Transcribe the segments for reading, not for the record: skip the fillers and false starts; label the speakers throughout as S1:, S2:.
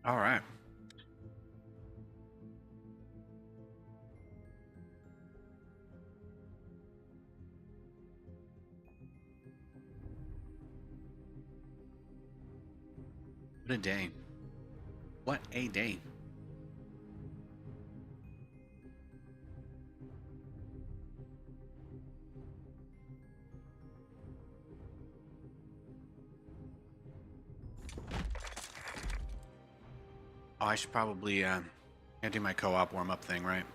S1: All right. What a day. What a day. Oh, I should probably do my co-op warm-up thing, right?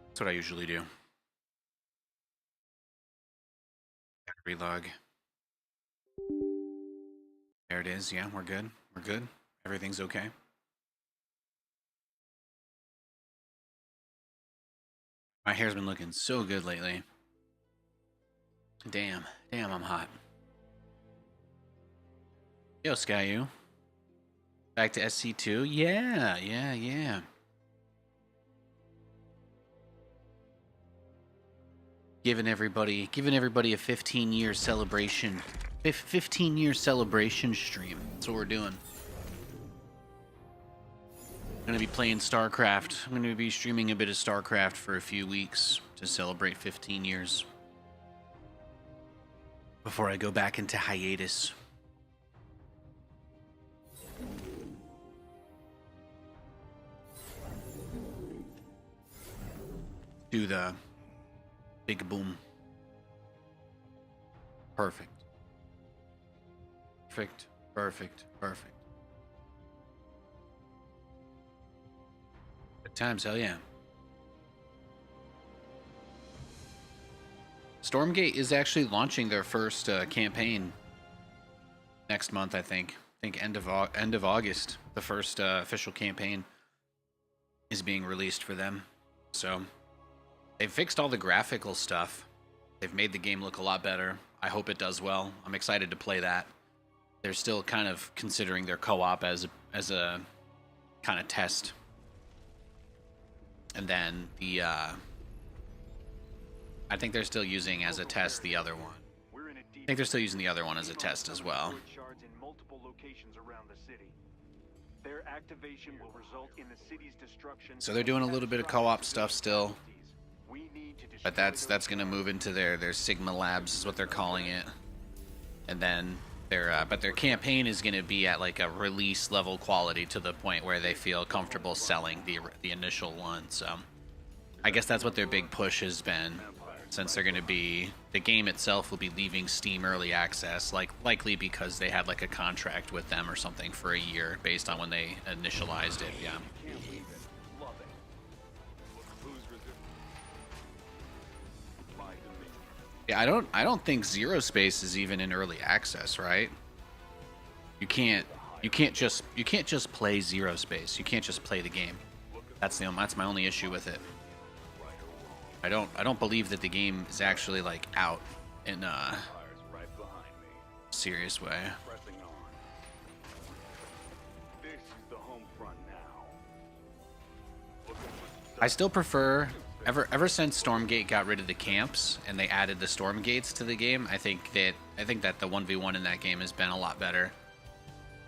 S1: That's what I usually do. Relog. There it is. Yeah, we're good. We're good. Everything's okay. My hair's been looking so good lately. Damn. Damn, I'm hot. Yo, Skyu. Back to SC2? Yeah. Giving everybody a 15-year celebration. 15-year celebration stream. That's what we're doing. I'm going to be playing StarCraft. I'm going to be streaming a bit of StarCraft for a few weeks to celebrate 15 years. Before I go back into hiatus. Do the big boom. Perfect. Perfect. Good times, hell yeah. Stormgate is actually launching their first campaign next month, I think. End of August, the first official campaign is being released for them. So they've fixed all the graphical stuff. They've made the game look a lot better. I hope it does well. I'm excited to play that. They're still kind of considering their co-op as a kind of test. And then the I think they're still using as a test the other one. I think they're still using the other one as a test as well. So they're doing a little bit of co-op stuff still. But that's going to move into their Sigma Labs is what they're calling it. And then their campaign is going to be at like a release level quality to the point where they feel comfortable selling the initial one. So I guess that's what their big push has been, since they're going to be, the game itself will be leaving Steam Early Access, likely because they had like a contract with them or something for a year based on when they initialized it. Yeah. Yeah, I don't think Zero Space is even in early access, right? You can't just play Zero Space. You can't just play the game. That's my only issue with it. I don't believe that the game is actually like out in a serious way. I still prefer ever since Stormgate got rid of the camps and they added the storm gates to the game. I think that the 1v1 in that game has been a lot better.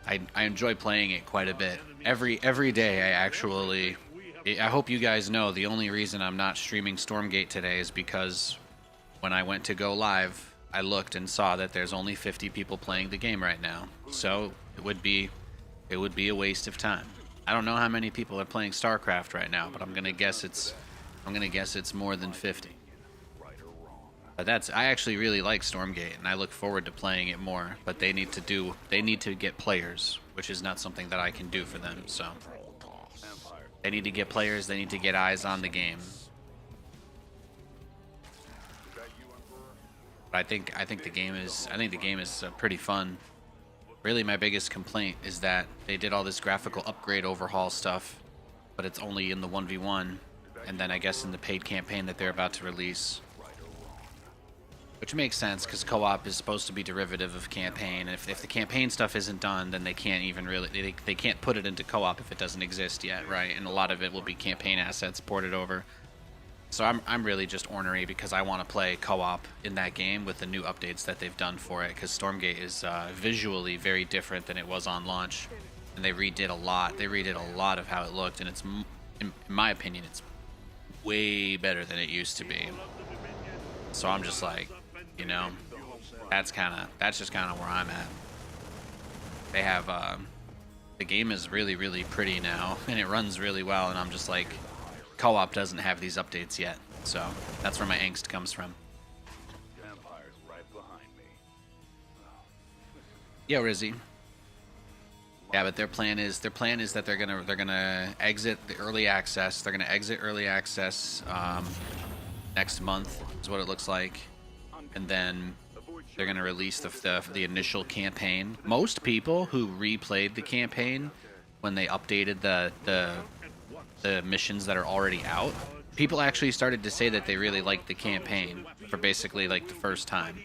S1: I enjoy playing it quite a bit. Every day I hope you guys know the only reason I'm not streaming Stormgate today is because when I went to go live, I looked and saw that there's only 50 people playing the game right now. So it would be a waste of time. I don't know how many people are playing StarCraft right now, but I'm gonna guess it's more than 50. But I actually really like Stormgate, and I look forward to playing it more. But they need to get players, which is not something that I can do for them. So they need to get players. They need to get eyes on the game. But I think the game is pretty fun. Really, my biggest complaint is that they did all this graphical upgrade overhaul stuff, but it's only in the 1v1, and then I guess in the paid campaign that they're about to release. Which makes sense, because co-op is supposed to be derivative of campaign. If the campaign stuff isn't done, then they can't even really... They can't put it into co-op if it doesn't exist yet, right? And a lot of it will be campaign assets ported over. So I'm really just ornery because I want to play co-op in that game with the new updates that they've done for it, because Stormgate is visually very different than it was on launch. and they redid a lot. They redid a lot of how it looked, and it's, in my opinion, it's way better than it used to be. So I'm just like, you know, that's just kind of where I'm at. They have the game is really, really pretty now, and it runs really well, and I'm just like, co-op doesn't have these updates yet, so that's where my angst comes from.
S2: Vampire's right behind me.
S1: Yeah, Rizzy. Yeah, but their plan is that they're gonna exit the early access. They're gonna exit early access next month is what it looks like, and then they're gonna release the initial campaign. Most people who replayed the campaign when they updated the missions that are already out, people actually started to say that they really liked the campaign for basically like the first time.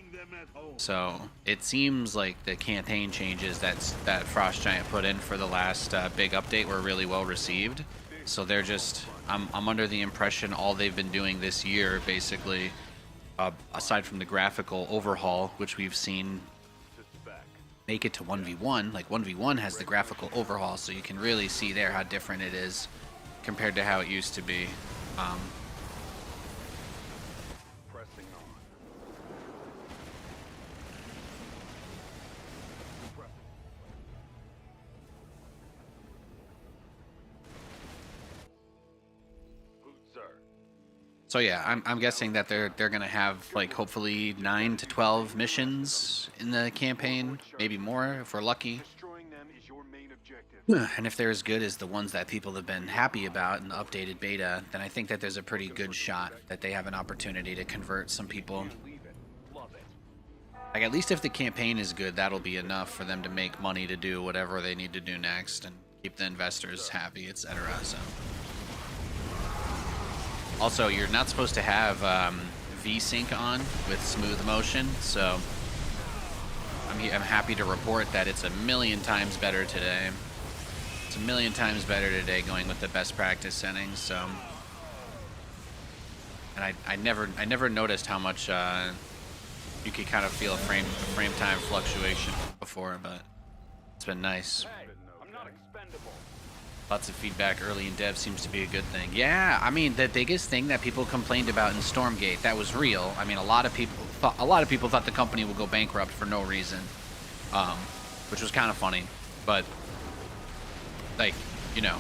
S1: So it seems like the campaign changes that Frost Giant put in for the last big update were really well received. So they're just, I'm under the impression all they've been doing this year, basically, aside from the graphical overhaul, which we've seen make it to 1v1, like 1v1 has the graphical overhaul, so you can really see there how different it is compared to how it used to be. So yeah, I'm guessing that they're gonna have like hopefully 9 to 12 missions in the campaign, maybe more if we're lucky. And if they're as good as the ones that people have been happy about in the updated beta, then I think that there's a pretty good shot that they have an opportunity to convert some people. Like, at least if the campaign is good, that'll be enough for them to make money to do whatever they need to do next and keep the investors happy, etc. So. Also, you're not supposed to have V-Sync on with smooth motion, so I'm happy to report that it's a million times better today. It's a million times better today going with the best practice settings. So, and I never noticed how much you could kind of feel a frame time fluctuation before, but it's been nice. Lots of feedback early in dev seems to be a good thing. Yeah, I mean, the biggest thing that people complained about in Stormgate, that was real. I mean, a lot of people thought the company would go bankrupt for no reason, which was kind of funny. But, like, you know,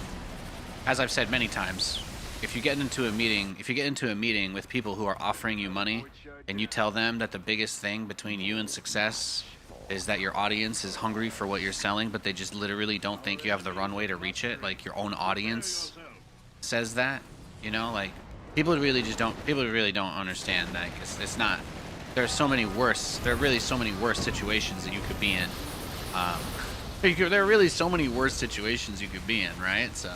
S1: as I've said many times, if you get into a meeting with people who are offering you money, and you tell them that the biggest thing between you and success is that your audience is hungry for what you're selling, but they just literally don't think you have the runway to reach it. Like, your own audience says that, you know, like, people really don't understand that. It's not, there are really so many worse situations that you could be in. There are really so many worse situations you could be in, right? So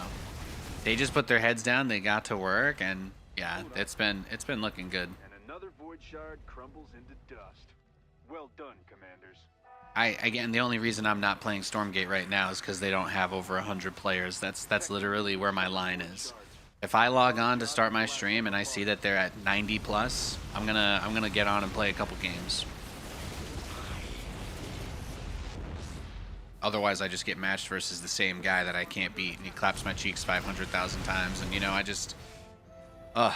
S1: they just put their heads down, they got to work, and yeah, it's been looking good.
S2: And another void shard crumbles into dust. Well done, commanders.
S1: Again, the only reason I'm not playing Stormgate right now is because they don't have over 100 players. That's literally where my line is. If I log on to start my stream and I see that they're at 90 plus, I'm gonna get on and play a couple games. Otherwise, I just get matched versus the same guy that I can't beat, and he claps my cheeks 500,000 times, and you know, I just, my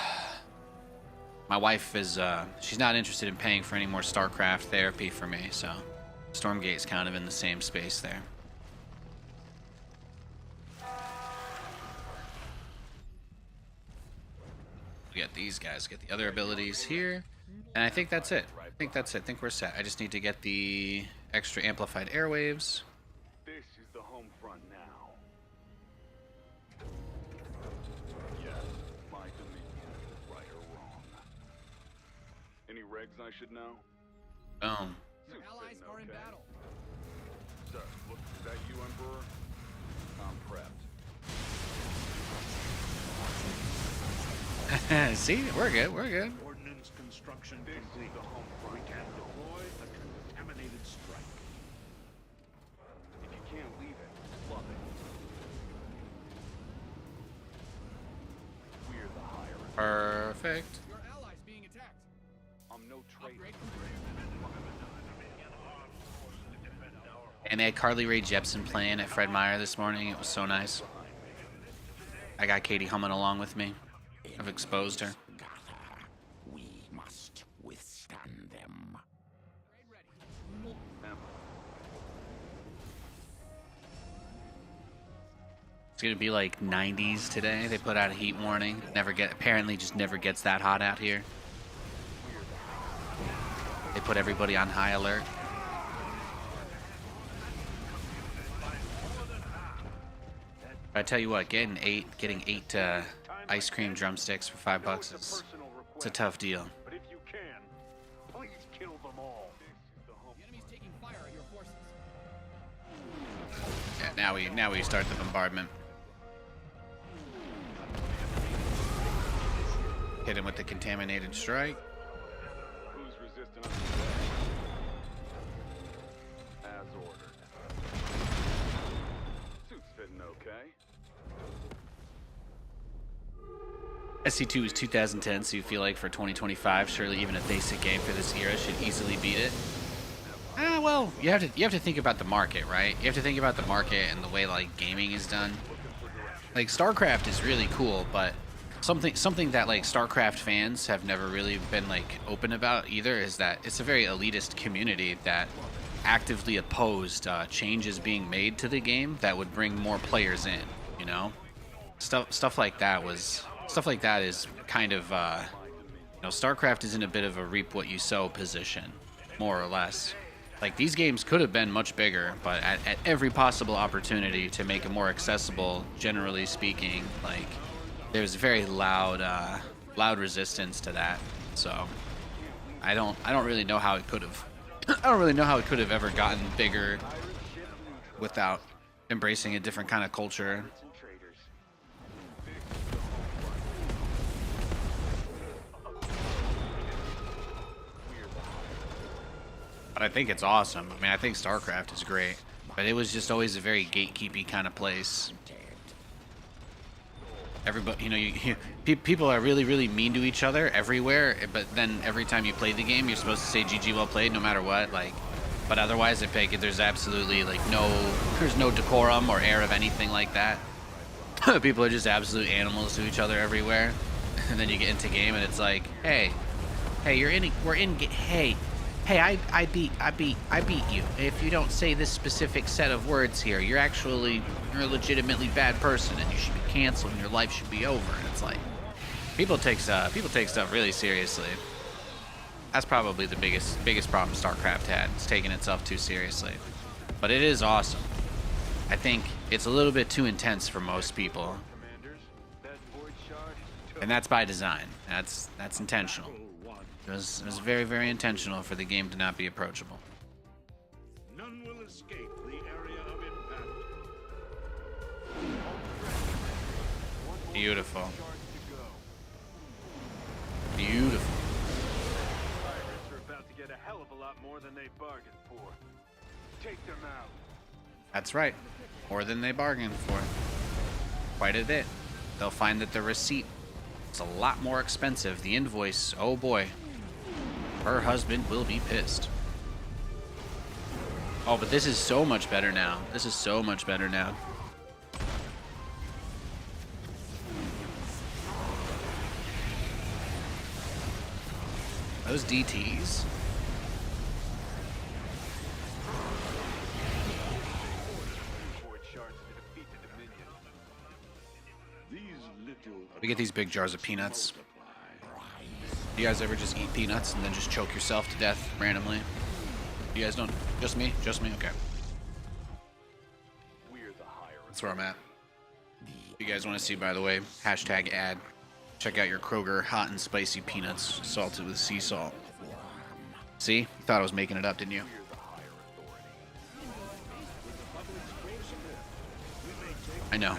S1: wife is, she's not interested in paying for any more StarCraft therapy for me, so Stormgate's kind of in the same space there. We got these guys, get the other abilities here, and I think that's it. I think we're set. I just need to get the extra amplified airwaves.
S2: This is the home front now. Yes, my dominion, right or wrong. Any regs I should know?
S1: Boom.
S2: Your allies are in battle. Sir, look, is that you, Emperor? I'm prepped.
S1: See, we're good.
S3: Ordnance construction complete. We can deploy a contaminated strike.
S2: If you can't leave it, love it. We're the higher.
S1: Perfect.
S3: Your allies being attacked.
S2: I'm no traitor.
S1: And they had Carly Rae Jepsen playing at Fred Meyer this morning. It was so nice. I got Katie humming along with me. I've exposed her.
S4: We must withstand them.
S1: It's gonna be like 90s today. They put out a heat warning. Apparently just never gets that hot out here. They put everybody on high alert. I tell you what, getting eight ice cream drumsticks for $5 is it's a tough deal.
S2: But if you can, please kill them all.
S5: The enemy's taking fire at your forces.
S1: Yeah, now we start the bombardment. Hit him with the contaminated strike.
S2: Who's resisting us? As ordered. Suit's fitting okay.
S1: SC2 is 2010, so you feel like for 2025, surely even a basic game for this era should easily beat it. Well, you have to think about the market, right? You have to think about the market and the way like gaming is done. Like StarCraft is really cool, but something that like StarCraft fans have never really been like open about either is that it's a very elitist community that actively opposed changes being made to the game that would bring more players in. You know, stuff like that is kind of you know, StarCraft is in a bit of a reap what you sow position, more or less. Like these games could have been much bigger, but at every possible opportunity to make it more accessible, generally speaking, like there's very loud resistance to that. So I don't really know how it could have. I don't really know how it could have ever gotten bigger without embracing a different kind of culture. But I think it's awesome. I mean, I think StarCraft is great, but it was just always a very gatekeepy kind of place. Everybody, you know, people are really, really mean to each other everywhere. But then every time you play the game, you're supposed to say "GG, well played," no matter what. Like, but otherwise, there's absolutely like there's no decorum or air of anything like that. People are just absolute animals to each other everywhere. And then you get into game, and it's like, hey, Hey, I beat you. If you don't say this specific set of words here, you're a legitimately bad person, and you should be canceled, and your life should be over. And it's like, people take stuff really seriously. That's probably the biggest problem StarCraft had. It's taking itself too seriously, but it is awesome. I think it's a little bit too intense for most people, and that's by design. That's intentional. It was very, very intentional for the game to not be approachable.
S3: None will escape the area of impact.
S1: Beautiful. Beautiful.
S2: Pirates are about to get a hell of a lot more than they bargained for. Take them out.
S1: That's right. More than they bargained for. Quite a bit. They'll find that the receipt is a lot more expensive. The invoice, oh boy. Her husband will be pissed. Oh, but this is so much better now. This is so much better now. Those DTs. We get these big jars of peanuts. You guys ever just eat peanuts and then just choke yourself to death randomly? You guys don't? Just me? Just me? Okay. That's where I'm at. If you guys want to see, by the way, hashtag ad. Check out your Kroger hot and spicy peanuts, salted with sea salt. See? You thought I was making it up, didn't you? I know.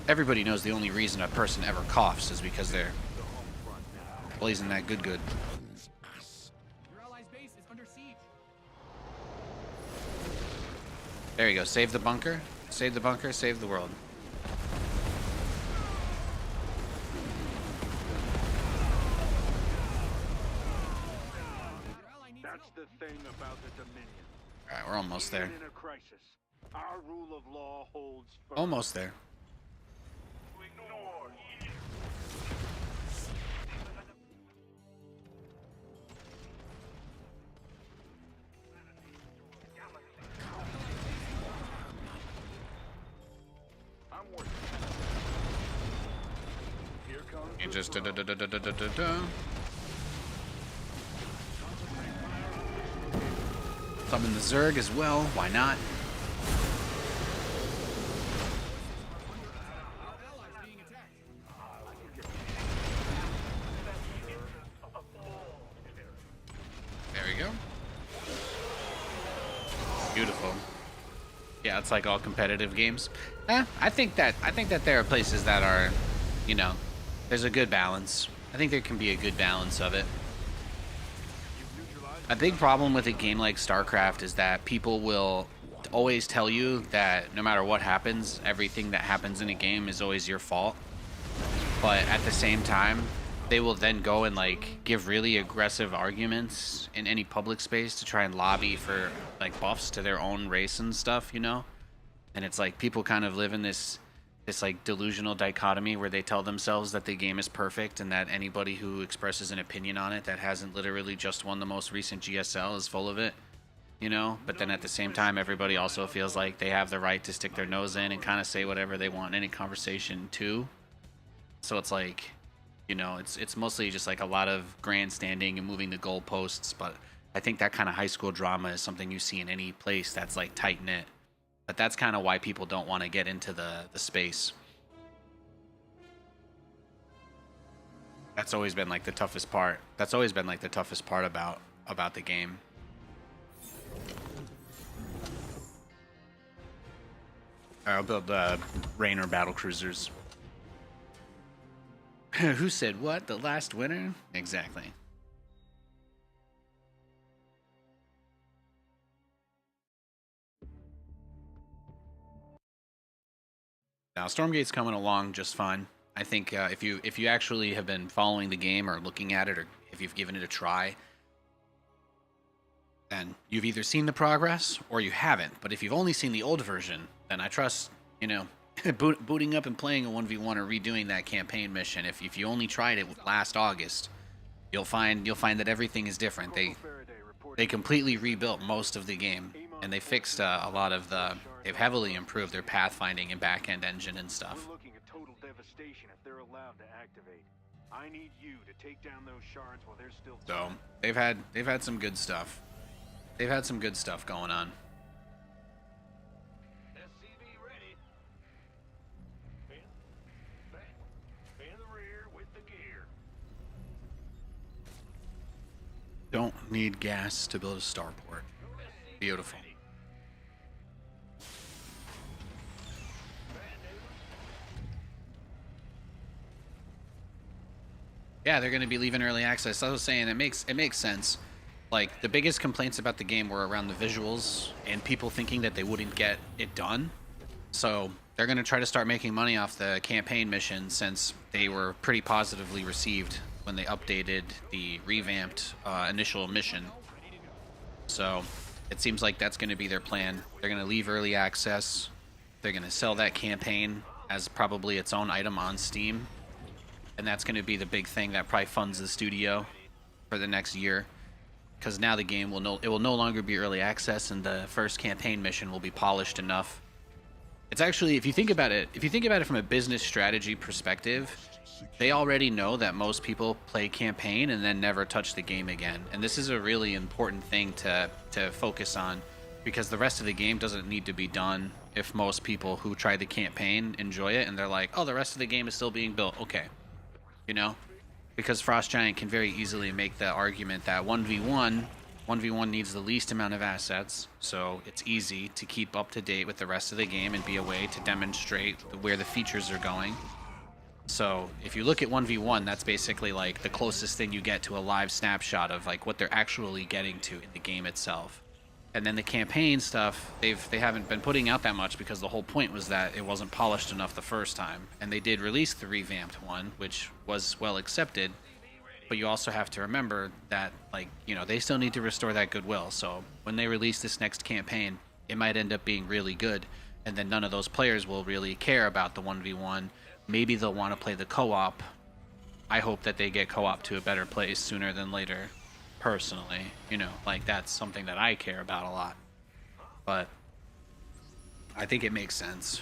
S1: Everybody knows the only reason a person ever coughs is because they're blazing that good.
S5: Your allies' base is under siege.
S1: There you go. Save the bunker. Save the bunker. Save the world.
S3: the thing about the Dominion.
S1: All right, we're almost there.
S3: Even in a crisis, our rule of law holds firm.
S1: Almost there.
S3: Ignore.
S2: I'm working. Here comes
S1: And
S2: the
S1: just
S2: throne.
S1: Summon the Zerg as well. Why not?
S5: Our allies being attacked.
S1: There we go. Beautiful. Yeah, it's like all competitive games. I think that there are places that are, you know, there's a good balance. I think there can be a good balance of it. A big problem with a game like StarCraft is that people will always tell you that no matter what happens, everything that happens in a game is always your fault. But at the same time, they will then go and like give really aggressive arguments in any public space to try and lobby for like buffs to their own race and stuff, you know? And it's like people kind of live in this like delusional dichotomy where they tell themselves that the game is perfect and that anybody who expresses an opinion on it that hasn't literally just won the most recent GSL is full of it, you know? But then at the same time, everybody also feels like they have the right to stick their nose in and kind of say whatever they want in any conversation too. So it's like, you know, it's mostly just like a lot of grandstanding and moving the goalposts, but I think that kind of high school drama is something you see in any place that's like tight-knit. But that's kind of why people don't want to get into the space. That's always been like the toughest part. That's always been like the toughest part about the game. I'll build Rainer battle cruisers. Who said what? The last winner? Exactly. Now, Stormgate's coming along just fine. I think if you actually have been following the game or looking at it, or if you've given it a try, then you've either seen the progress or you haven't. But if you've only seen the old version, then I trust, you know, booting up and playing a 1v1 or redoing that campaign mission. If you only tried it last August, you'll find that everything is different. They completely rebuilt most of the game, and they fixed a lot of the. They've heavily improved their pathfinding and back-end engine and stuff.
S3: We're looking at total devastation if they're allowed to activate. I need you to take down those shards while they're still.
S1: So they've had some good stuff. They've had some good stuff going on.
S3: SCV ready. Fan the rear with the gear.
S1: Don't need gas to build a starport. Beautiful. Yeah, they're going to be leaving early access. I was saying it makes sense. Like, the biggest complaints about the game were around the visuals and people thinking that they wouldn't get it done. So they're going to try to start making money off the campaign mission since they were pretty positively received when they updated the revamped initial mission. So it seems like that's going to be their plan. They're going to leave early access. They're going to sell that campaign as probably its own item on Steam. And that's going to be the big thing that probably funds the studio for the next year. Because now the game will no longer be early access, and the first campaign mission will be polished enough. It's actually, if you think about it from a business strategy perspective, they already know that most people play campaign and then never touch the game again. And this is a really important thing to focus on, because the rest of the game doesn't need to be done if most people who try the campaign enjoy it and they're like, oh, the rest of the game is still being built. Okay. You know? Because Frost Giant can very easily make the argument that 1v1 needs the least amount of assets, so it's easy to keep up to date with the rest of the game and be a way to demonstrate where the features are going. So if you look at 1v1, that's basically like the closest thing you get to a live snapshot of like what they're actually getting to in the game itself. And then the campaign stuff, they haven't been putting out that much because the whole point was that it wasn't polished enough the first time. And they did release the revamped one, which was well accepted. but you also have to remember that, like, you know, they still need to restore that goodwill. So when they release this next campaign, it might end up being really good, and then none of those players will really care about the 1v1. Maybe they'll want to play the co-op. I hope that they get co-op to a better place sooner than later, personally. You know, like, that's something that I care about a lot. But I think it makes sense.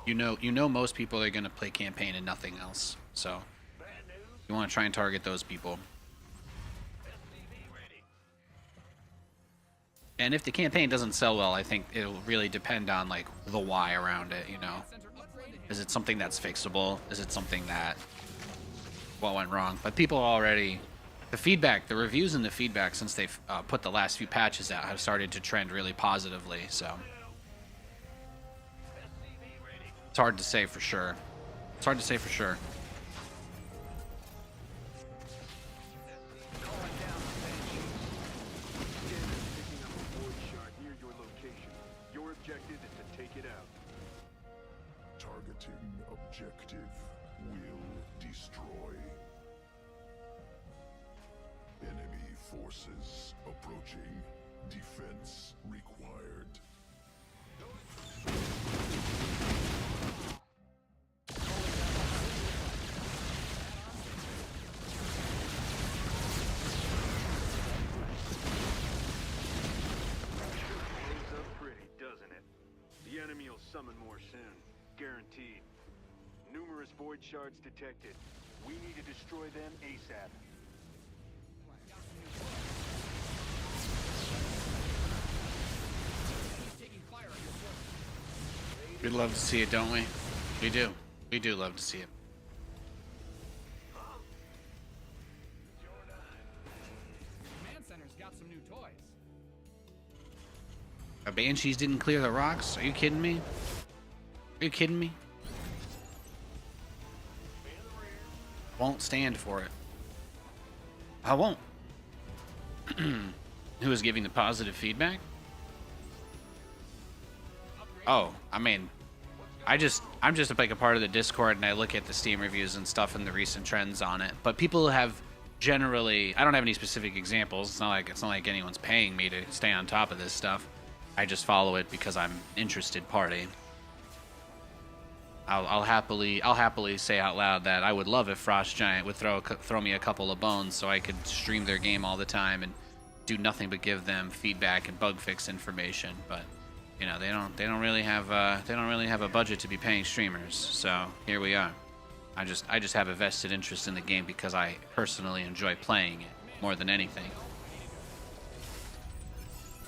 S1: You know most people are going to play campaign and nothing else. So you want to try and target those people. And if the campaign doesn't sell well, I think it'll really depend on, like, the why around it, you know. Is it something that's fixable? Is it something that, what went wrong? But people already, the feedback, the reviews and the feedback since they've put the last few patches out have started to trend really positively, so. It's hard to say for sure. It's hard to say for sure.
S2: Your objective is to take it out.
S6: Targeting objective will destroy. Enemy forces approaching. Defense required.
S2: Blows up pretty, doesn't it? The enemy will summon more soon. Guaranteed. Numerous void shards detected. We need to destroy them ASAP.
S5: Taking fire on your forces.
S1: We'd love to see it, don't we? We do. We do love to see it.
S5: Command center's got some new toys.
S1: Our Banshees didn't clear the rocks? Are you kidding me? Are you kidding me? Won't stand for it. I won't. Who is giving the positive feedback? Oh, I mean, I'm just like a part of the Discord, and I look at the Steam reviews and stuff and the recent trends on it. But people have generally, I don't have any specific examples. It's not like anyone's paying me to stay on top of this stuff. I just follow it because I'm interested party. I'll happily say out loud that I would love if Frost Giant would throw me a couple of bones so I could stream their game all the time and do nothing but give them feedback and bug fix information. But you know, they don't really have a budget to be paying streamers. So here we are. I just have a vested interest in the game because I personally enjoy playing it more than anything.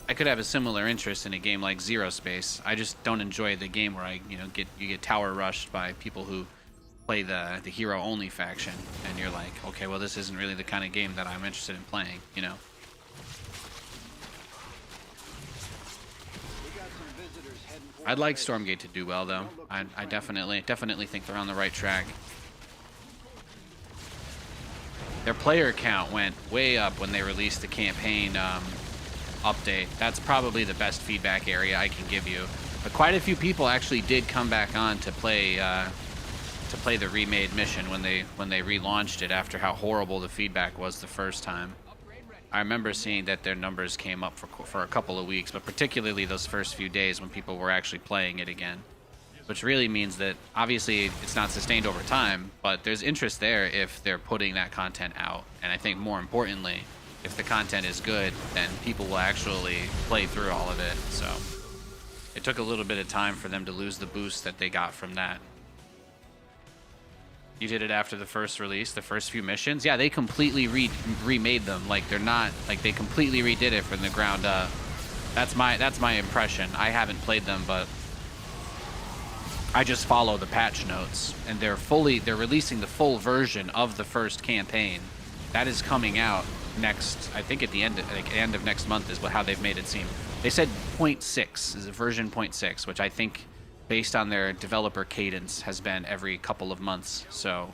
S1: I could have a similar interest in a game like Zero Space. I just don't enjoy the game where you get tower rushed by people who play the hero only faction, and you're like, okay, well, this isn't really the kind of game that I'm interested in playing, you know. I'd like Stormgate to do well, though. I definitely think they're on the right track. Their player count went way up when they released the campaign update. That's probably the best feedback area I can give you. But quite a few people actually did come back on to play the remade mission when they relaunched it after how horrible the feedback was the first time. I remember seeing that their numbers came up for a couple of weeks, but particularly those first few days when people were actually playing it again. Which really means that obviously it's not sustained over time, but there's interest there if they're putting that content out. And I think more importantly, if the content is good, then people will actually play through all of it. So it took a little bit of time for them to lose the boost that they got from that. You did it after the first release, the first few missions? Yeah, they completely remade them. Like, they're not, like, they completely redid it from the ground up. That's my impression. I haven't played them, but I just follow the patch notes, and they're releasing the full version of the first campaign. That is coming out next, I think at the end of next month is how they've made it seem. They said 0.6 is a version 0.6, which I think, based on their developer cadence, has been every couple of months. So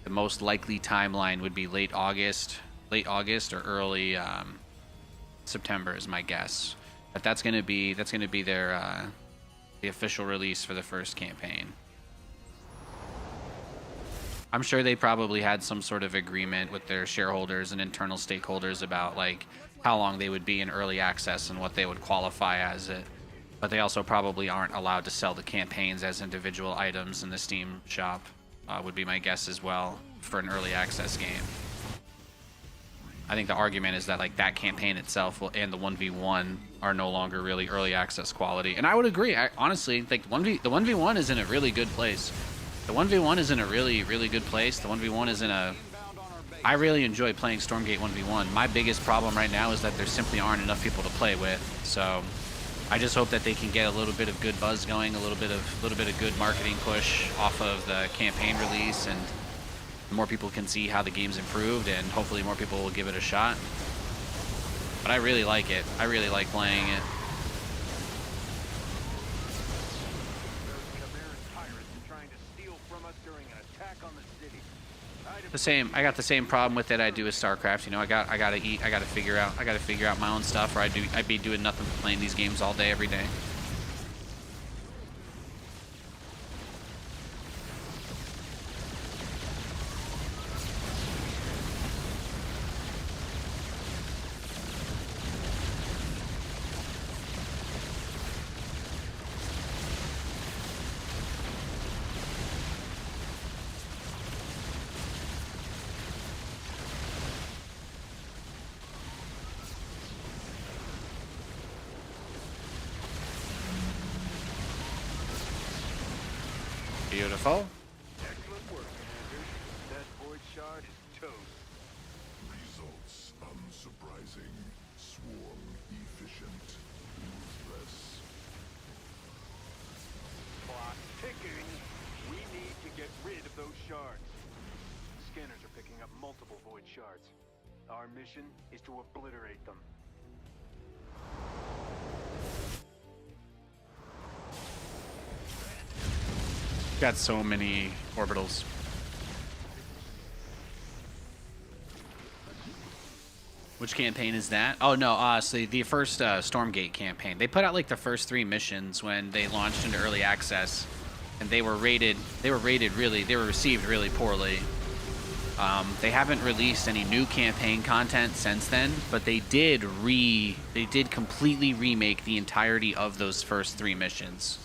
S1: the most likely timeline would be late August or early September is my guess. But that's gonna be their the official release for the first campaign. I'm sure they probably had some sort of agreement with their shareholders and internal stakeholders about like how long they would be in early access and what they would qualify as it. But they also probably aren't allowed to sell the campaigns as individual items in the Steam shop, would be my guess as well, for an early access game. I think the argument is that like that campaign itself and the 1v1 are no longer really early access quality. And I would agree. I honestly think the 1v1 is in a really good place. The 1v1 is in a really, really good place. The 1v1 is in a... I really enjoy playing Stormgate 1v1. My biggest problem right now is that there simply aren't enough people to play with. So I just hope that they can get a little bit of good buzz going, a little bit of good marketing push off of the campaign release, and more people can see how the game's improved, and hopefully more people will give it a shot. But I really like it. I really like playing it. I got the same problem with it I do with StarCraft. You know, I gotta eat, I gotta figure out my own stuff, or I'd be doing nothing but playing these games all day, every day. Beautiful.
S2: Excellent work, Commander. That void shard is toast.
S6: Results unsurprising. Swarm efficient. Ruthless.
S2: Clock ticking. We need to get rid of those shards. Scanners are picking up multiple void shards. Our mission is to obliterate them.
S1: Got so many orbitals. Which campaign is that? Oh no, so the first Stormgate campaign. They put out like the first 3 missions when they launched into early access, and they were received really poorly. They haven't released any new campaign content since then, but they did completely remake the entirety of those first 3 missions.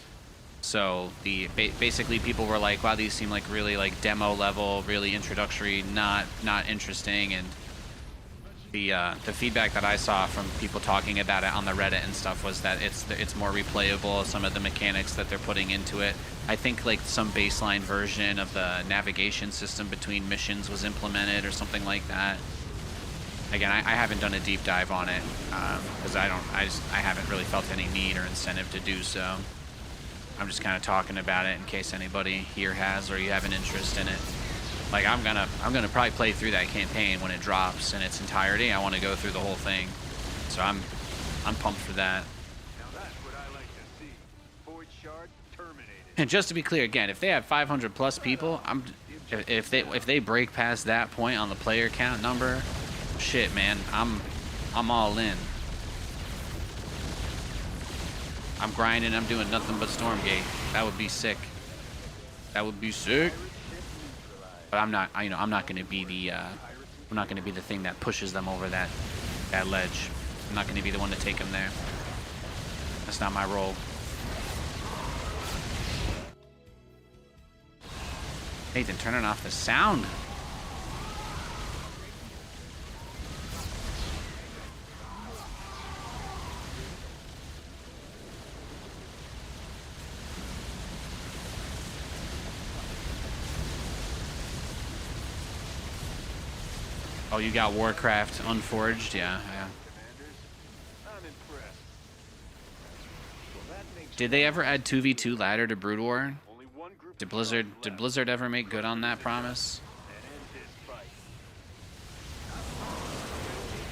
S1: So basically people were like, wow, these seem like really like demo level, really introductory, not interesting. And the feedback that I saw from people talking about it on the Reddit and stuff was that it's more replayable, some of the mechanics that they're putting into it. I think like some baseline version of the navigation system between missions was implemented or something like that. Again, I haven't done a deep dive on it because I haven't really felt any need or incentive to do so. I'm just kind of talking about it in case anybody here has, or you have an interest in it. Like I'm gonna probably play through that campaign when it drops in its entirety. I want to go through the whole thing, so I'm pumped for that.
S2: Now that's what I like to see. Void shard terminated.
S1: And just to be clear, again, if they have 500 plus people, if they break past that point on the player count number, shit, man, I'm all in. I'm grinding. I'm doing nothing but Stormgate. That would be sick. That would be sick. But I'm not. I'm not going to be the. I'm not going to be the thing that pushes them over that ledge. I'm not going to be the one to take them there. That's not my role. Nathan, turning off the sound. Oh, you got Warcraft Unforged? Yeah.
S2: I'm impressed.
S1: Did they ever add 2v2 ladder to Brood War?
S2: Only one group
S1: Did Blizzard ever make good on that promise?
S2: and end this fight.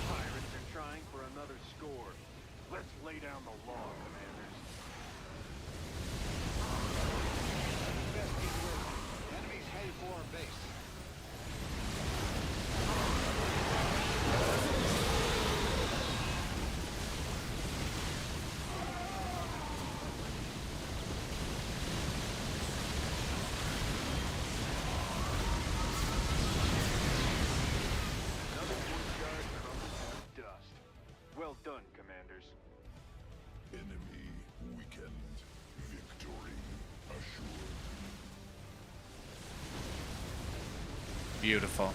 S2: Pirates are trying for another score. Let's lay down the law, commanders. Enemies headed for our base.
S1: Beautiful.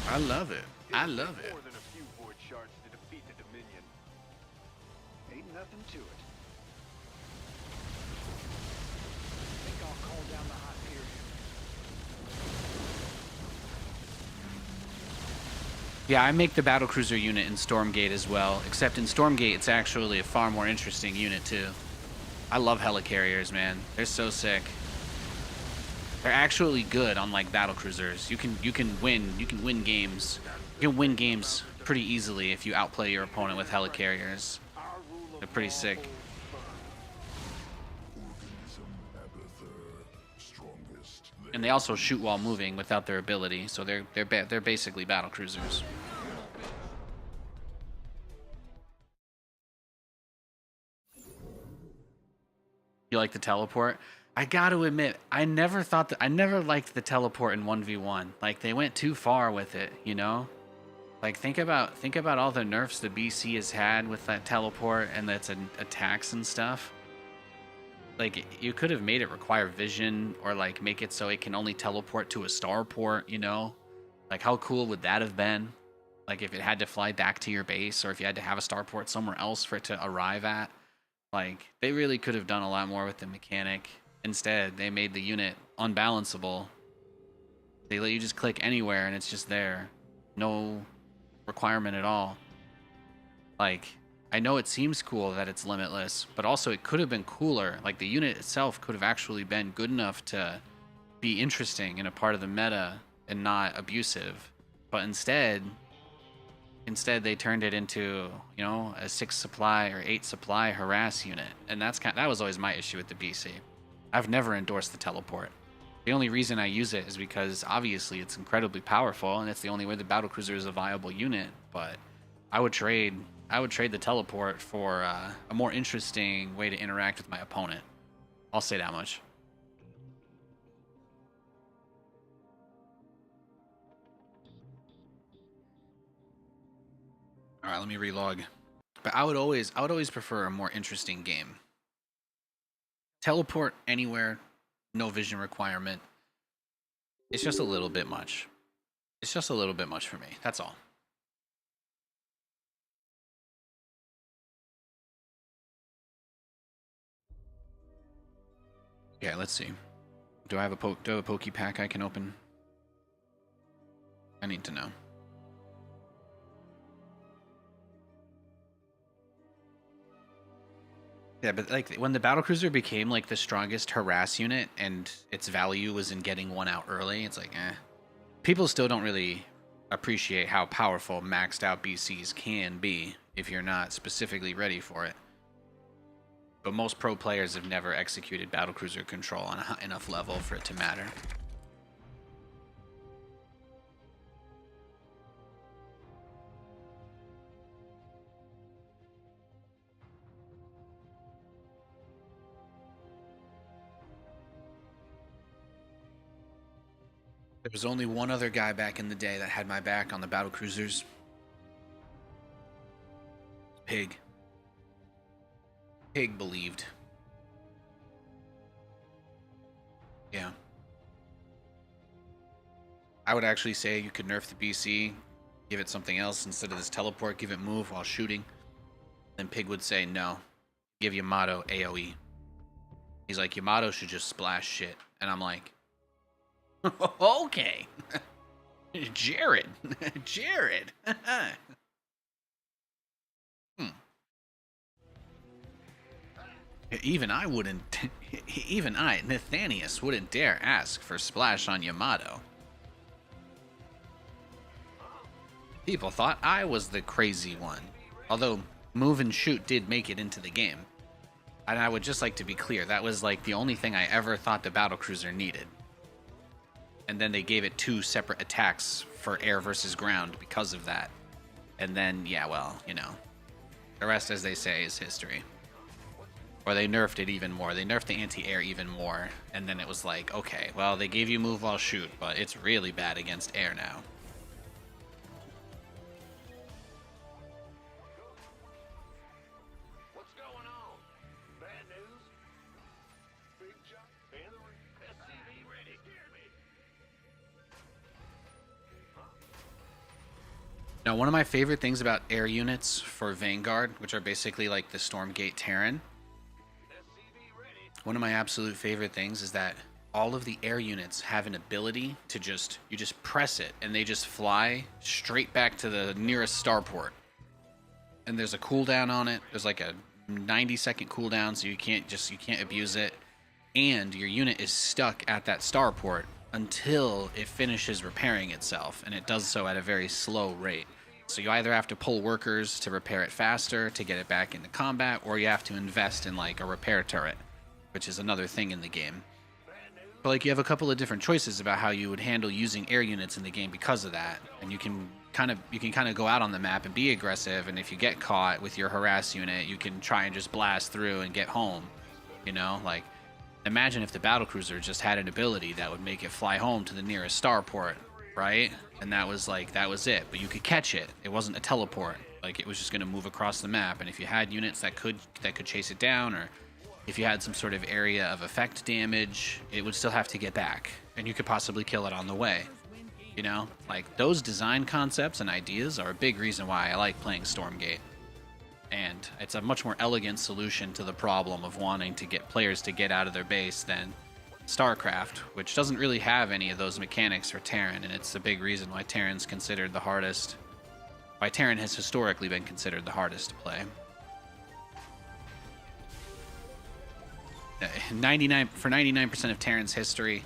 S1: I love it. I love it.
S2: More than a few void shards to defeat the Dominion. Ain't nothing to it.
S3: I think I'll call down the Hyperion.
S1: Yeah, I make the battlecruiser unit in Stormgate as well, except in Stormgate it's actually a far more interesting unit too. I love helicarriers, man. They're so sick. They're actually good on like battlecruisers. You can win games. You can win games pretty easily if you outplay your opponent with helicarriers. They're pretty sick. And they also shoot while moving without their ability, so they're basically battlecruisers. You like the teleport? I got to admit, I never liked the teleport in 1v1. Like they went too far with it, you know? Like think about all the nerfs the BC has had with that teleport and that's attacks and stuff. Like you could have made it require vision or like make it so it can only teleport to a starport, you know? Like how cool would that have been? Like if it had to fly back to your base or if you had to have a starport somewhere else for it to arrive at. Like they really could have done a lot more with the mechanic. Instead, they made the unit unbalanceable. They let you just click anywhere and it's just there. No requirement at all. Like, I know it seems cool that it's limitless, but also it could have been cooler. Like, the unit itself could have actually been good enough to be interesting in a part of the meta and not abusive. But instead they turned it into, you know, a 6 supply or 8 supply harass unit. And that was always my issue with the BC. I've never endorsed the teleport. The only reason I use it is because obviously it's incredibly powerful and it's the only way the battlecruiser is a viable unit. But I would trade the teleport for a more interesting way to interact with my opponent. I'll say that much. All right, let me relog. But I would always prefer a more interesting game. Teleport anywhere, no vision requirement. It's just a little bit much. It's just a little bit much for me. That's all. Yeah, let's see. Do I have a Poke Pack I can open? I need to know. Yeah, but like when the battlecruiser became like the strongest harass unit and its value was in getting one out early, it's like, people still don't really appreciate how powerful maxed out BCs can be if you're not specifically ready for it. But most pro players have never executed battlecruiser control on a high enough level for it to matter. There was only one other guy back in the day that had my back on the battlecruisers. Pig. Pig believed. Yeah. I would actually say you could nerf the BC, give it something else instead of this teleport, give it move while shooting. Then Pig would say no. Give Yamato AoE. He's like, Yamato should just splash shit. And I'm like, okay. Jared. Jared. Even I, Nathanias, wouldn't dare ask for splash on Yamato. People thought I was the crazy one. Although move and shoot did make it into the game. And I would just like to be clear, that was like the only thing I ever thought the battlecruiser needed. And then they gave it 2 separate attacks for air versus ground because of that. And then, yeah, well, you know, the rest, as they say, is history. Or they nerfed it even more. They nerfed the anti-air even more. And then it was like, okay, well, they gave you move while shoot, but it's really bad against air now.
S2: What's going on? Bad news? Big jump and the SCV ready. Scared me.
S1: Now, one of my favorite things about air units for Vanguard, which are basically like the Stormgate Terran, one of my absolute favorite things is that all of the air units have an ability to you just press it and they just fly straight back to the nearest starport. And there's a cooldown on it. There's like a 90-second cooldown, so you can't abuse it. And your unit is stuck at that starport until it finishes repairing itself, and it does so at a very slow rate. So you either have to pull workers to repair it faster to get it back into combat, or you have to invest in like a repair turret, which is another thing in the game. But like you have a couple of different choices about how you would handle using air units in the game because of that, and you can kind of go out on the map and be aggressive, and if you get caught with your harass unit, you can try and just blast through and get home. You know, like imagine if the battlecruiser just had an ability that would make it fly home to the nearest starport, right? And that was it. But you could catch it. It wasn't a teleport. Like it was just going to move across the map, and if you had units that could chase it down, or if you had some sort of area of effect damage, it would still have to get back, and you could possibly kill it on the way. You know, like those design concepts and ideas are a big reason why I like playing Stormgate. And it's a much more elegant solution to the problem of wanting to get players to get out of their base than StarCraft, which doesn't really have any of those mechanics for Terran, and it's a big reason why Terran's considered the hardest. Why Terran has historically been considered the hardest to play. 99% of Terran's history,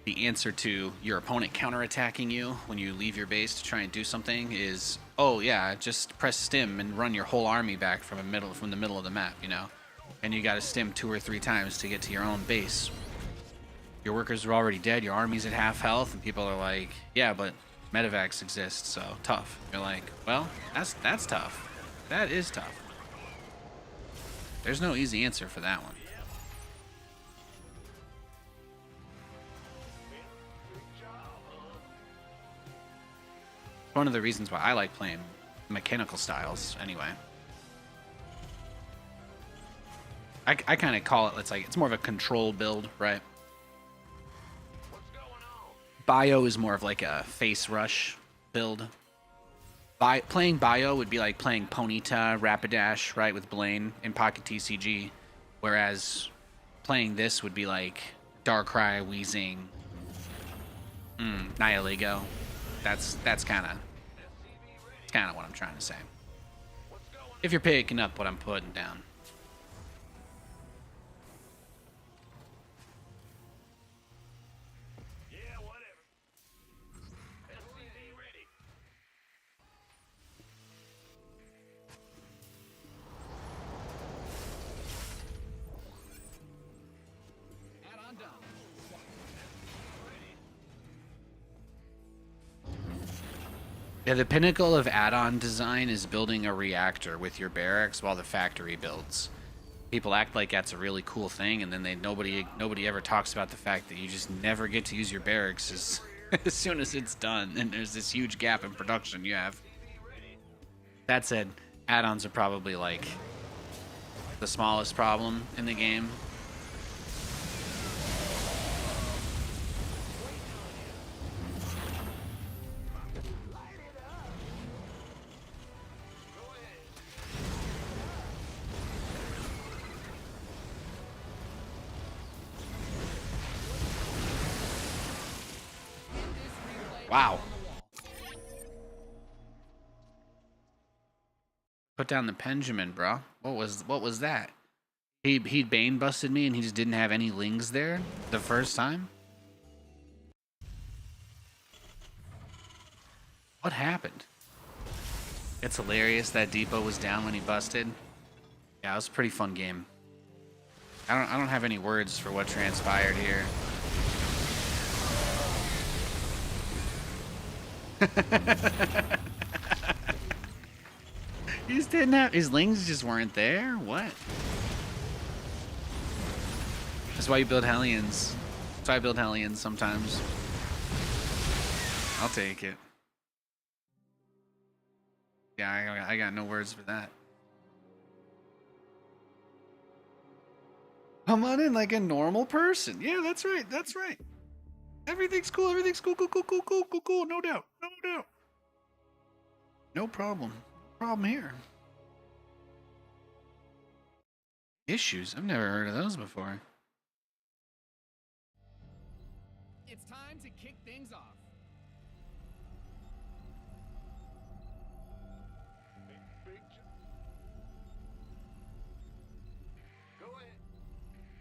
S1: the answer to your opponent counterattacking you when you leave your base to try and do something is, oh yeah, just press stim and run your whole army back from the middle of the map, you know? And you gotta stim 2 or 3 times to get to your own base. Your workers are already dead, your army's at half health, and people are like, yeah, but medevacs exist, so tough. You're like, well, that's tough. That is tough. There's no easy answer for that one. One of the reasons why I like playing mechanical styles, anyway. I kind of call it, it's more of a control build, right? Bio is more of like a face rush build. Playing Bio would be like playing Ponyta, Rapidash, right, with Blaine in Pocket TCG, whereas playing this would be like Darkrai, Weezing, Nihilego. That's kind of what I'm trying to say. If you're picking up what I'm putting down.
S2: Yeah, whatever. SCV ready.
S5: Add-on done.
S1: Yeah, the pinnacle of add-on design is building a reactor with your barracks while the factory builds. People act like that's a really cool thing, and then nobody ever talks about the fact that you just never get to use your barracks as soon as it's done, and there's this huge gap in production you have. That said, add-ons are probably like the smallest problem in the game. Wow. Put down the Benjamin, bro. What was that? He Bane busted me and he just didn't have any lings there the first time? What happened? It's hilarious that Depot was down when he busted. Yeah, it was a pretty fun game. I don't have any words for what transpired here. He just didn't have his lings, just weren't there. What? That's why you build Hellions. That's why I build Hellions sometimes. I'll take it. Yeah, I got no words for that. Come on in like a normal person. Yeah, that's right. That's right. Everything's cool. Everything's cool. Cool. Cool. Cool. Cool. Cool. Cool. No doubt. No doubt. No problem. No problem here. Issues? I've never heard of those before.
S5: It's time to kick things off.
S2: Go ahead.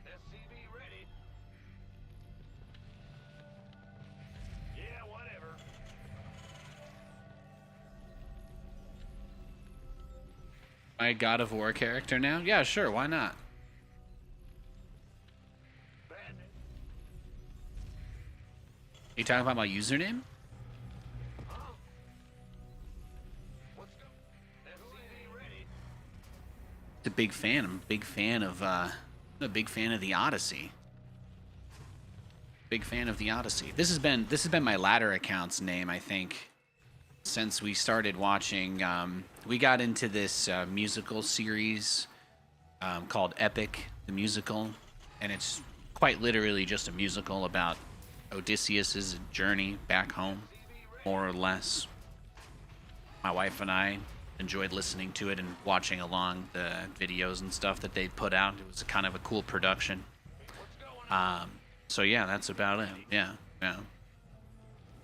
S2: SCV ready. Yeah, whatever.
S1: My God of War character now? Yeah, sure. Why not? You talking about my username?
S2: Let's go. SCV ready.
S1: A big fan. I'm a big fan of the Odyssey. Big fan of the Odyssey. This has been my ladder account's name, I think, since we started watching. We got into this musical series called Epic, the musical, and it's quite literally just a musical about Odysseus's journey back home, more or less. My wife and I enjoyed listening to it and watching along the videos and stuff that they put out. It was kind of a cool production. So yeah, that's about it. Yeah.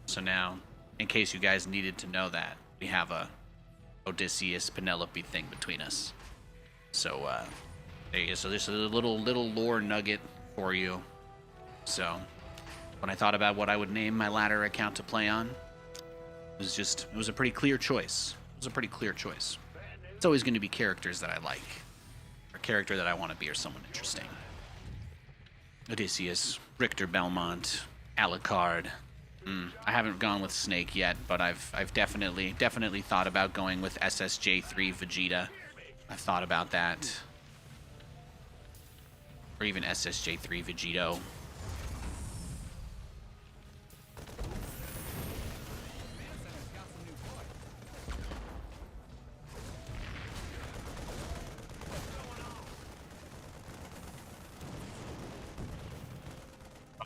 S1: So now, in case you guys needed to know that, we have a Odysseus Penelope thing between us. So there you go. So there's a little lore nugget for you. So when I thought about what I would name my ladder account to play on, it was a pretty clear choice. It was a pretty clear choice. It's always going to be characters that I like, or a character that I want to be, or someone interesting. Odysseus, Richter Belmont, Alucard. I haven't gone with Snake yet, but I've definitely thought about going with SSJ3 Vegeta. I've thought about that, or even SSJ3 Vegito.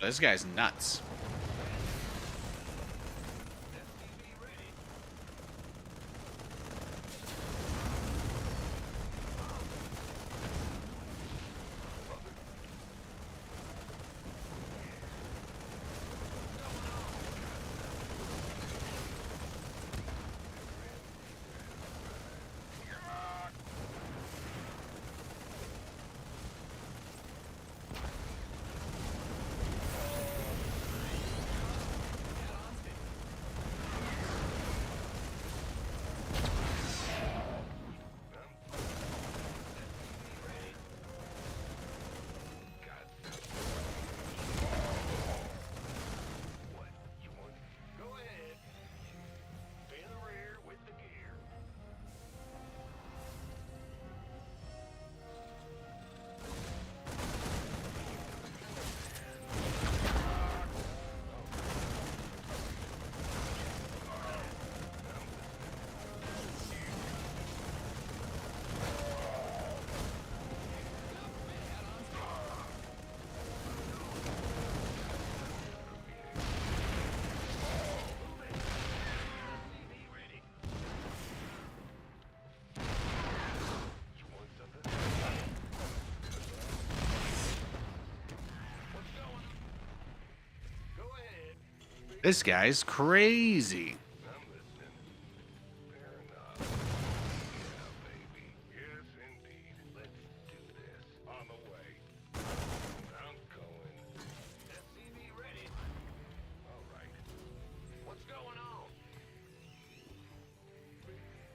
S1: Oh, this guy's nuts. This guy's crazy.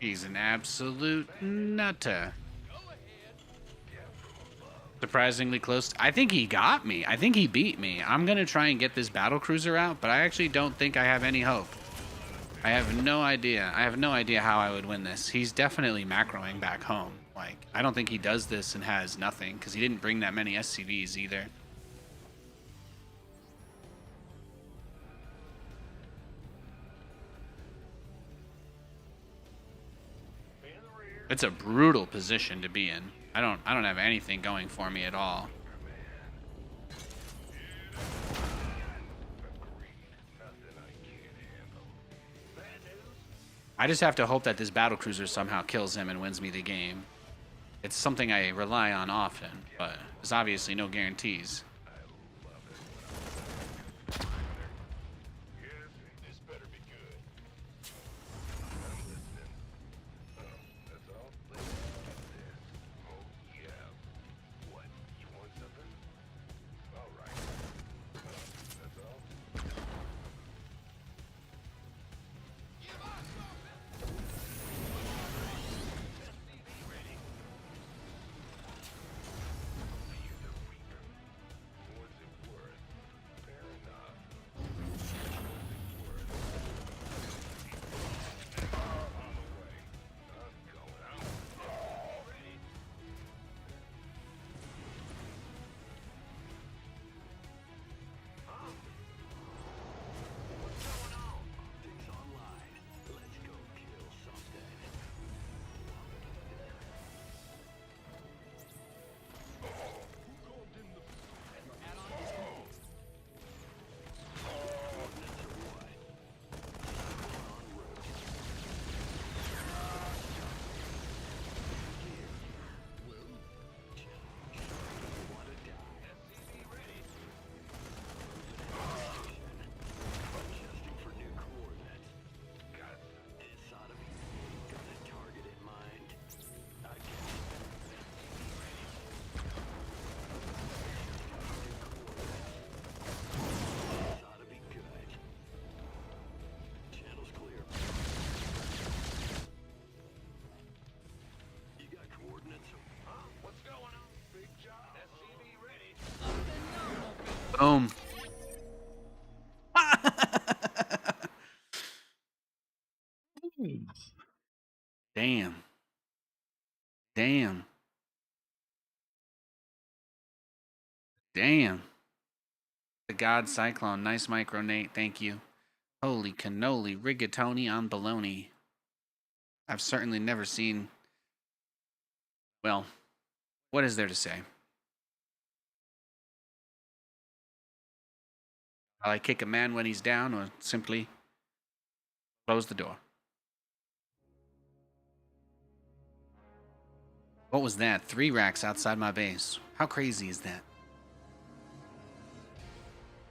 S1: He's an absolute nutter. Surprisingly close. I think he got me. I think he beat me. I'm going to try and get this battle cruiser out, but I actually don't think I have any hope. I have no idea. I have no idea how I would win this. He's definitely macroing back home. Like, I don't think he does this and has nothing, because he didn't bring that many SCVs either. It's a brutal position to be in. I don't have anything going for me at all. I just have to hope that this battlecruiser somehow kills him and wins me the game. It's something I rely on often, but there's obviously no guarantees. Boom. Damn. Damn. Damn. The God Cyclone. Nice micro, Nate. Thank you. Holy cannoli, rigatoni on baloney. I've certainly never seen... Well, what is there to say? I kick a man when he's down, or simply close the door. What was that? 3 racks outside my base. How crazy is that?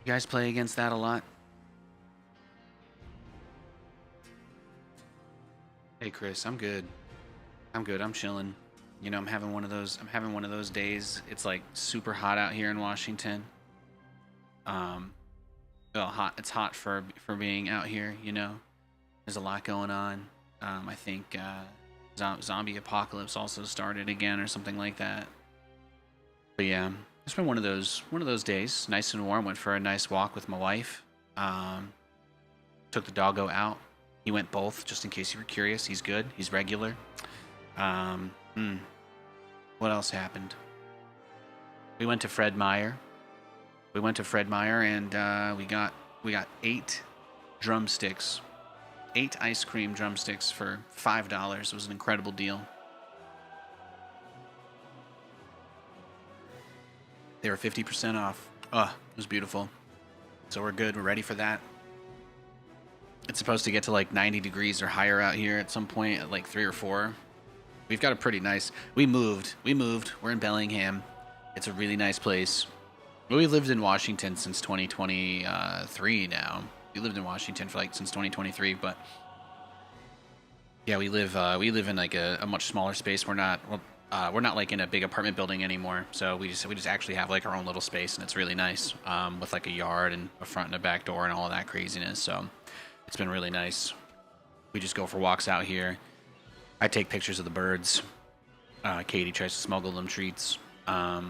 S1: You guys play against that a lot? Hey Chris, I'm good. I'm good. I'm chilling. You know, I'm having one of those days. It's like super hot out here in Washington. Well, hot. It's hot for being out here. You know, there's a lot going on. I think zombie apocalypse also started again, or something like that. But yeah, it's been one of those days. Nice and warm. Went for a nice walk with my wife. Took the doggo out. He went both, just in case you were curious. He's good. He's regular. What else happened? We went to Fred Meyer. And we got 8 drumsticks, 8 ice cream drumsticks for $5. It was an incredible deal. They were 50% off. Oh, it was beautiful. So we're good. We're ready for that. It's supposed to get to like 90 degrees or higher out here at some point at like 3 or 4. We've got a pretty nice... We moved. We're in Bellingham. It's a really nice place. We lived in Washington since 2023 now. We lived in Washington for like since 2023, but yeah, we live in like a much smaller space. We're not like in a big apartment building anymore. So we just actually have like our own little space, and it's really nice, with like a yard and a front and a back door and all of that craziness. So it's been really nice. We just go for walks out here. I take pictures of the birds. Katie tries to smuggle them treats. I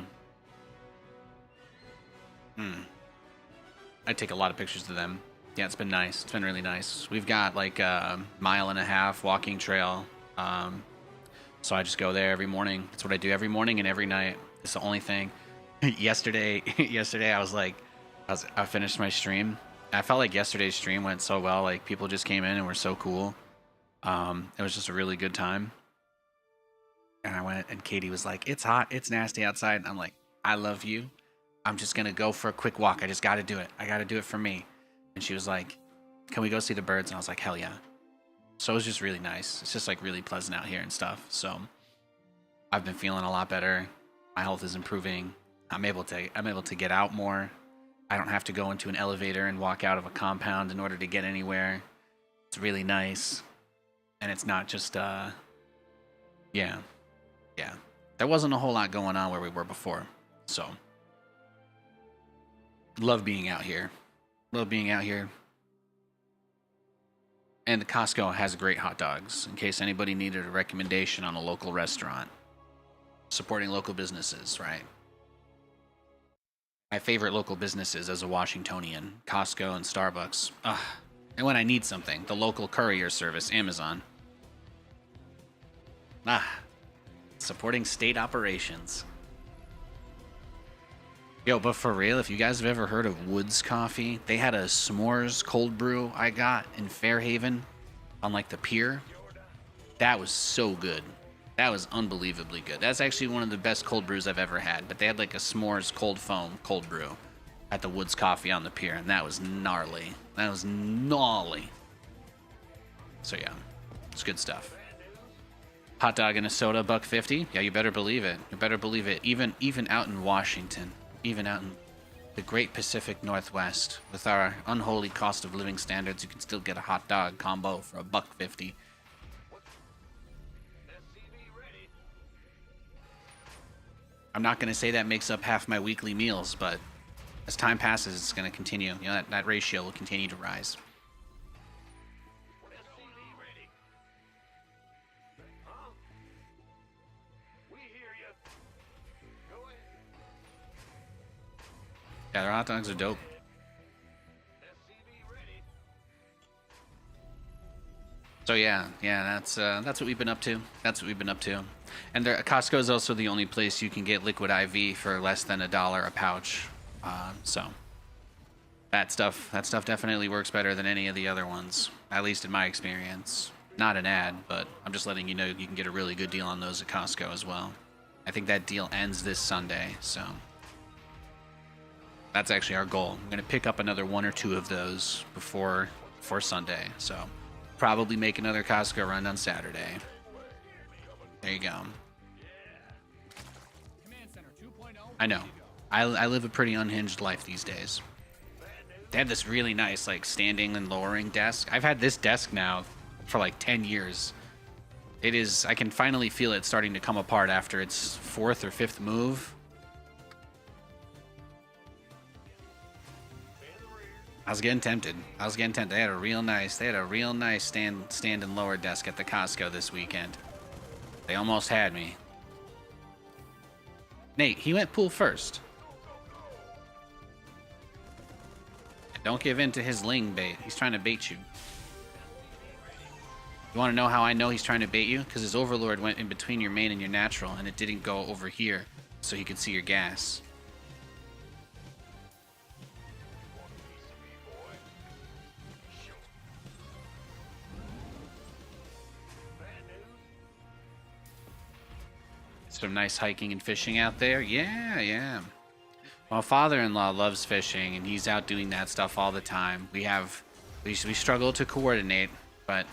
S1: take a lot of pictures of them. Yeah, it's been nice. It's been really nice. We've got like a 1.5 mile walking trail. So I just go there every morning. That's what I do every morning and every night. It's the only thing. yesterday I finished my stream. I felt like yesterday's stream went so well. Like people just came in and were so cool. It was just a really good time. And I went, and Katie was like, "It's hot, it's nasty outside." And I'm like, "I love you. I'm just gonna go for a quick walk. I just got to do it. I got to do it for me." And she was like, "Can we go see the birds?" And I was like, "Hell yeah." So it was just really nice. It's just like really pleasant out here and stuff. So I've been feeling a lot better. My health is improving. I'm able to get out more. I don't have to go into an elevator and walk out of a compound in order to get anywhere. It's really nice. And it's not just yeah. There wasn't a whole lot going on where we were before. So love being out here. Love being out here. And the Costco has great hot dogs, in case anybody needed a recommendation on a local restaurant. Supporting local businesses, right? My favorite local businesses as a Washingtonian, Costco and Starbucks. Ugh. And when I need something, the local courier service, Amazon. Supporting state operations. Yo, but for real, if you guys have ever heard of Woods Coffee, they had a s'mores cold brew I got in Fairhaven on like the pier. That was so good. That was unbelievably good. That's actually one of the best cold brews I've ever had. But they had like a s'mores cold foam cold brew at the Woods Coffee on the pier, and that was gnarly. That was gnarly. So yeah, it's good stuff. Hot dog and a soda, $1.50. Yeah, you better believe it. You better believe it. Even out in Washington, even out in the great Pacific Northwest, with our unholy cost of living standards, you can still get a hot dog combo for $1.50. I'm not going to say that makes up half my weekly meals, but as time passes, it's going to continue. You know, that ratio will continue to rise. Yeah, their hot dogs are dope. So yeah, that's what we've been up to. And Costco is also the only place you can get liquid IV for less than $1 a pouch. So that stuff definitely works better than any of the other ones, at least in my experience. Not an ad, but I'm just letting you know you can get a really good deal on those at Costco as well. I think that deal ends this Sunday, so that's actually our goal. I'm gonna pick up another 1 or 2 of those before Sunday, so probably make another Costco run on Saturday. There you go. I know. I live a pretty unhinged life these days. They had this really nice, like, standing and lowering desk. I've had this desk now for like 10 years. It is, I can finally feel it starting to come apart after its 4th or 5th move. I was getting tempted. They had a real nice stand and lower desk at the Costco this weekend. They almost had me. Nate, he went pool first. Don't give in to his ling bait. He's trying to bait you. You want to know how I know he's trying to bait you? Because his overlord went in between your main and your natural, and it didn't go over here, so he could see your gas. Some nice hiking and fishing out there. Yeah. My father-in-law loves fishing, and he's out doing that stuff all the time. We struggle to coordinate, but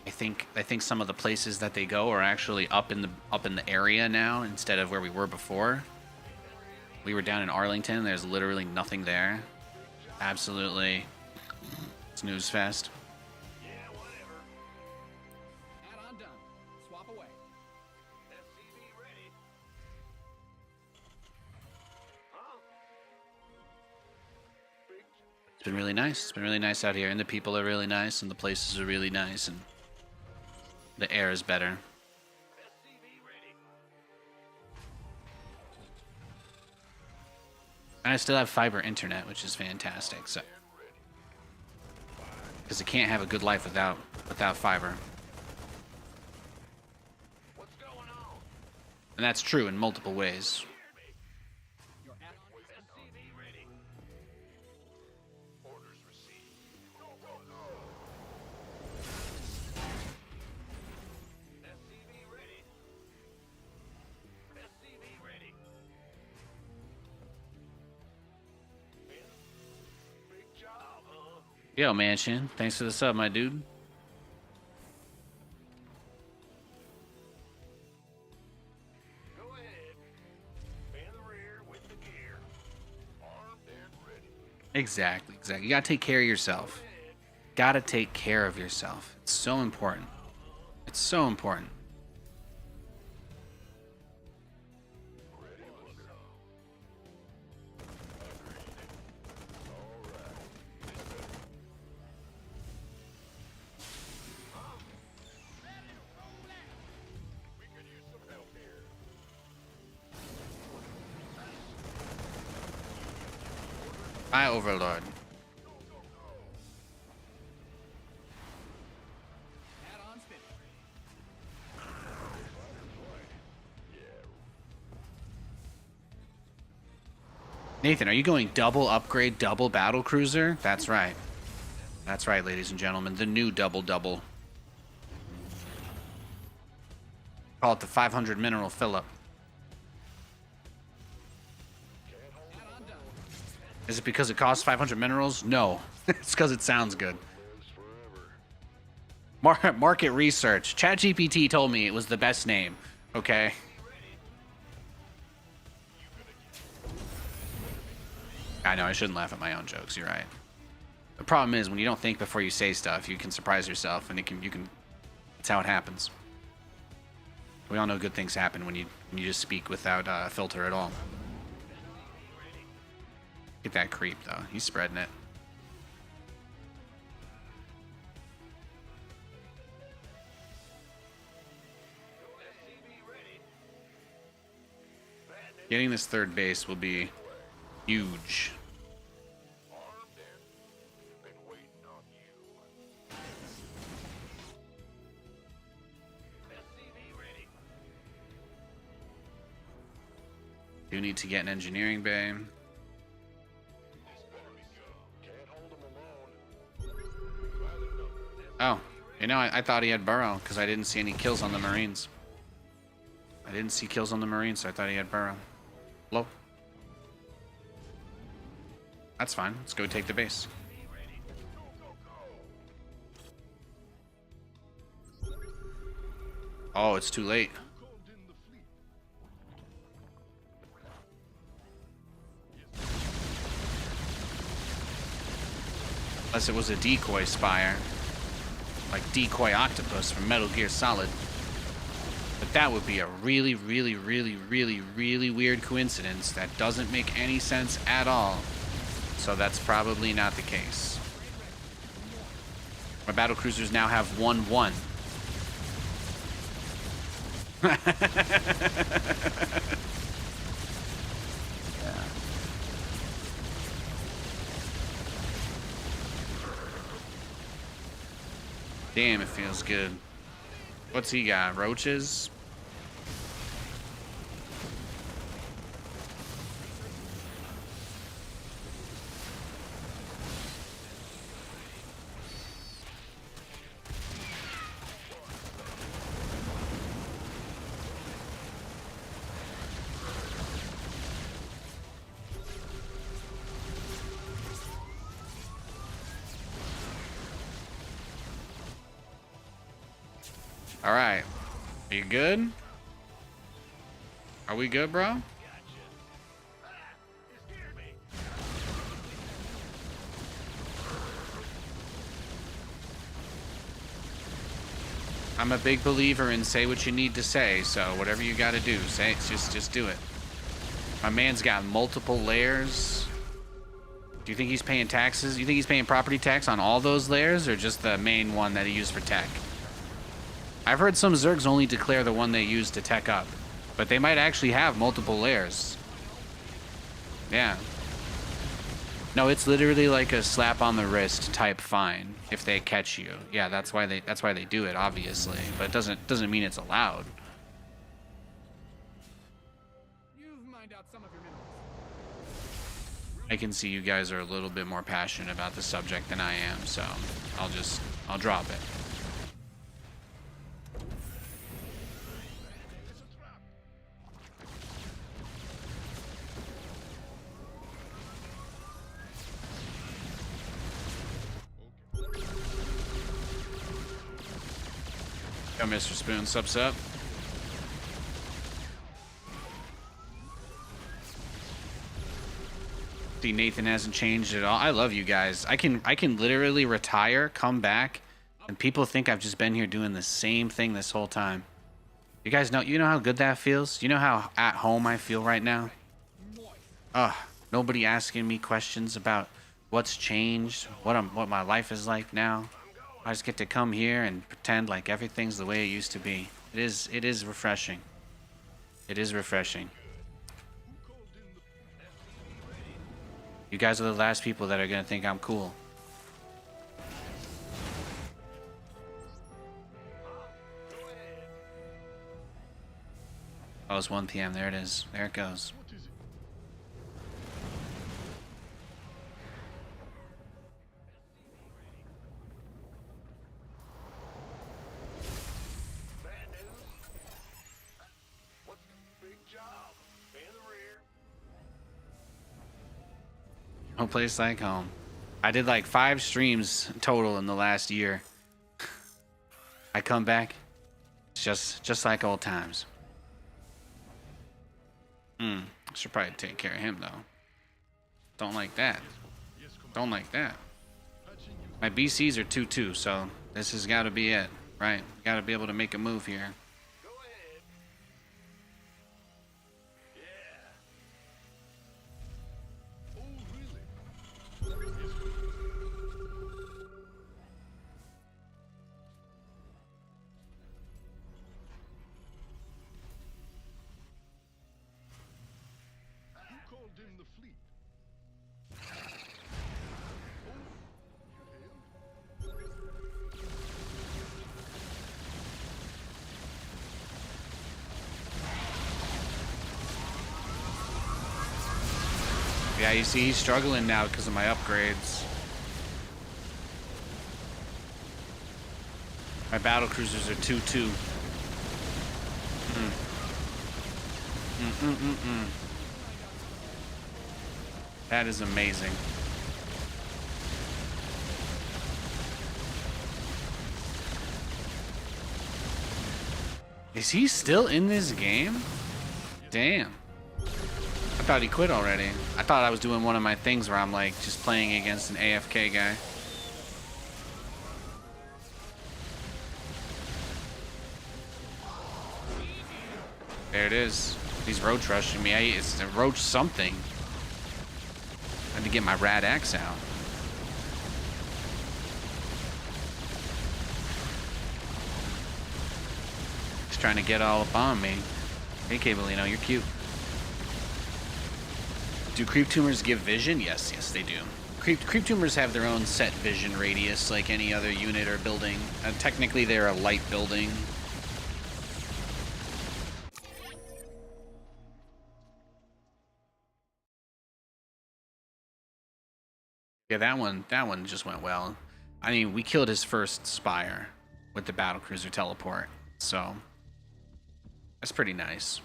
S1: I think some of the places that they go are actually up in the area now instead of where we were before. We were down in Arlington. There's literally nothing there. Absolutely snooze fest. It's been really nice. It's been really nice out here, and the people are really nice, and the places are really nice, and the air is better. And I still have fiber internet, which is fantastic. So, because I can't have a good life without fiber. And that's true in multiple ways. Yo, Mansion. Thanks for the sub, my dude.
S2: Go ahead. Man the rear with the gear. Armed and ready.
S1: Exactly. You gotta take care of yourself. Gotta take care of yourself. It's so important. It's so important. Hi, Overlord.
S5: Add-on spin.
S1: Nathan, are you going double upgrade, double battle cruiser? That's right. That's right, ladies and gentlemen. The new double. Call it the 500 mineral fill-up. Is it because it costs 500 minerals? No. It's because it sounds good. Market research. ChatGPT told me it was the best name. Okay. I know, I shouldn't laugh at my own jokes. You're right. The problem is when you don't think before you say stuff, you can surprise yourself, and it's how it happens. We all know good things happen when you just speak without a filter at all. Get that creep though. He's spreading it. Getting this third base will be huge. Do need to get an engineering bay. Oh, you know, I thought he had Burrow because I didn't see any kills on the Marines. I didn't see kills on the Marines, so I thought he had Burrow. Low. That's fine. Let's go take the base. Oh, it's too late. Unless it was a decoy spire. Like Decoy Octopus from Metal Gear Solid. But that would be a really weird coincidence that doesn't make any sense at all. So that's probably not the case. My battle cruisers now have 1-1. Damn, it feels good. What's he got? Roaches? All right. Are you good? Are we good, bro? I'm a big believer in say what you need to say, so whatever you got to do, say it. Just do it. My man's got multiple layers. Do you think he's paying taxes? You think he's paying property tax on all those layers, or just the main one that he used for tech? I've heard some Zergs only declare the one they use to tech up, but they might actually have multiple layers. Yeah. No, it's literally like a slap on the wrist type fine if they catch you. Yeah, that's why they do it, obviously, but it doesn't mean it's allowed.
S5: You've mined out some of your minerals.
S1: I can see you guys are a little bit more passionate about the subject than I am, so I'll drop it. Yo, Mr. Spoon, sup? See, Nathan hasn't changed at all. I love you guys. I can literally retire, come back, and people think I've just been here doing the same thing this whole time. You guys know, you know how good that feels? You know how at home I feel right now? Ugh, nobody asking me questions about what's changed, what my life is like now. I just get to come here and pretend like everything's the way it used to be. It is refreshing. It is refreshing. You guys are the last people that are gonna think I'm cool. Oh, it's 1 p.m. There it is. There it goes. No place like home. I did like 5 streams total in the last year. I come back, it's just like old times. Should probably take care of him though. Don't like that. Don't like that. My BCs are 2-2, so this has got to be it, right? Got to be able to make a move here. Yeah, you see, he's struggling now because of my upgrades. My battle cruisers are 2-2. That is amazing. Is he still in this game? Damn. I thought he quit already. I thought I was doing one of my things where I'm like just playing against an AFK guy. There it is. He's roach rushing me. It's a roach something. I had to get my rad axe out. He's trying to get all up on me. Hey, Cabolino, you're cute. Do creep tumors give vision? Yes, they do. Creep tumors have their own set vision radius like any other unit or building. Technically, they're a light building. Yeah, that one just went well. I mean, we killed his first Spire with the battlecruiser teleport, so that's pretty nice.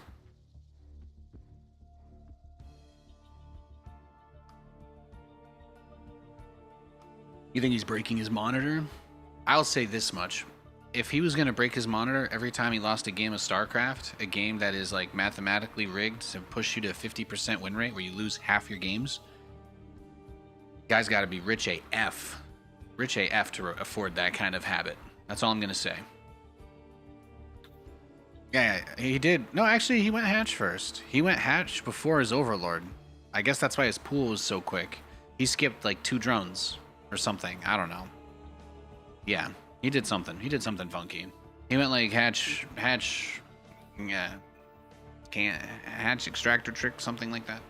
S1: You think he's breaking his monitor? I'll say this much. If he was going to break his monitor every time he lost a game of StarCraft, a game that is like mathematically rigged to push you to a 50% win rate where you lose half your games, guy's got to be rich AF. Rich AF to afford that kind of habit. That's all I'm going to say. Yeah, he did. No, actually, he went hatch first. He went hatch before his Overlord. I guess that's why his pool was so quick. He skipped like 2 drones. Or something. I don't know. Yeah, he did something. He did something funky. He went like hatch, yeah, hatch extractor trick, something like that.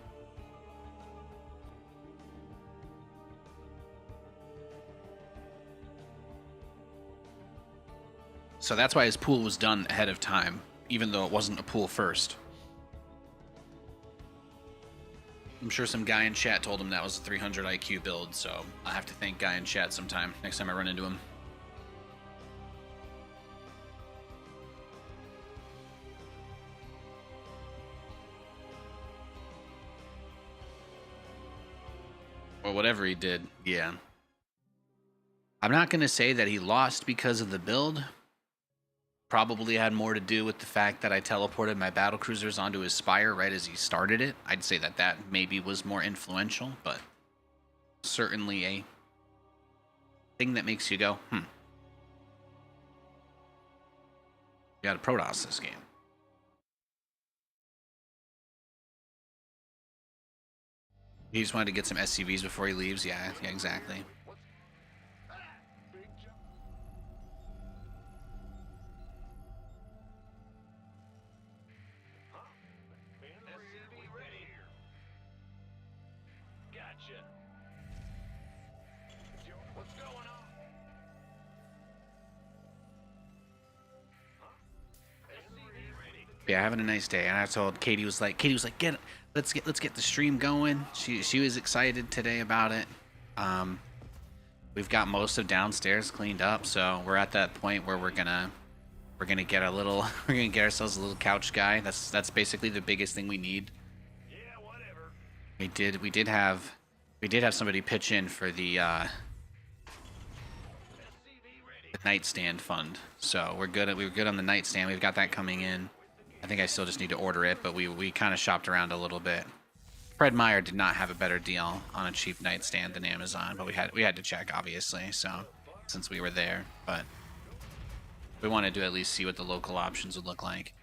S1: So that's why his pool was done ahead of time, even though it wasn't a pool first. I'm sure some guy in chat told him that was a 300 IQ build, so I'll have to thank guy in chat sometime, next time I run into him. Or whatever he did, yeah. I'm not going to say that he lost because of the build. probably had more to do with the fact that I teleported my battle cruisers onto his spire right as he started it. I'd say that that maybe was more influential, but certainly a thing that makes you go, You got to Protoss this game. He just wanted to get some SCVs before he leaves. Yeah, exactly. Yeah, having a nice day. And I told Katie was like, let's get the stream going. She was excited today about it. We've got most of downstairs cleaned up, so we're at that point where we're gonna get ourselves a little couch guy. That's basically the biggest thing we need.
S2: Yeah, whatever.
S1: We did have somebody pitch in for the nightstand fund, so we were good on the nightstand. We've got that coming in. I think I still just need to order it, but we kind of shopped around a little bit. Fred Meyer did not have a better deal on a cheap nightstand than Amazon, but we had to check, obviously, so since we were there. But we wanted to at least see what the local options would look like.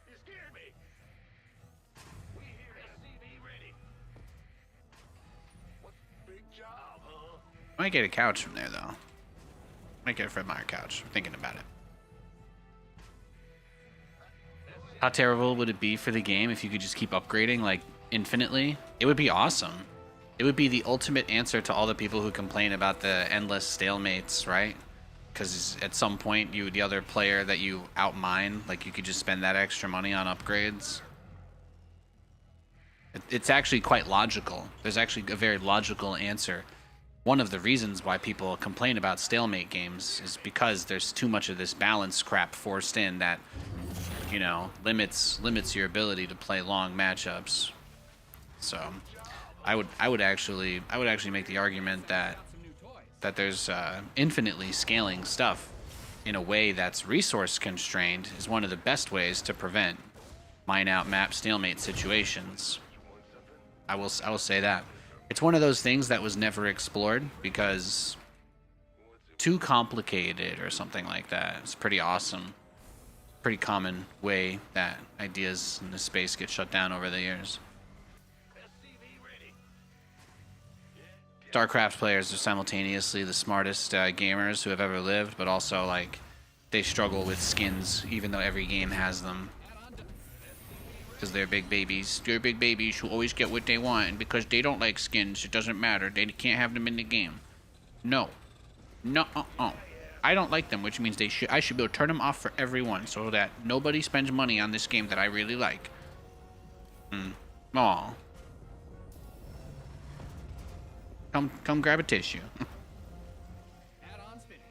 S2: You scared me. We hear SCV ready. What big job, huh?
S1: Might get a couch from there, though. Might get a Fred Meyer couch. I'm thinking about it. How terrible would it be for the game if you could just keep upgrading, like, infinitely? It would be awesome. It would be the ultimate answer to all the people who complain about the endless stalemates, right? Because at some point, the other player that you outmine, like, you could just spend that extra money on upgrades. It's actually quite logical. There's actually a very logical answer. One of the reasons why people complain about stalemate games is because there's too much of this balance crap forced in that, you know, limits your ability to play long matchups. So, I would actually make the argument that there's infinitely scaling stuff in a way that's resource constrained is one of the best ways to prevent mine out map stalemate situations. I will say that. It's one of those things that was never explored because too complicated or something like that. It's pretty awesome. Pretty common way that ideas in this space get shut down over the years. StarCraft players are simultaneously the smartest gamers who have ever lived, but also, like, they struggle with skins, even though every game has them. Because they're big babies. They're big babies who always get what they want, and because they don't like skins, it doesn't matter. They can't have them in the game. No. No, I don't like them, which means I should be able to turn them off for everyone so that nobody spends money on this game that I really like. Aw. Come grab a tissue.
S5: Add-ons finished.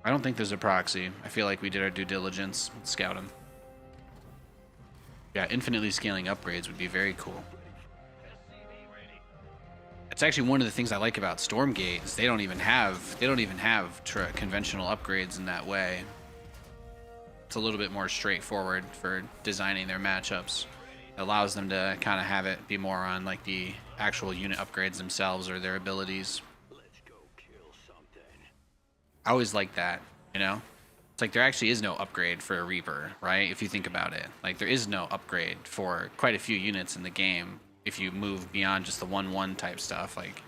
S1: I don't think there's a proxy. I feel like we did our due diligence. Let's scout them. Yeah, infinitely scaling upgrades would be very cool. It's actually one of the things I like about Stormgate is they don't even have conventional upgrades in that way. It's a little bit more straightforward for designing their matchups. It allows them to kind of have it be more on like the actual unit upgrades themselves or their abilities. I always like that, you know? It's like there actually is no upgrade for a Reaper, right? If you think about it. Like there is no upgrade for quite a few units in the game if you move beyond just the 1-1 type stuff. Like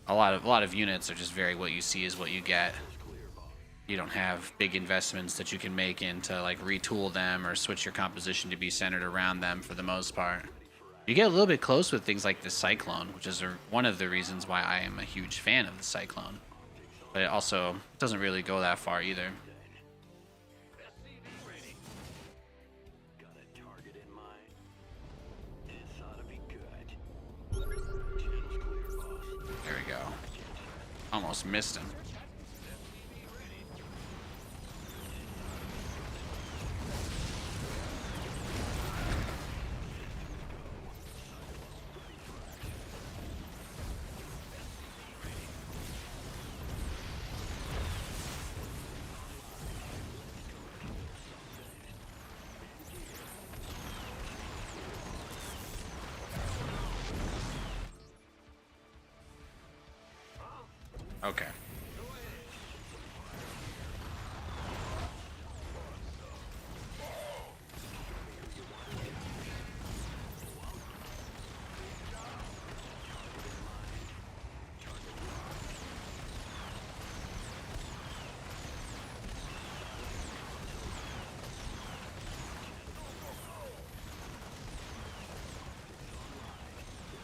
S1: a lot of units are just very what you see is what you get. You don't have big investments that you can make into like retool them or switch your composition to be centered around them for the most part. You get a little bit close with things like the Cyclone, which is one of the reasons why I am a huge fan of the Cyclone. But it also doesn't really go that far either. There we go. Almost missed him. Okay.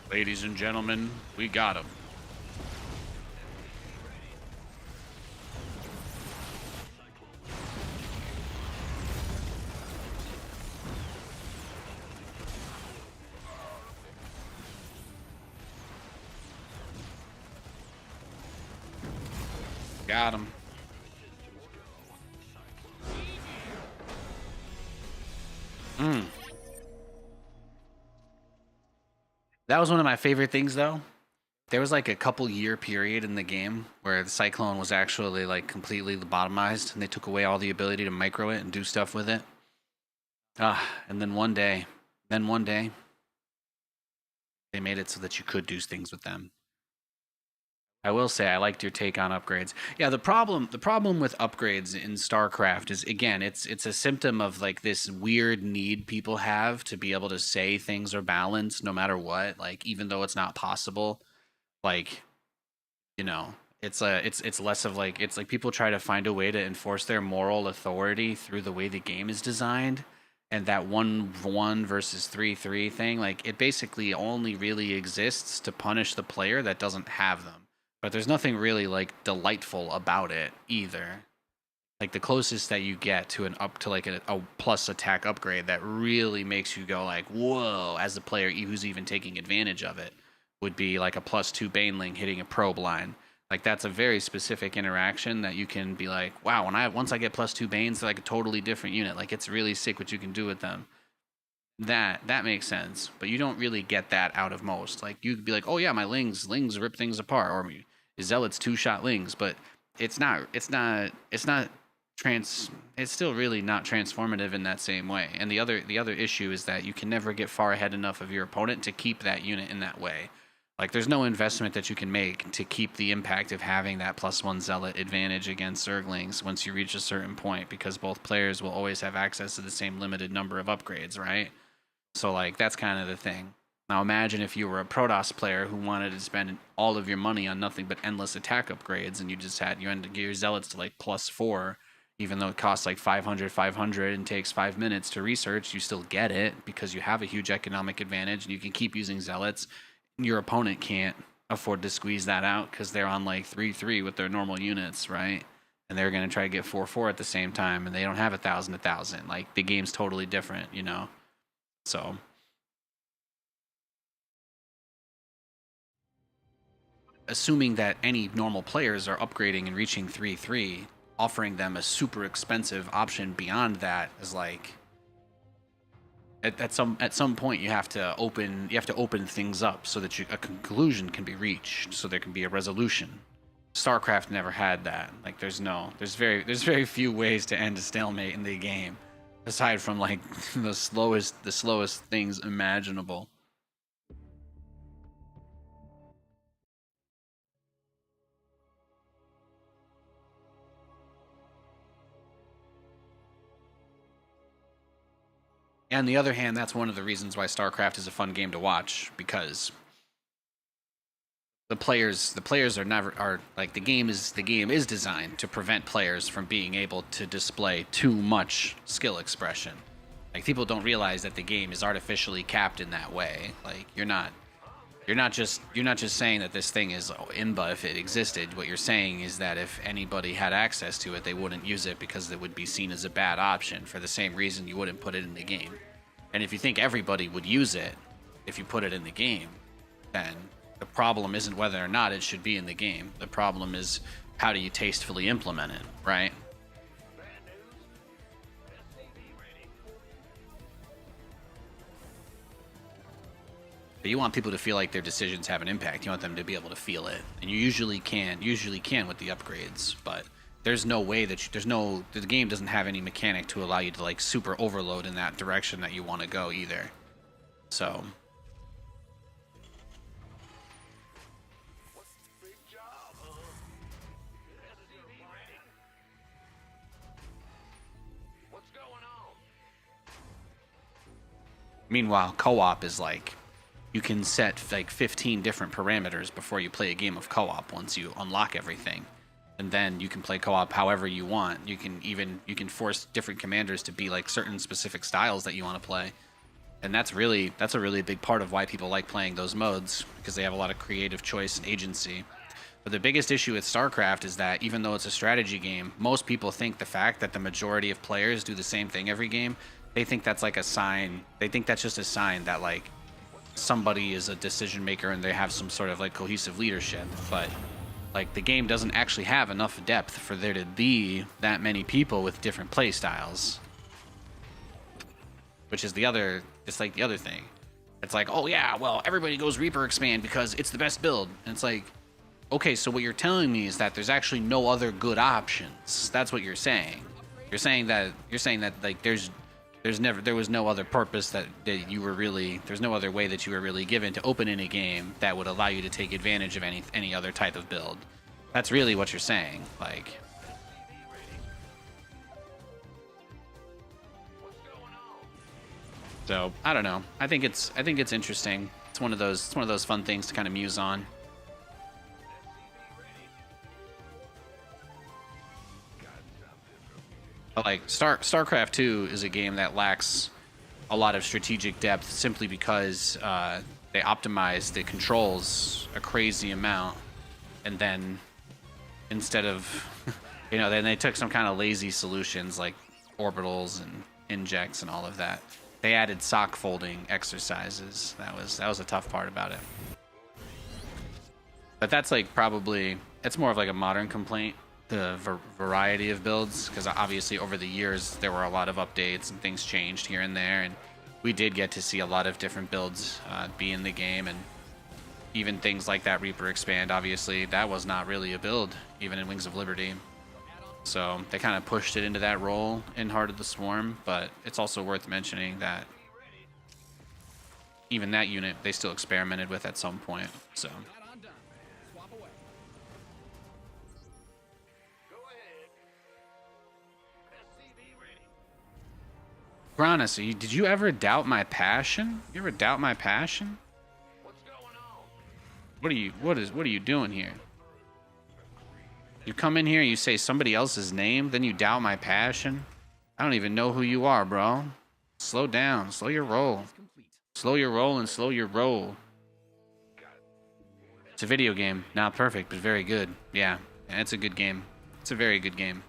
S1: Ladies and gentlemen, we got him. Got him. That was one of my favorite things, though. There was like a couple year period in the game where the Cyclone was actually like completely lobotomized, and they took away all the ability to micro it and do stuff with it. And then one day, they made it so that you could do things with them. I will say I liked your take on upgrades. Yeah, the problem with upgrades in StarCraft is, again, it's a symptom of like this weird need people have to be able to say things are balanced no matter what, like even though it's not possible. Like, you know, it's less of like, it's like people try to find a way to enforce their moral authority through the way the game is designed. And that 1-1 versus 3-3 thing, like it basically only really exists to punish the player that doesn't have them. But there's nothing really like delightful about it either. Like the closest that you get to a plus attack upgrade that really makes you go like, whoa, as the player who's even taking advantage of it, would be like a +2 Baneling hitting a probe line. Like that's a very specific interaction that you can be like, wow, once I get +2 Banes, they're like a totally different unit. Like it's really sick what you can do with them. That makes sense, but you don't really get that out of most. Like you'd be like, oh yeah, my lings rip things apart, or Zealot's 2-shot lings, but it's still really not transformative in that same way. And the other issue is that you can never get far ahead enough of your opponent to keep that unit in that way. Like there's no investment that you can make to keep the impact of having that +1 Zealot advantage against Zerglings once you reach a certain point, because both players will always have access to the same limited number of upgrades, right? So like that's kind of the thing. Now imagine if you were a Protoss player who wanted to spend all of your money on nothing but endless attack upgrades, and you ended to get your Zealots to like +4, even though it costs like 500 and takes 5 minutes to research. You still get it because you have a huge economic advantage and you can keep using Zealots. Your opponent can't afford to squeeze that out because they're on like 3-3 with their normal units, right? And they're going to try to get 4-4 at the same time, and they don't have 1,000. Like the game's totally different, you know? So assuming that any normal players are upgrading and reaching 3-3, offering them a super expensive option beyond that is like, at some point you have to open things up so that a conclusion can be reached, so there can be a resolution. StarCraft never had that. Like there's very few ways to end a stalemate in the game, aside from like the slowest things imaginable. And on the other hand, that's one of the reasons why StarCraft is a fun game to watch, because the players are like, the game is designed to prevent players from being able to display too much skill expression. Like people don't realize that the game is artificially capped in that way. Like you're not just saying that this thing is imba if it existed. What you're saying is that if anybody had access to it, they wouldn't use it because it would be seen as a bad option for the same reason you wouldn't put it in the game. And if you think everybody would use it if you put it in the game, then the problem isn't whether or not it should be in the game. The problem is how do you tastefully implement it, right? But you want people to feel like their decisions have an impact. You want them to be able to feel it, and you usually can with the upgrades. But there's no way that the game doesn't have any mechanic to allow you to like super overload in that direction that you want to go either. So. Meanwhile, co-op is like, you can set like 15 different parameters before you play a game of co-op once you unlock everything. And then you can play co-op however you want. You can force different commanders to be like certain specific styles that you want to play. And that's a really big part of why people like playing those modes, because they have a lot of creative choice and agency. But the biggest issue with StarCraft is that even though it's a strategy game, most people think the fact that the majority of players do the same thing every game, they think that's like a sign. They think that's just a sign that like somebody is a decision maker and they have some sort of like cohesive leadership. But like the game doesn't actually have enough depth for there to be that many people with different play styles. Which is it's like the other thing. It's like, oh yeah, well, everybody goes Reaper Expand because it's the best build. And it's like, okay, so what you're telling me is that there's actually no other good options. That's what you're saying. You're saying that like there was no other purpose that you were really, there's no other way that you were really given to open in a game that would allow you to take advantage of any other type of build. That's really what you're saying. Like, so I don't know. I think it's interesting. It's one of those fun things to kind of muse on. But like StarCraft 2 is a game that lacks a lot of strategic depth simply because they optimized the controls a crazy amount, and then instead of then they took some kind of lazy solutions like orbitals and injects and all of that. They added sock folding exercises. That was a tough part about it. But that's like it's more of like a modern complaint, the variety of builds, because obviously over the years there were a lot of updates and things changed here and there, and we did get to see a lot of different builds be in the game, and even things like that Reaper Expand, obviously that was not really a build even in Wings of Liberty. So they kind of pushed it into that role in Heart of the Swarm, but it's also worth mentioning that even that unit they still experimented with at some point. So Grana, so did you ever doubt my passion? You ever doubt my passion? What are you doing here? You come in here and you say somebody else's name, then you doubt my passion? I don't even know who you are, bro. Slow down. Slow your roll. Slow your roll and slow your roll. It's a video game. Not perfect, but very good. Yeah, it's a good game. It's a very good game.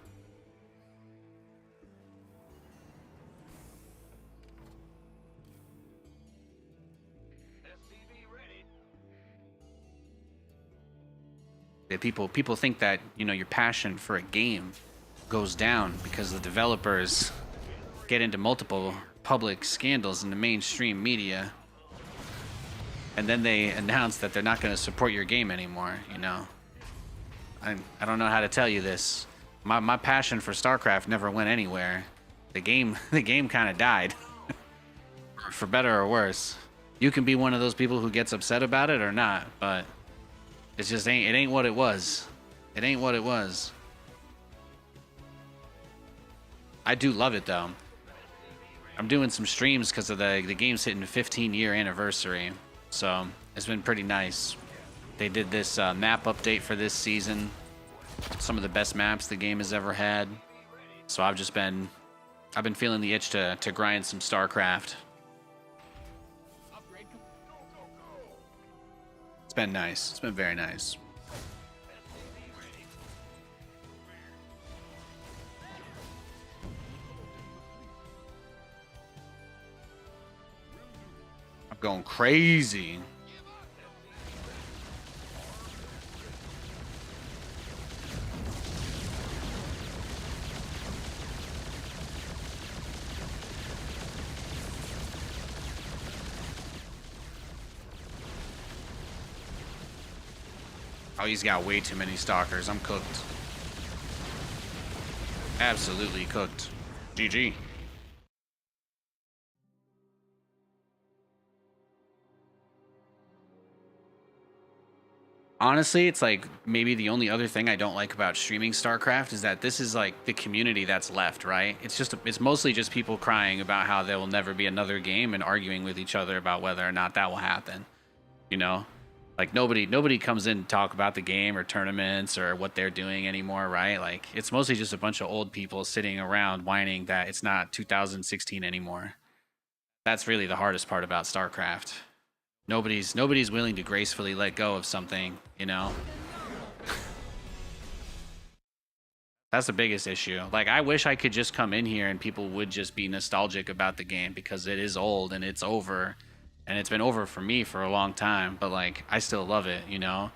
S1: People think that your passion for a game goes down because the developers get into multiple public scandals in the mainstream media, and then they announce that they're not going to support your game anymore. I don't know how to tell you this. My passion for StarCraft never went anywhere. The game kind of died, for better or worse. You can be one of those people who gets upset about it or not, but it just ain't what it was. It ain't what it was. I do love it though. I'm doing some streams because of the game's hitting a 15-year anniversary, so it's been pretty nice. They did this map update for this season. Some of the best maps the game has ever had. So I've been feeling the itch to grind some StarCraft. It's been nice. It's been very nice. I'm going crazy. Oh, he's got way too many stalkers. I'm cooked. Absolutely cooked. GG. Honestly, it's like maybe the only other thing I don't like about streaming StarCraft is that this is like the community that's left, right? It's mostly just people crying about how there will never be another game and arguing with each other about whether or not that will happen. You know? Like nobody comes in to talk about the game or tournaments or what they're doing anymore, right? Like it's mostly just a bunch of old people sitting around whining that it's not 2016 anymore. That's really the hardest part about StarCraft. Nobody's willing to gracefully let go of something, you know? That's the biggest issue. Like I wish I could just come in here and people would just be nostalgic about the game because it is old and it's over. And it's been over for me for a long time, but like I still love it, you know?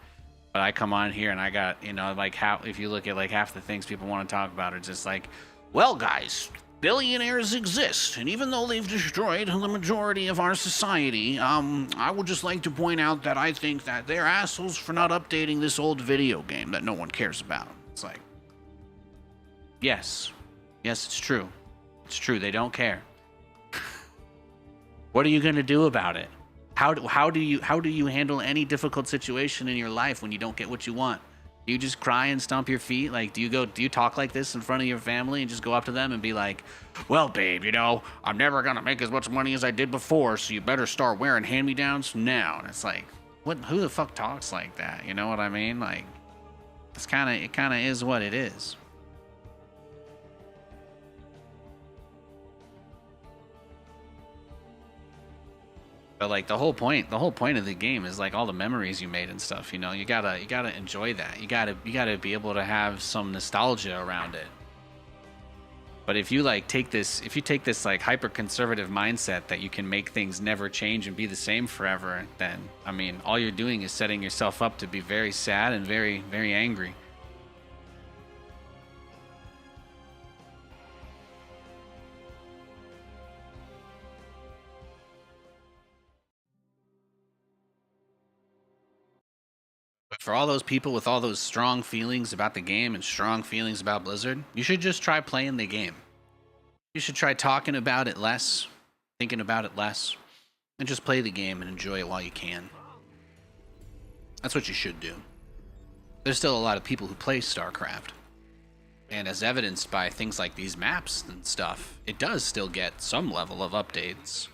S1: But I come on here and I got, you know, like how if you look at like half the things people want to talk about are just like, well guys, billionaires exist, and even though they've destroyed the majority of our society, I would just like to point out that I think that they're assholes for not updating this old video game that no one cares about. It's like, yes, it's true. It's true, they don't care. What are you gonna do about it? How do you handle any difficult situation in your life when you don't get what you want? Do you just cry and stomp your feet? Like, do you talk like this in front of your family and just go up to them and be like, well, babe, you know, I'm never gonna make as much money as I did before, so you better start wearing hand-me-downs now. And it's like, who the fuck talks like that? You know what I mean? Like, it kind of is what it is. But like the whole point of the game is like all the memories you made and stuff, you know. You gotta enjoy that. You gotta be able to have some nostalgia around it. But if you take this like hyper conservative mindset that you can make things never change and be the same forever, then I mean all you're doing is setting yourself up to be very sad and very, very angry. But for all those people with all those strong feelings about the game and strong feelings about Blizzard, you should just try playing the game. You should try talking about it less, thinking about it less, and just play the game and enjoy it while you can. That's what you should do. There's still a lot of people who play StarCraft. And as evidenced by things like these maps and stuff, it does still get some level of updates.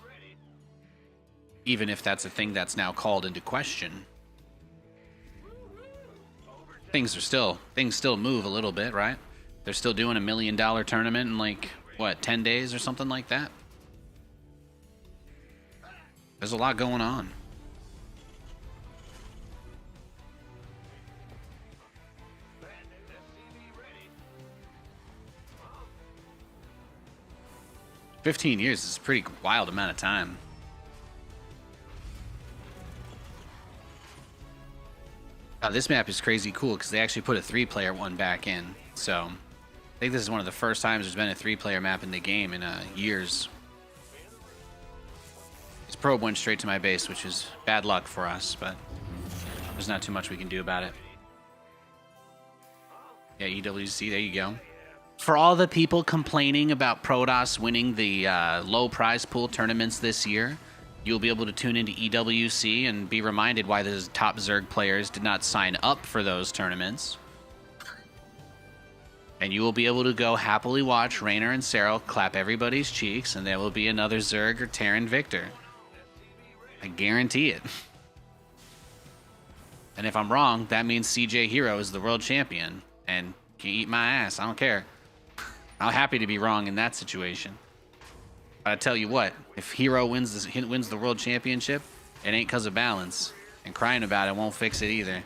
S1: Even if that's a thing that's now called into question. Things still move a little bit, right? They're still doing $1 million tournament in like, what, 10 days or something like that? There's a lot going on. $15 years is a pretty wild amount of time. This map is crazy cool because they actually put a 3-player one back in. So I think this is one of the first times there's been a 3-player map in the game in years. This probe went straight to my base, which is bad luck for us, but there's not too much we can do about it. Yeah, EWC, there you go. For all the people complaining about Protoss winning the low prize pool tournaments this year, you'll be able to tune into EWC and be reminded why the top Zerg players did not sign up for those tournaments. And you will be able to go happily watch Raynor and Serral clap everybody's cheeks, and there will be another Zerg or Terran victor. I guarantee it. And if I'm wrong, that means CJ Hero is the world champion, and can eat my ass. I don't care. I'm happy to be wrong in that situation. But I tell you what, if Hero wins the world championship, it ain't because of balance. And crying about it won't fix it either.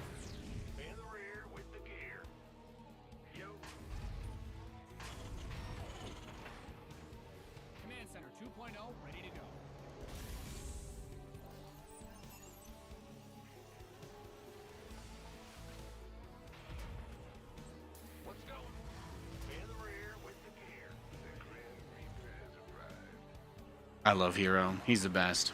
S5: Command Center 2.0 ready to go.
S1: I love Hero. He's the best.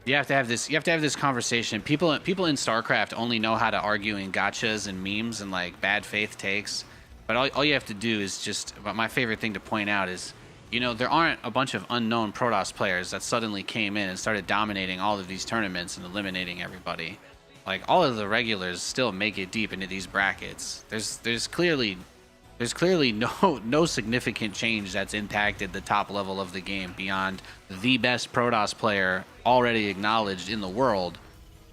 S1: You have to have this conversation. People in StarCraft only know how to argue in gotchas and memes and like bad faith takes. But all you have to do is just. But my favorite thing to point out is, you know, there aren't a bunch of unknown Protoss players that suddenly came in and started dominating all of these tournaments and eliminating everybody. Like, all of the regulars still make it deep into these brackets. There's clearly no significant change that's impacted the top level of the game beyond the best Protoss player already acknowledged in the world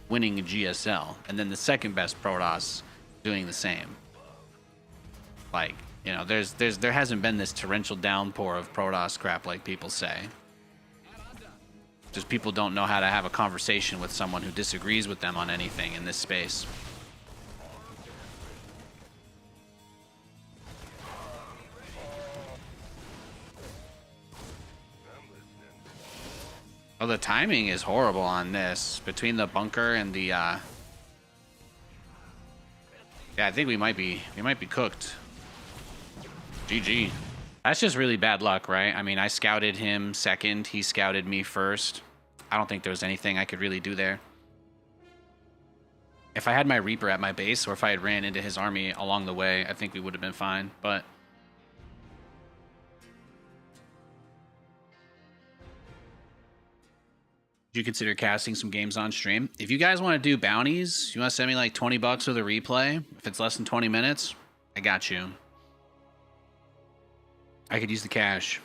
S1: winning a GSL, and then the second best Protoss doing the same. Like, you know, there hasn't been this torrential downpour of Protoss crap like people say. Just people don't know how to have a conversation with someone who disagrees with them on anything in this space. Oh, the timing is horrible on this. Between the bunker and the yeah, I think we might be cooked. GG. That's just really bad luck, right? I mean, I scouted him second, he scouted me first. I don't think there was anything I could really do there. If I had my Reaper at my base, or if I had ran into his army along the way, I think we would have been fine, but you consider casting some games on stream? If you guys want to do bounties, you want to send me like 20 bucks with a replay, if it's less than 20 minutes, I got you. I could use the cash.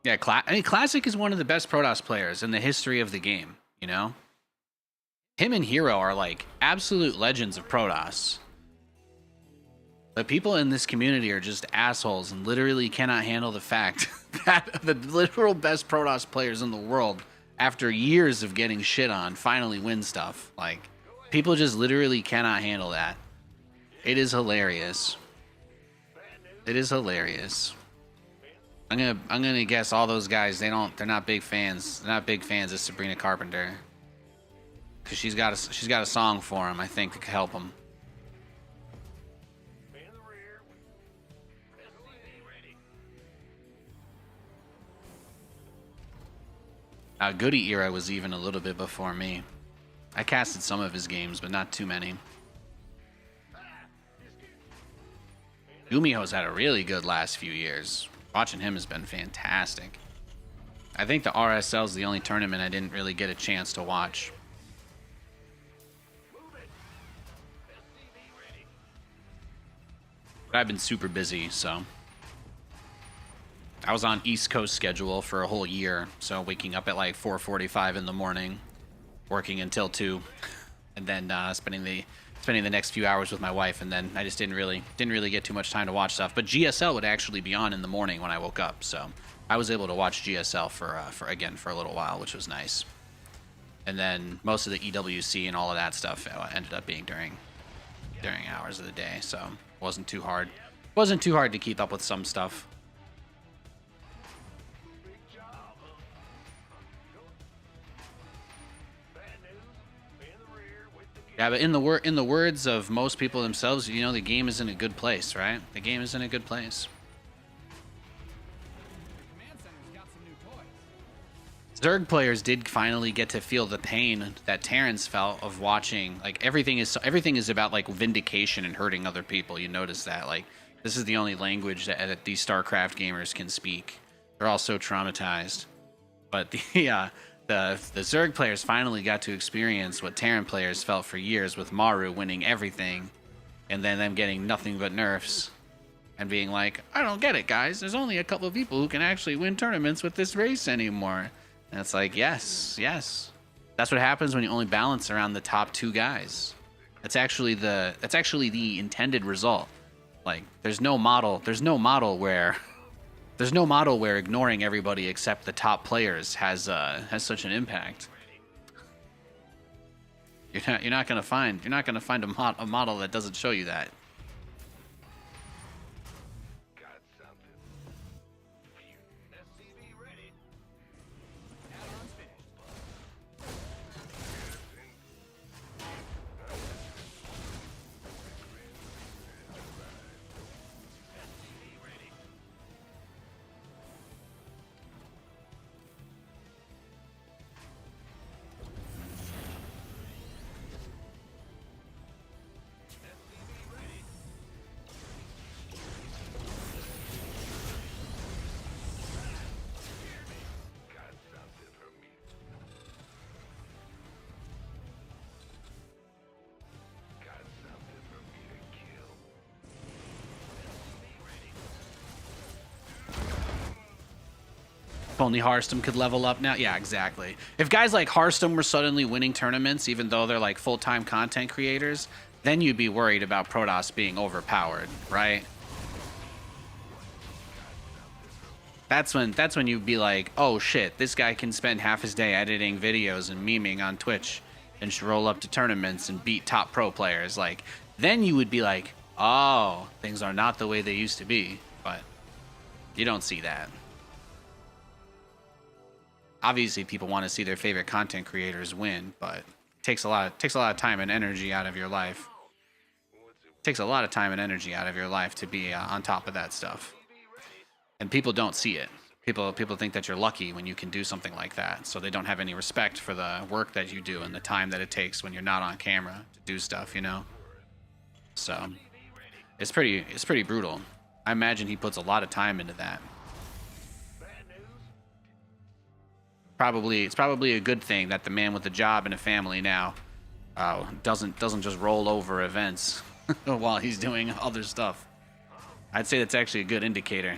S1: Yeah, I mean, Classic is one of the best Protoss players in the history of the game, you know? Him and Hero are like absolute legends of Protoss. But people in this community are just assholes and literally cannot handle the fact that the literal best Protoss players in the world, after years of getting shit on, finally win stuff. Like, people just literally cannot handle that. It is hilarious. It is hilarious. I'm gonna guess all those guys, they're not big fans. They're not big fans of Sabrina Carpenter. Cause she's got a song for him, I think, that could help him. Goody era was even a little bit before me. I casted some of his games, but not too many. Gumiho's had a really good last few years. Watching him has been fantastic. I think the RSL is the only tournament I didn't really get a chance to watch. But I've been super busy, so. I was on East Coast schedule for a whole year, so waking up at like 4:45 in the morning, working until 2, and then spending the next few hours with my wife, and then I just didn't really get too much time to watch stuff. But GSL would actually be on in the morning when I woke up, so I was able to watch GSL for a little while, which was nice. And then most of the EWC and all of that stuff ended up being during hours of the day, so it wasn't too hard. It wasn't too hard to keep up with some stuff. Yeah, but in the words of most people themselves, you know, the game is in a good place, right? The game is in a good place. Zerg players did finally get to feel the pain that Terrence felt of watching. Like, everything is about like vindication and hurting other people. You notice that, like, this is the only language that these StarCraft gamers can speak. They're all so traumatized. But the Zerg players finally got to experience what Terran players felt for years, with Maru winning everything and then them getting nothing but nerfs and being like, I don't get it, guys. There's only a couple of people who can actually win tournaments with this race anymore. And it's like, yes. That's what happens when you only balance around the top 2 guys. That's actually the intended result. Like, there's no model where ignoring everybody except the top players has such an impact. You're not gonna find a model that doesn't show you that. only Hearthstone could level up now. Yeah, exactly. If guys like Hearthstone were suddenly winning tournaments, even though they're like full-time content creators, then you'd be worried about Protoss being overpowered, right? That's when you'd be like, oh shit, this guy can spend half his day editing videos and memeing on Twitch and just roll up to tournaments and beat top pro players. Like, then you would be like, oh, things are not the way they used to be. But you don't see that. Obviously, people want to see their favorite content creators win, but it takes a lot of time and energy out of your life. It takes a lot of time and energy out of your life to be on top of that stuff. And people don't see it. People think that you're lucky when you can do something like that, so they don't have any respect for the work that you do and the time that it takes when you're not on camera to do stuff, you know? So it's pretty brutal. I imagine he puts a lot of time into that. It's probably a good thing that the man with a job and a family now doesn't just roll over events while he's doing other stuff. I'd say that's actually a good indicator.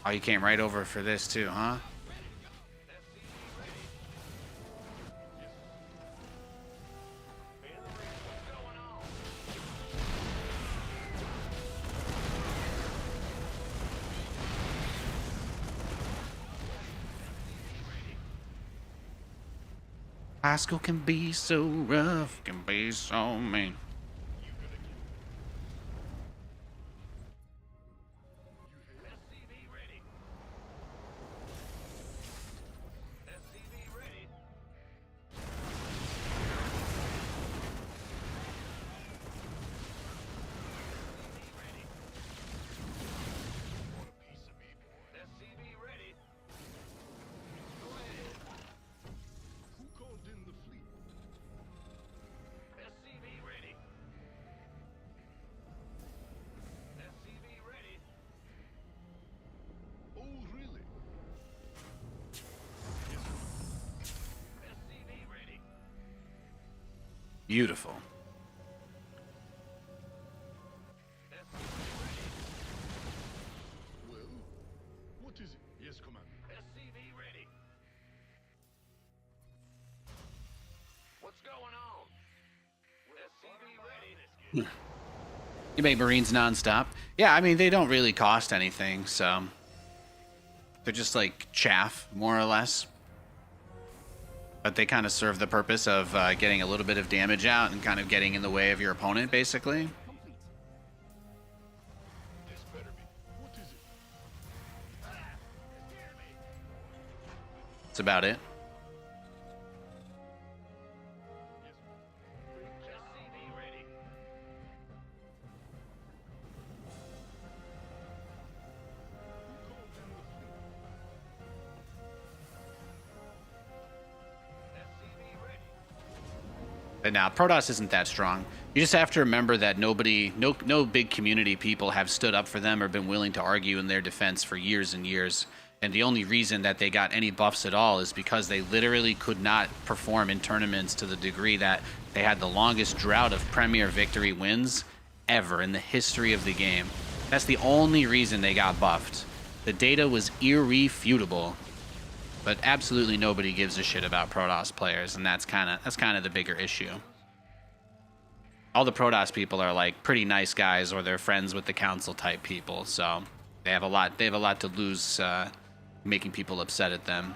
S1: Oh, you came right over for this too, huh? High school can be so rough, can be so mean. Beautiful.
S6: Well, what is it? Yes, Commander.
S4: SCV ready. What's going on? SCV ready.
S1: You make Marines nonstop. Yeah, I mean, they don't really cost anything, so they're just like chaff, more or less. But they kind of serve the purpose of getting a little bit of damage out and kind of getting in the way of your opponent, basically.
S6: This better be. What is it?
S1: That's about it.
S4: SCV ready.
S1: But now, Protoss isn't that strong. You just have to remember that no big community people have stood up for them or been willing to argue in their defense for years and years. And the only reason that they got any buffs at all is because they literally could not perform in tournaments to the degree that they had the longest drought of Premier victory wins ever in the history of the game. That's the only reason they got buffed. The data was irrefutable. But absolutely nobody gives a shit about Protoss players, and that's kind of the bigger issue. All the Protoss people are like pretty nice guys, or they're friends with the council type people, so they have a lot to lose making people upset at them.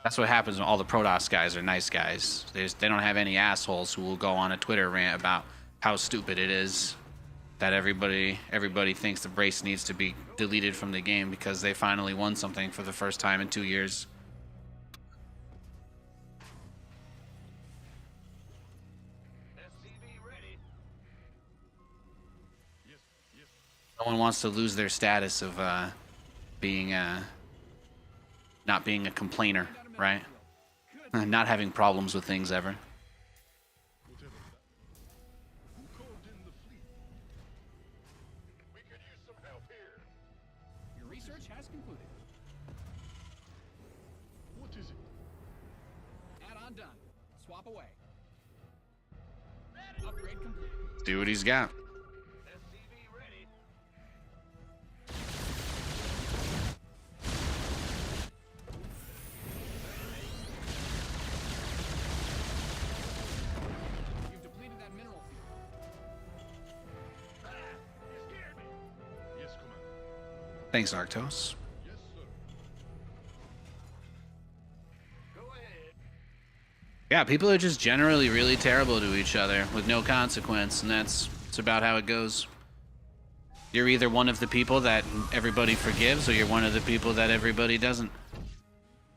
S1: That's what happens when all the Protoss guys are nice guys. They don't have any assholes who will go on a Twitter rant about how stupid it is that everybody thinks the race needs to be deleted from the game because they finally won something for the first time in 2 years.
S4: SCV ready.
S6: Yes, yes.
S1: No one wants to lose their status of being not being a complainer, right? Not having problems with things ever.
S6: Whatever that. Who called in the fleet?
S4: We could use some help here.
S5: Your research has concluded.
S6: What is it?
S5: Add-on done. Swap away. Upgrade complete.
S1: Do what he's got.
S4: SCV ready.
S5: You've depleted that mineral field.
S4: You scared me.
S6: Yes, Commander.
S1: Thanks, Arctos.
S6: Yes, sir.
S4: Go ahead.
S1: Yeah, people are just generally really terrible to each other with no consequence, and that's about how it goes. You're either one of the people that everybody forgives, or you're one of the people that everybody doesn't.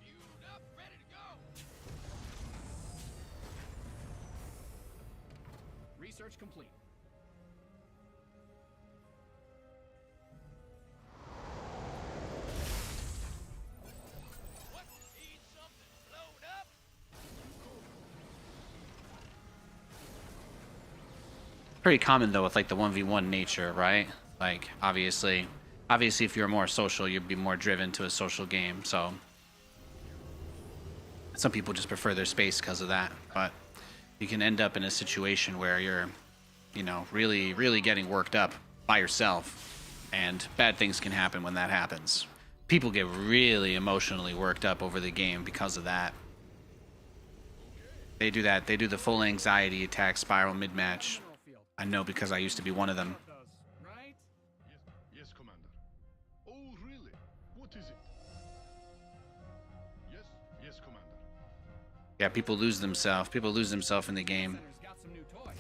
S4: Fueled up, ready to go.
S5: Research complete.
S4: What? Need something blown up?
S1: Pretty common though with like the 1v1 nature, right? Like obviously if you're more social, you'd be more driven to a social game. So some people just prefer their space because of that. But you can end up in a situation where you're, you know, really getting worked up by yourself, and bad things can happen when that happens. People get really emotionally worked up over the game because of that. They do that. They do the full anxiety attack spiral mid-match.
S5: Mineral field.
S1: I know because I used to be one of them.
S5: Does, right?
S6: Yes, yes, Commander. Oh, really? What is it? Yes, yes, Commander.
S1: Yeah, people lose themselves. People lose themselves in the game.
S5: Center's got some new toys.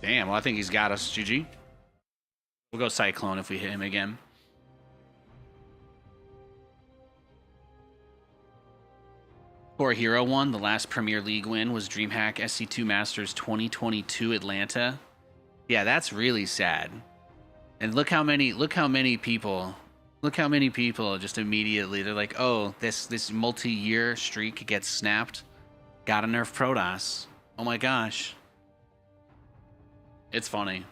S1: Damn, well, I think he's got us. GG. We'll go Cyclone if we hit him again. For Hero 1, the last Premier League win was DreamHack SC2 Masters 2022 Atlanta. Yeah, that's really sad. And look how many people just immediately, they're like, oh, this multi-year streak gets snapped. Gotta nerf Protoss. Oh my gosh. It's funny.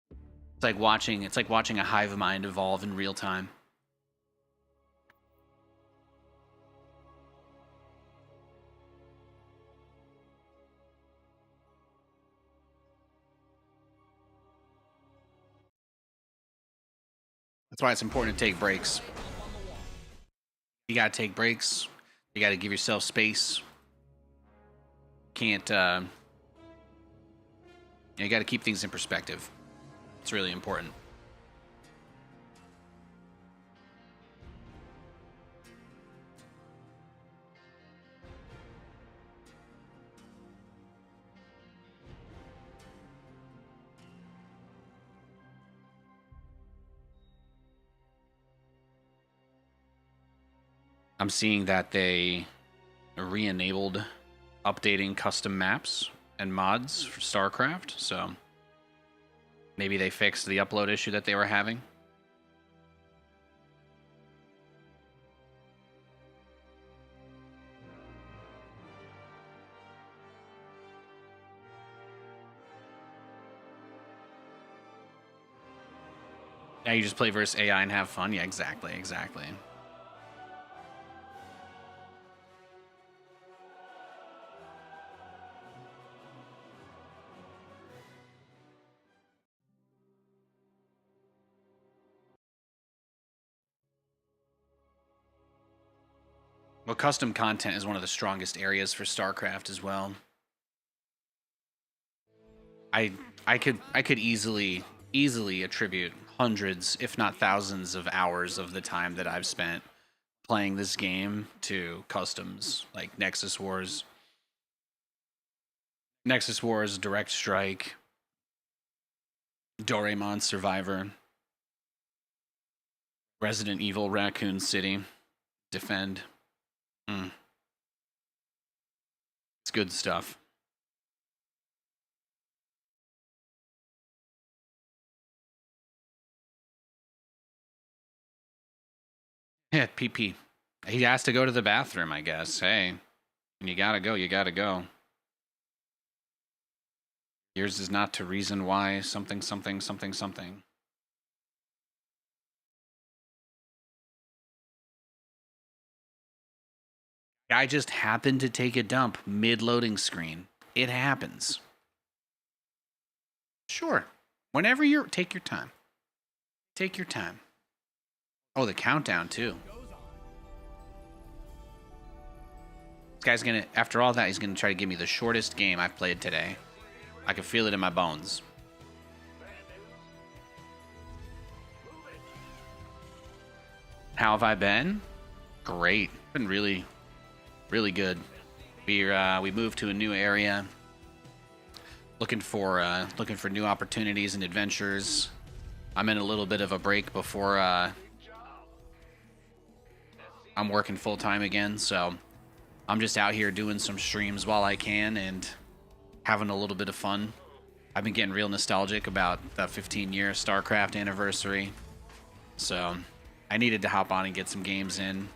S1: It's like watching a hive mind evolve in real time. That's why it's important to take breaks. You gotta take breaks. You gotta give yourself space. Can't you gotta keep things in perspective. It's really important. I'm seeing that they re-enabled updating custom maps and mods for StarCraft, so maybe they fixed the upload issue that they were having. Yeah, you just play versus AI and have fun. Yeah, exactly. Well, custom content is one of the strongest areas for StarCraft as well. I could easily attribute hundreds, if not thousands, of hours of the time that I've spent playing this game to customs like Nexus Wars, Direct Strike, Doraemon Survivor, Resident Evil Raccoon City, Defend. It's good stuff. Yeah, PP. He has to go to the bathroom, I guess. Hey, when you gotta go, you gotta go. Yours is not to reason why something. I just happened to take a dump mid-loading screen. It happens. Sure. Whenever you're... Take your time. Take your time. Oh, the countdown, too. This guy's gonna... After all that, he's gonna try to give me the shortest game I've played today. I can feel it in my bones. How have I been? Great. Been really good. We moved to a new area. Looking for new opportunities and adventures. I'm in a little bit of a break before I'm working full time again, so I'm just out here doing some streams while I can and having a little bit of fun. I've been getting real nostalgic about the 15-year StarCraft anniversary, so I needed to hop on and get some games in.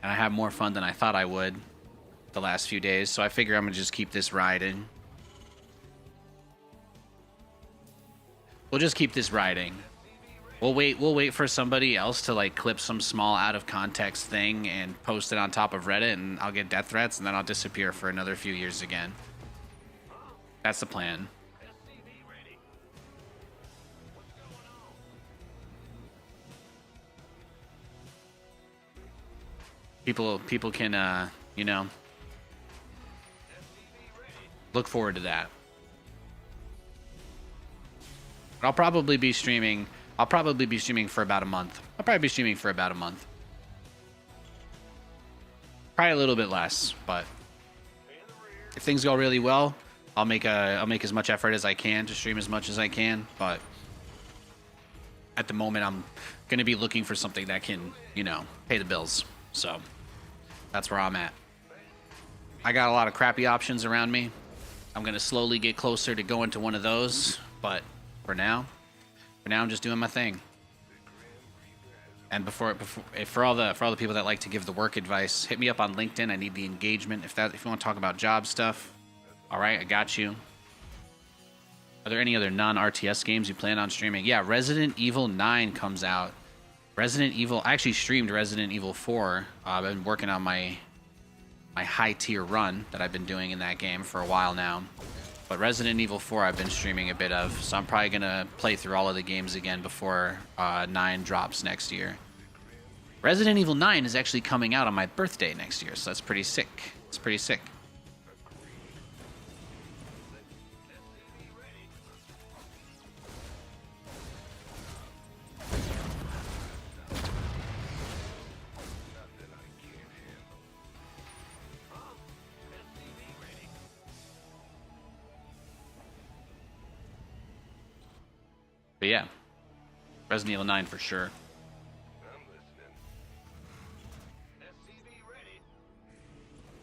S1: And I had more fun than I thought I would the last few days, so I figure I'm gonna just keep this riding. We'll just keep this riding. We'll wait for somebody else to like clip some small out of context thing and post it on top of Reddit, and I'll get death threats, and then I'll disappear for another few years again. That's the plan. People can, you know, look forward to that. But I'll probably be streaming for about a month. Probably a little bit less, but if things go really well, I'll make as much effort as I can to stream as much as I can, but at the moment I'm going to be looking for something that can, you know, pay the bills. So that's where I'm at. I got a lot of crappy options around me. I'm going to slowly get closer to going to one of those, but for now I'm just doing my thing. And for all the people that like to give the work advice, hit me up on LinkedIn. I need the engagement. If you want to talk about job stuff, all right, I got you. Are there any other non-RTS games you plan on streaming? Yeah, Resident Evil 9 comes out. I actually streamed Resident Evil 4. I've been working on my high tier run that I've been doing in that game for a while now. But Resident Evil 4 I've been streaming a bit of, so I'm probably going to play through all of the games again before 9 drops next year. Resident Evil 9 is actually coming out on my birthday next year, so that's pretty sick. It's pretty sick. But yeah, Resident Evil 9 for sure.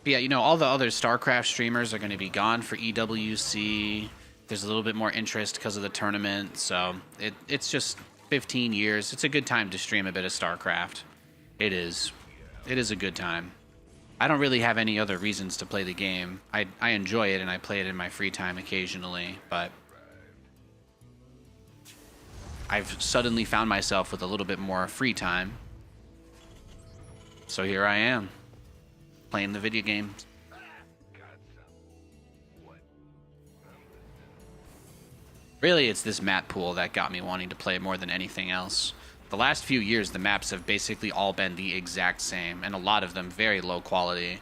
S1: But yeah, you know, all the other StarCraft streamers are going to be gone for EWC. There's a little bit more interest because of the tournament, so it's just 15 years. It's a good time to stream a bit of StarCraft. It is. It is a good time. I don't really have any other reasons to play the game. I enjoy it, and I play it in my free time occasionally, but I've suddenly found myself with a little bit more free time. So here I am, playing the video games. Really, it's this map pool that got me wanting to play more than anything else. the last few years, the maps have basically all been the exact same, and a lot of them very low quality.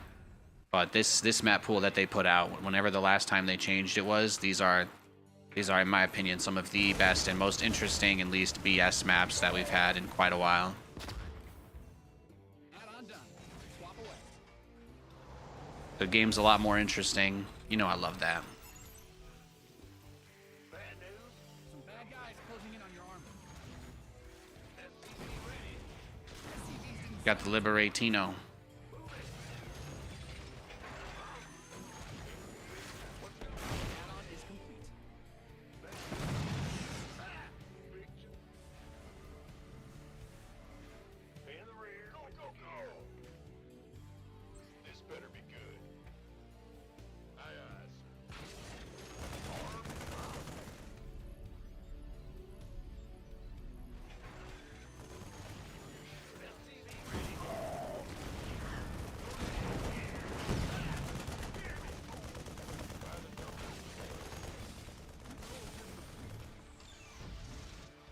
S1: But this map pool that they put out, whenever the last time they changed it was, these are, in my opinion, some of the best and most interesting and least BS maps that we've had in quite a while. The game's a lot more interesting. You know I love that.
S5: Some bad guys closing in on your armor.
S1: Got the Liberatino.
S5: Add-on is complete.
S4: In the rear. Go, go, go! This better be good. Aye, aye,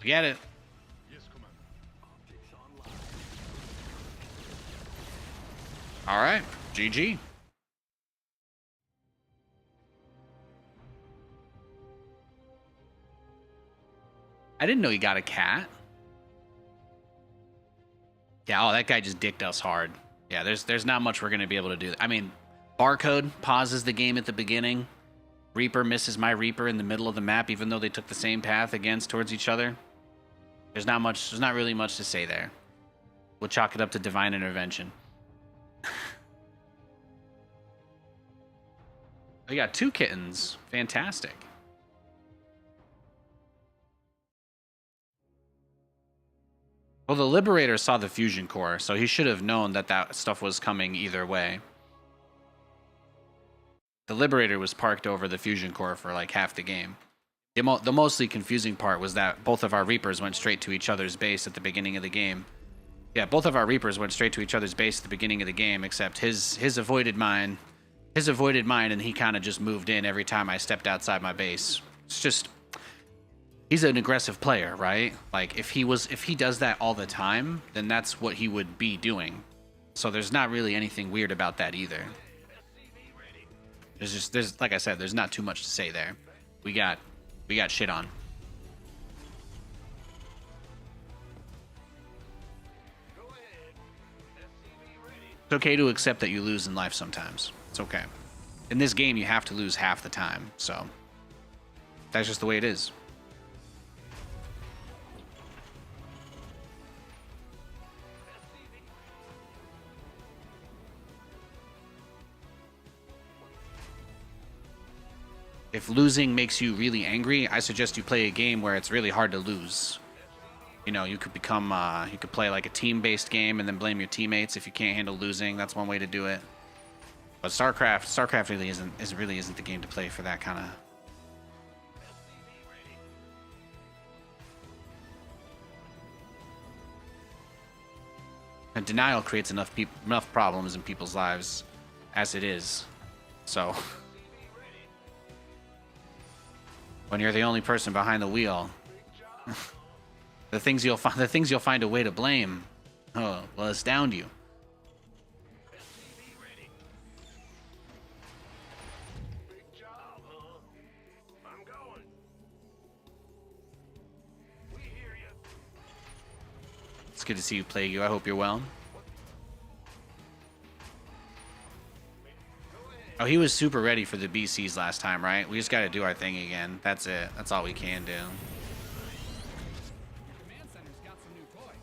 S1: Get it.
S6: Yes, Commander.
S1: All right. GG. I didn't know he got a cat. Yeah, oh, that guy just dicked us hard. Yeah, there's not much we're going to be able to do. I mean, Barcode pauses the game at the beginning. Reaper misses my Reaper in the middle of the map, even though they took the same path towards each other. There's not really much to say there. We'll chalk it up to divine intervention. We got 2 kittens. Fantastic. Well, the Liberator saw the fusion core, so he should have known that that stuff was coming either way. The Liberator was parked over the fusion core for like half the game. The mostly confusing part was that both of our Reapers went straight to each other's base at the beginning of the game. Yeah, both of our Reapers went straight to each other's base at the beginning of the game, except his avoided mine. His avoided mine, and he kind of just moved in every time I stepped outside my base. It's just... He's an aggressive player, right? Like, if he does that all the time, then that's what he would be doing. So there's not really anything weird about that either. There's like I said, there's not too much to say there. We got shit on. It's okay to accept that you lose in life sometimes. It's okay. In this game, you have to lose half the time, so that's just the way it is. If losing makes you really angry, I suggest you play a game where it's really hard to lose. You know, you could become, you could play like a team-based game and then blame your teammates if you can't handle losing. That's one way to do it. But StarCraft really isn't the game to play for that kind of. And denial creates enough problems in people's lives as it is. So when you're the only person behind the wheel, the things you'll find a way to blame, oh, will astound you.
S4: big job, huh? I'm going. We hear you.
S1: It's good to see you, Plague. I hope you're well. Oh, he was super ready for the BCs last time, right? We just got to do our thing again. That's it. That's all we can do.
S5: Your command center's got some new toys.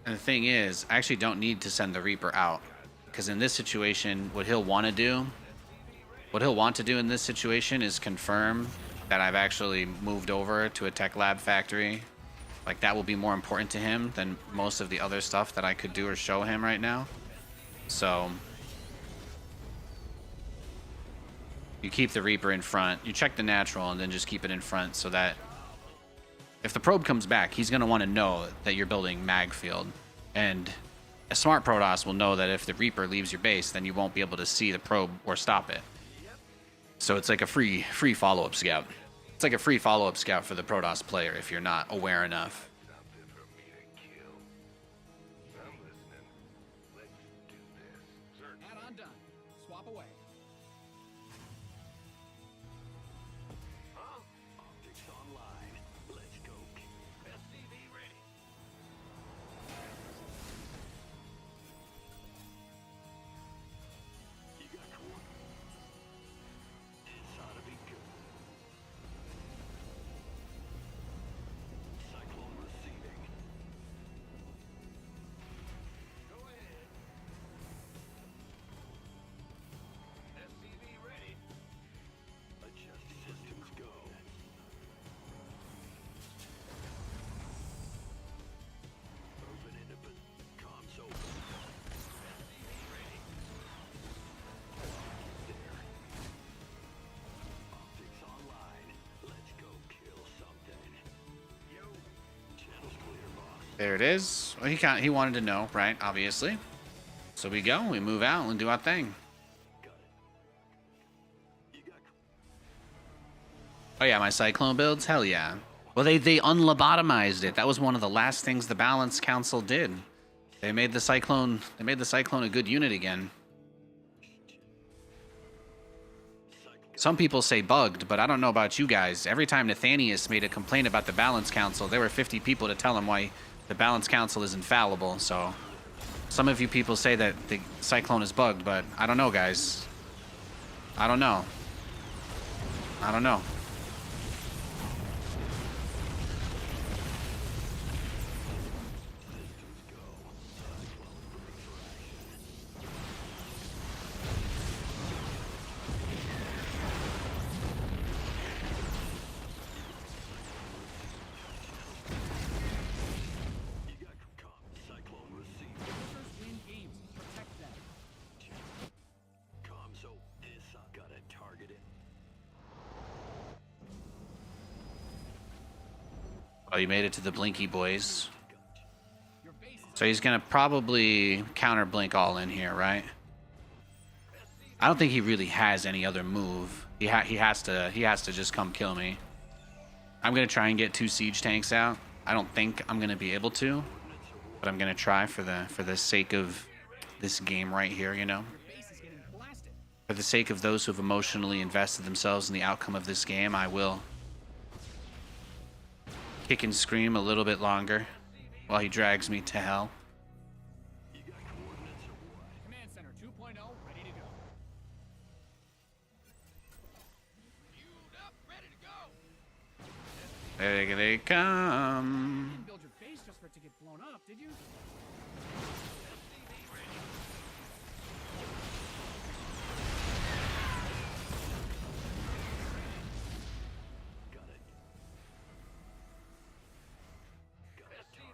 S1: And the thing is, I actually don't need to send the Reaper out. Because in this situation, what he'll want to do in this situation is confirm that I've actually moved over to a tech lab factory. Like, that will be more important to him than most of the other stuff that I could do or show him right now. So you keep the Reaper in front. You check the natural and then just keep it in front so that if the probe comes back, he's going to want to know that you're building mag field. And a smart Protoss will know that if the Reaper leaves your base, then you won't be able to see the probe or stop it. So it's like a free follow-up scout. It's like a free follow-up scout for the Protoss player if you're not aware enough.
S4: Something for me to kill. I'm listening. Let's do this. Sir.
S5: Add-on done. Swap away.
S2: Huh? Optics online. Let's go. SCV ready. You got coordinates. This ought to be good. Cyclone receiving. Go ahead. SCV ready. Adjust systems go. Open into comms open. SCV ready. There. Optics online. Let's go kill something. Yo. Channel's clear, boss.
S1: There it is. Well, he wanted to know, right? Obviously. So we go. We move out and do our thing.
S2: Got it. You got.
S1: Oh yeah, my Cyclone builds? Hell yeah. Well, they unlobotomized it. That was one of the last things the Balance Council did. They made the Cyclone a good unit again. Some people say bugged, but I don't know about you guys. Every time Nathanias made a complaint about the Balance Council, there were 50 people to tell him why the Balance Council is infallible. So some of you people say that the Cyclone is bugged, but I don't know, guys. I don't know. I don't know.
S2: You got Cyclone receiving.
S5: Officers win games. Protect them.
S2: Comms open. This got it targeted.
S1: Oh, you made it to the Blinky boys.
S5: Your base is
S1: So he's gonna probably counter blink all in here, right? I don't think he really has any other move. He has to just come kill me. I'm gonna try and get 2 siege tanks out. I don't think I'm gonna be able to, but I'm gonna try for the sake of this game right here, you know.
S5: your base is getting blasted.
S1: For the sake of those who've emotionally invested themselves in the outcome of this game, I will kick and scream a little bit longer while he drags me to hell.
S2: You got coordinates or what?
S5: Command Center 2.0 ready to go.
S4: Queued up, ready to go.
S1: There they come.
S5: Didn't build your base just for it to get blown up, did you?
S2: Got it.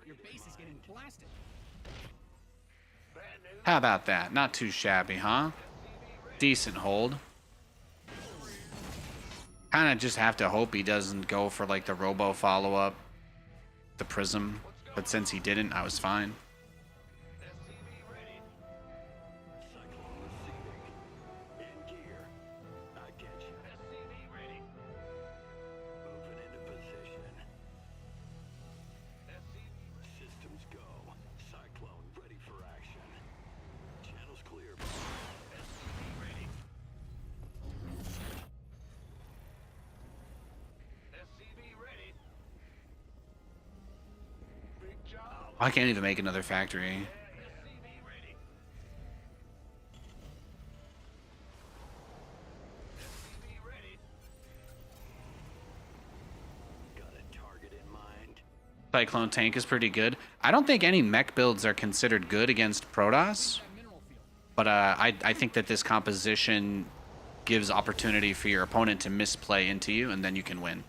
S5: Your base is getting blasted.
S1: How about that? Not too shabby, huh? Decent hold. Kind of just have to hope he doesn't go for like the robo follow-up, the prism. But since he didn't, I was fine.
S2: SCV ready. Cyclone receiving. In gear. I get you. SCV ready. Moving into position. SCV systems go. Cyclone ready for action. Channels clear. SCV ready. SCV ready. Big job.
S1: I can't even make another factory.
S2: SCV ready. SCV ready. Got a target in mind.
S1: Cyclone tank is pretty good. I don't think any mech builds are considered good against Protoss,
S5: That mineral field.
S1: but I think that this composition gives opportunity for your opponent to misplay into you, and then you can win.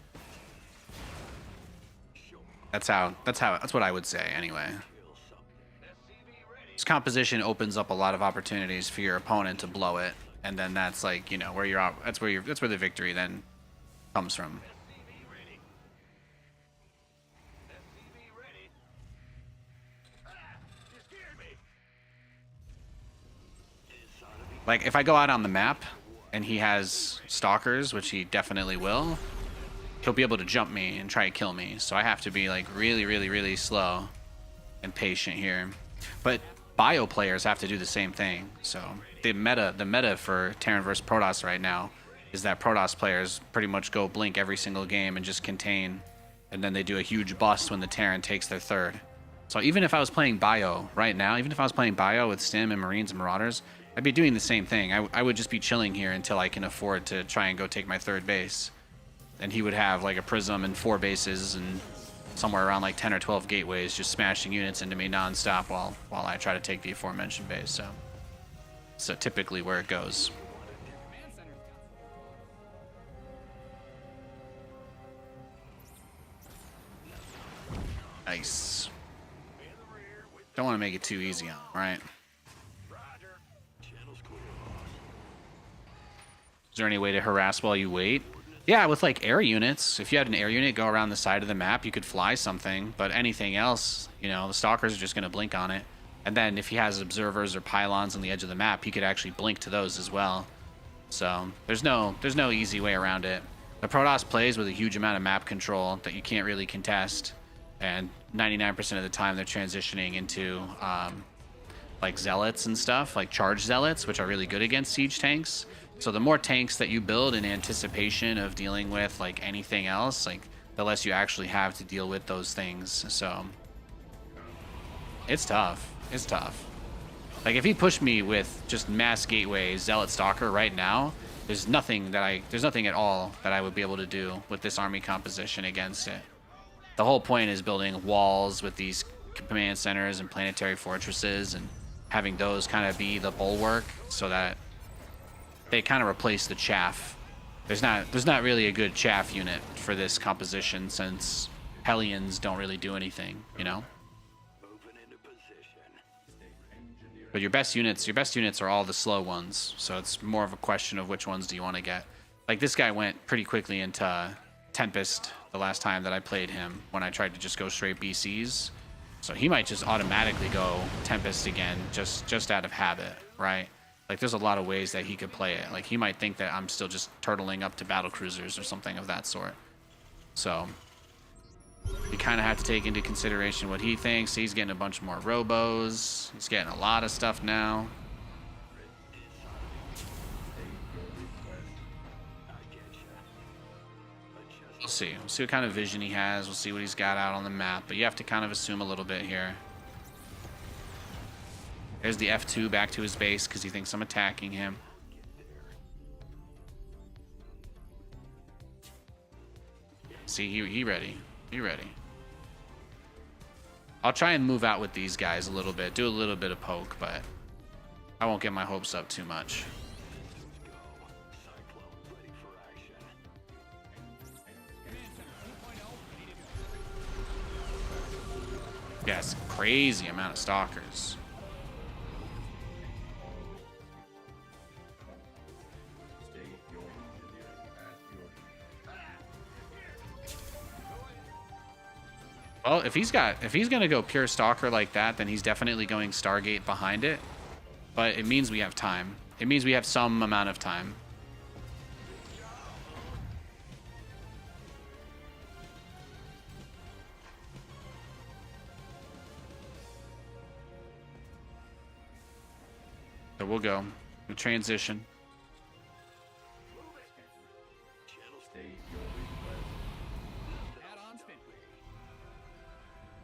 S1: That's what I would say anyway.
S2: Kill something. SCV ready.
S1: This composition opens up a lot of opportunities for your opponent to blow it, and then that's like, you know, where you're out. That's where the victory then comes from.
S2: SCV ready. SCV ready. Ah! You scared me. This ought to be
S1: Like if I go out on the map and he has stalkers, which he definitely will, he'll be able to jump me and try to kill me. So I have to be like really, really, really slow and patient here. But bio players have to do the same thing. So the meta for Terran versus Protoss right now is that Protoss players pretty much go blink every single game and just contain, and then they do a huge bust when the Terran takes their third. So even if I was playing bio right now, even if I was playing bio with Stim and Marines and Marauders, I'd be doing the same thing. I would just be chilling here until I can afford to try and go take my third base. And he would have like a Prism and 4 bases and somewhere around like 10 or 12 gateways just smashing units into me nonstop while I try to take the aforementioned base. So typically where it goes. Nice. Don't want to make it too easy on him, right? Is there any way to harass while you wait? Yeah, with like air units. If you had an air unit go around the side of the map, you could fly something. But anything else, you know, the stalkers are just going to blink on it. And then if he has observers or pylons on the edge of the map, he could actually blink to those as well. So there's no easy way around it. The Protoss plays with a huge amount of map control that you can't really contest. And 99% of the time they're transitioning into like zealots and stuff, like charge zealots, which are really good against siege tanks. So the more tanks that you build in anticipation of dealing with like anything else, like the less you actually have to deal with those things. So it's tough. It's tough. Like if he pushed me with just mass gateway zealot stalker right now, there's nothing at all that I would be able to do with this army composition against it. The whole point is building walls with these command centers and planetary fortresses and having those kind of be the bulwark so that they kind of replace the chaff. There's not really a good chaff unit for this composition since Hellions don't really do anything, you know? But your best units are all the slow ones, so it's more of a question of which ones do you want to get. Like this guy went pretty quickly into Tempest the last time that I played him when I tried to just go straight BCs. So he might just automatically go Tempest again just out of habit, right? Like there's a lot of ways that he could play it. Like he might think that I'm still just turtling up to battle cruisers or something of that sort. So you kind of have to take into consideration what he thinks. He's getting a bunch more robos. He's getting a lot of stuff now. We'll see. We'll see what kind of vision he has. We'll see what he's got out on the map. But you have to kind of assume a little bit here. There's the F2 back to his base because he thinks I'm attacking him. See, he ready. He ready. I'll try and move out with these guys a little bit. Do a little bit of poke, but I won't get my hopes up too much. Yes, crazy amount of stalkers. Well, if he's gonna go pure stalker like that, then he's definitely going Stargate behind it. But it means we have time. It means we have some amount of time. So we'll go. We'll transition.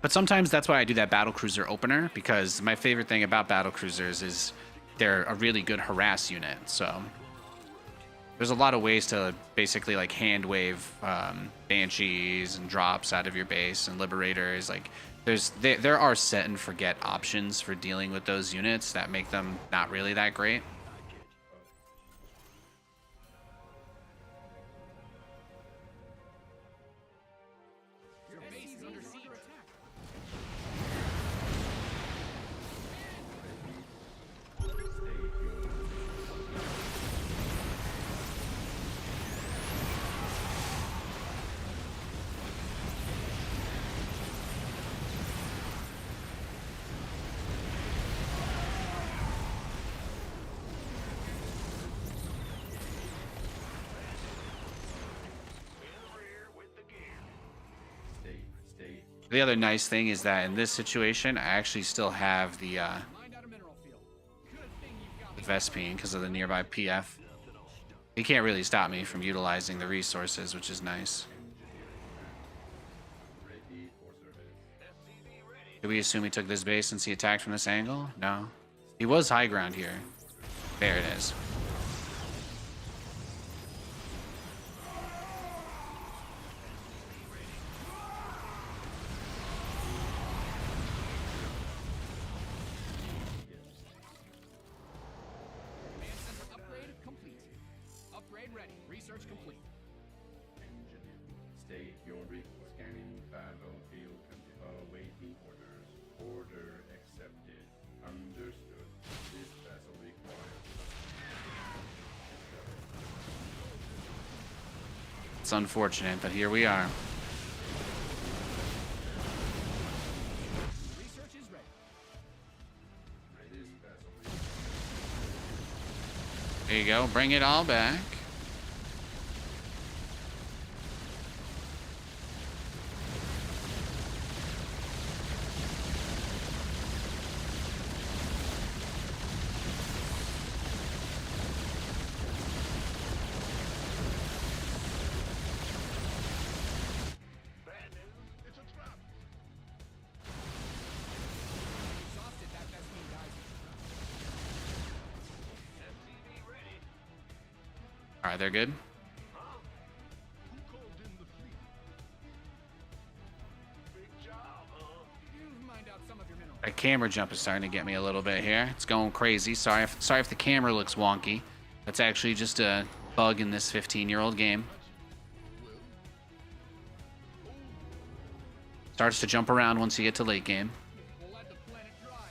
S1: But sometimes that's why I do that battlecruiser opener, because my favorite thing about battlecruisers is they're a really good harass unit. So there's a lot of ways to basically like hand wave banshees and drops out of your base and liberators. Like there are set and forget options for dealing with those units that make them not really that great. The other nice thing is that in this situation, I actually still have the
S5: Mind out a mineral field. Good thing you've got
S1: Vespine because of the nearby PF. He can't really stop me from utilizing the resources, which is nice. Do we assume he took this base since he attacked from this angle? No. He was high ground here. There it is.
S5: command center upgrade complete. Upgrade ready. Research complete.
S7: State your scanning battlefield awaiting orders. Order accepted. Understood. This vessel requires.
S1: It's unfortunate, but here we are.
S5: Research is ready.
S1: There you go. Bring it all back.
S6: It's a trap.
S5: Exhausted that Vespine, guys.
S1: All right, they're good.
S6: Who called in the fleet?
S5: You've mined out some of your minerals.
S1: That camera jump is starting to get me a little bit here. It's going crazy. Sorry if the camera looks wonky. That's actually just a bug in this 15-year-old game. Starts to jump around once you get to late game.
S5: We'll let the planet dry.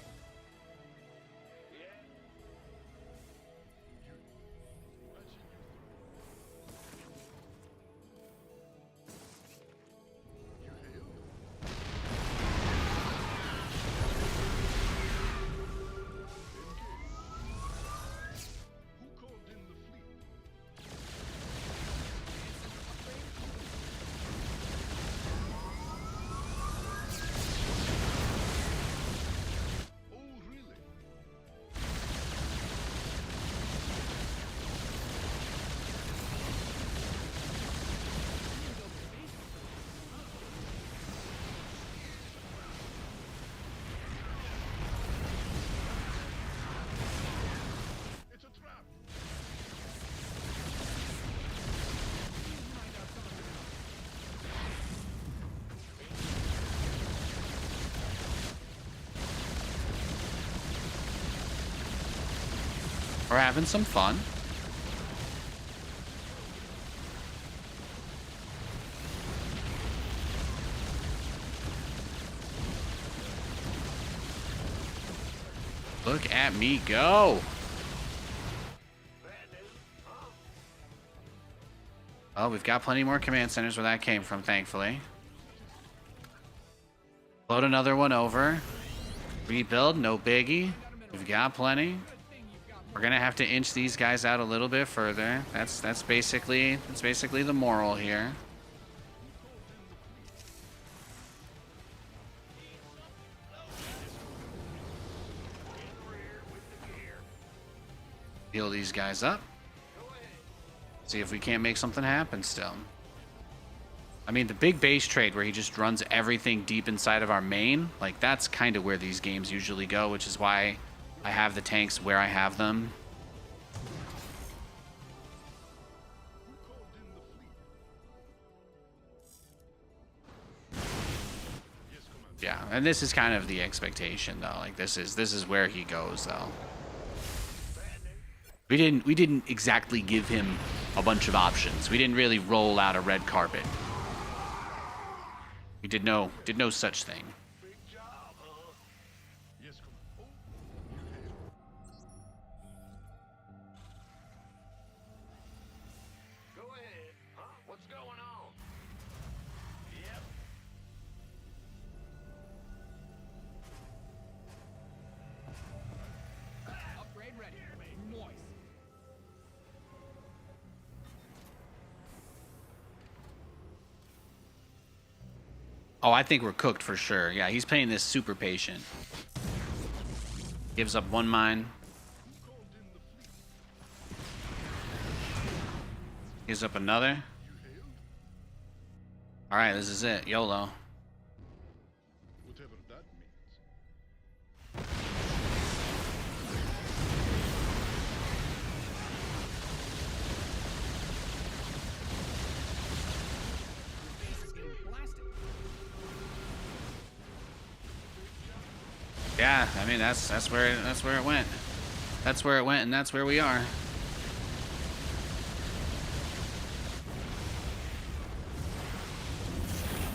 S6: Who called in the fleet? Oh, really? It's a trap.
S5: Mined out some of your minerals.
S1: We're having some fun. Look at me go. Oh, we've got plenty more command centers where that came from, thankfully. Load another one over. Rebuild, no biggie. We've got plenty. We're gonna have to inch these guys out a little bit further. That's basically the moral here. Heal these guys up. See if we can't make something happen still. I mean, the big base trade where he just runs everything deep inside of our main, like that's kind of where these games usually go, which is why I have the tanks where I have them. Yeah, and this is kind of the expectation though. Like this is where he goes though. We didn't exactly give him a bunch of options. We didn't really roll out a red carpet. We did no such thing.
S6: Yes, Commander.
S4: Go ahead. Huh? What's going on? Yep.
S5: Upgrade ready. Moist.
S1: Oh, I think we're cooked for sure. Yeah, he's playing this super patient. Gives up one mine. Gives up another. All right, this is it. YOLO.
S6: Whatever that means.
S5: Base is getting blasted.
S1: Yeah, I mean that's where it went. That's where it went, and that's where we are.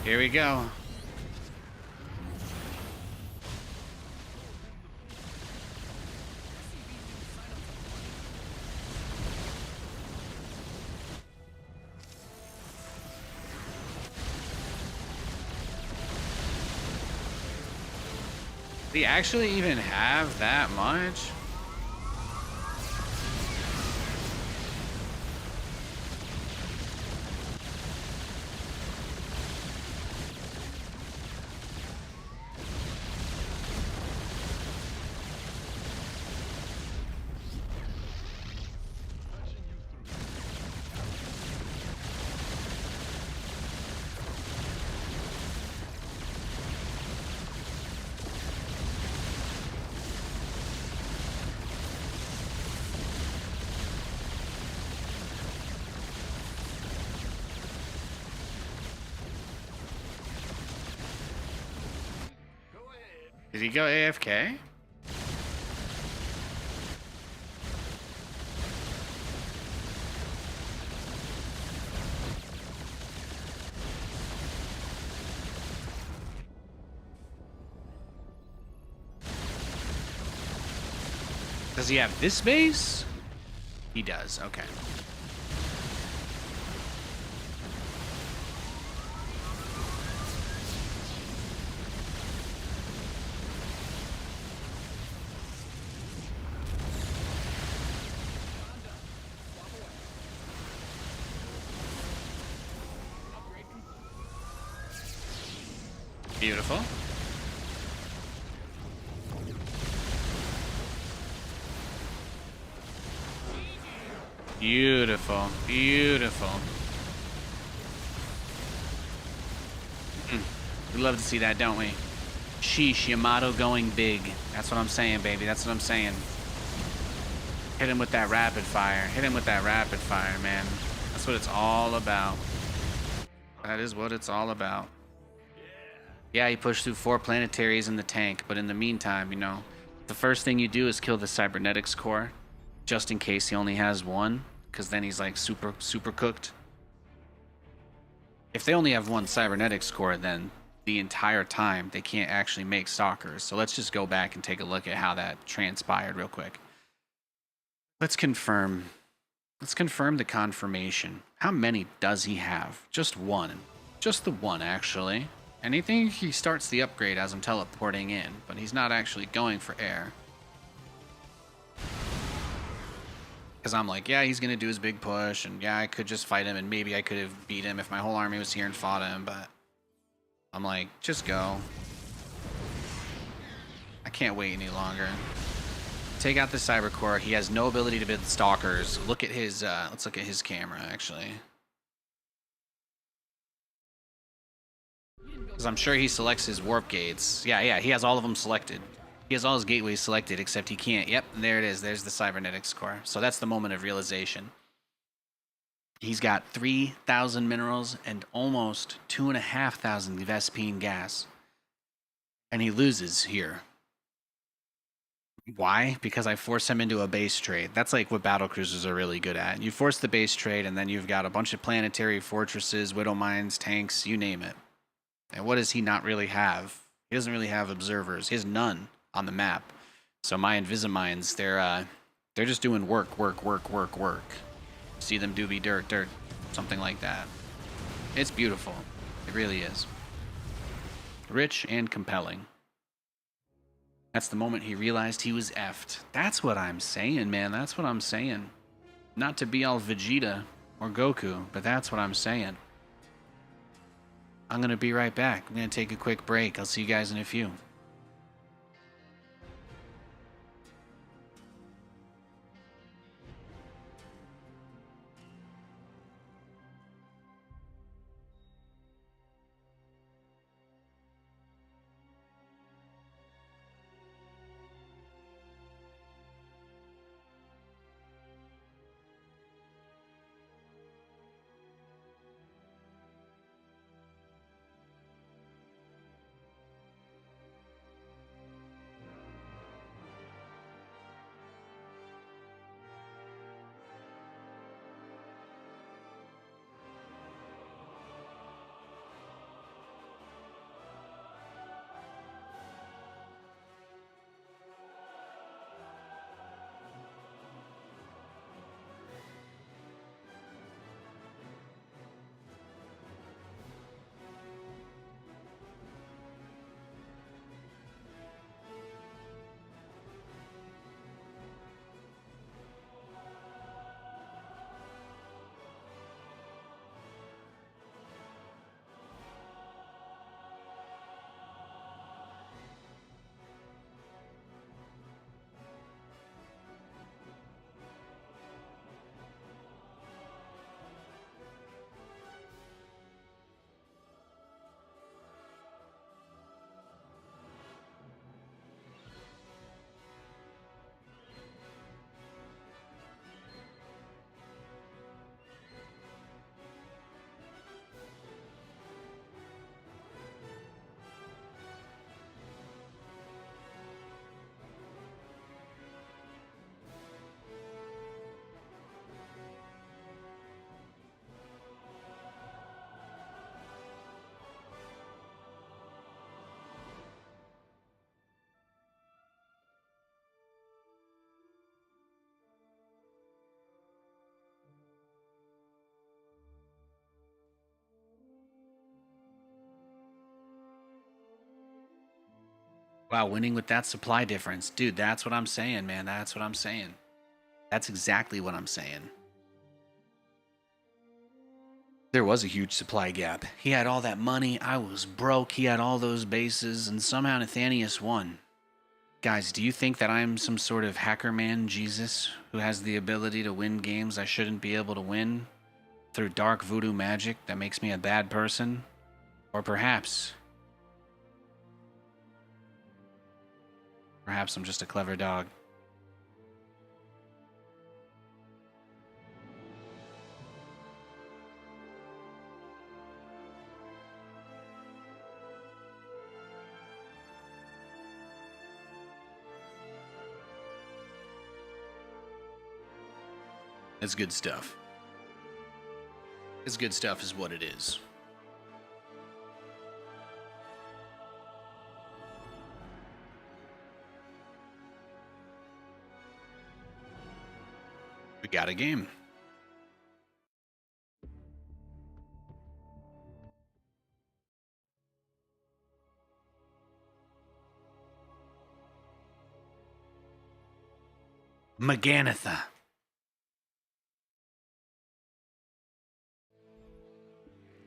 S1: Here we go. Do you actually even have that much? Did he go AFK? Does he have this base? He does, okay. Beautiful. Beautiful. Beautiful. We love to see that, don't we? Sheesh, Yamato going big. That's what I'm saying, baby. That's what I'm saying. Hit him with that rapid fire. Hit him with that rapid fire, man. That's what it's all about. That is what it's all about. Yeah, he pushed through 4 planetaries in the tank, but in the meantime, you know, the first thing you do is kill the cybernetics core, just in case he only has one, because then he's like super cooked. If they only have one cybernetics core, then the entire time they can't actually make stalkers. So let's just go back and take a look at how that transpired real quick. Let's confirm. Let's confirm the confirmation. How many does he have? Just one. Just the one, actually. And I think he starts the upgrade as I'm teleporting in, but he's not actually going for air. Because I'm like, yeah, he's going to do his big push, and yeah, I could just fight him, and maybe I could have beat him if my whole army was here and fought him, but I'm like, just go. I can't wait any longer. Take out the cyber core. He has no ability to build stalkers. Look at his, let's look at his camera, actually. Because I'm sure he selects his warp gates. Yeah, he has all of them selected. He has all his gateways selected, except he can't. Yep, there it is. There's the cybernetics core. So that's the moment of realization. He's got 3,000 minerals and almost 2,500 Vespine gas. And he loses here. Why? Because I force him into a base trade. That's like what battlecruisers are really good at. You force the base trade, and then you've got a bunch of planetary fortresses, widow mines, tanks, you name it. And what does he not really have? He doesn't really have observers. He has none on the map. So my Invisimines, they're just doing work. See them doobie dirt, something like that. It's beautiful. It really is. Rich and compelling. That's the moment he realized he was effed. That's what I'm saying, man. That's what I'm saying. Not to be all Vegeta or Goku, but that's what I'm saying. I'm going to be right back. I'm going to take a quick break. I'll see you guys in a few. Wow, winning with that supply difference. Dude, that's what I'm saying, man. That's what I'm saying. That's exactly what I'm saying. There was a huge supply gap. He had all that money. I was broke. He had all those bases, and somehow Nathanias won. Guys, do you think that I'm some sort of hacker man Jesus who has the ability to win games I shouldn't be able to win through dark voodoo magic that makes me a bad person? Or perhaps I'm just a clever dog. It's good stuff. It's good stuff is what it is. We got a game. Maganatha.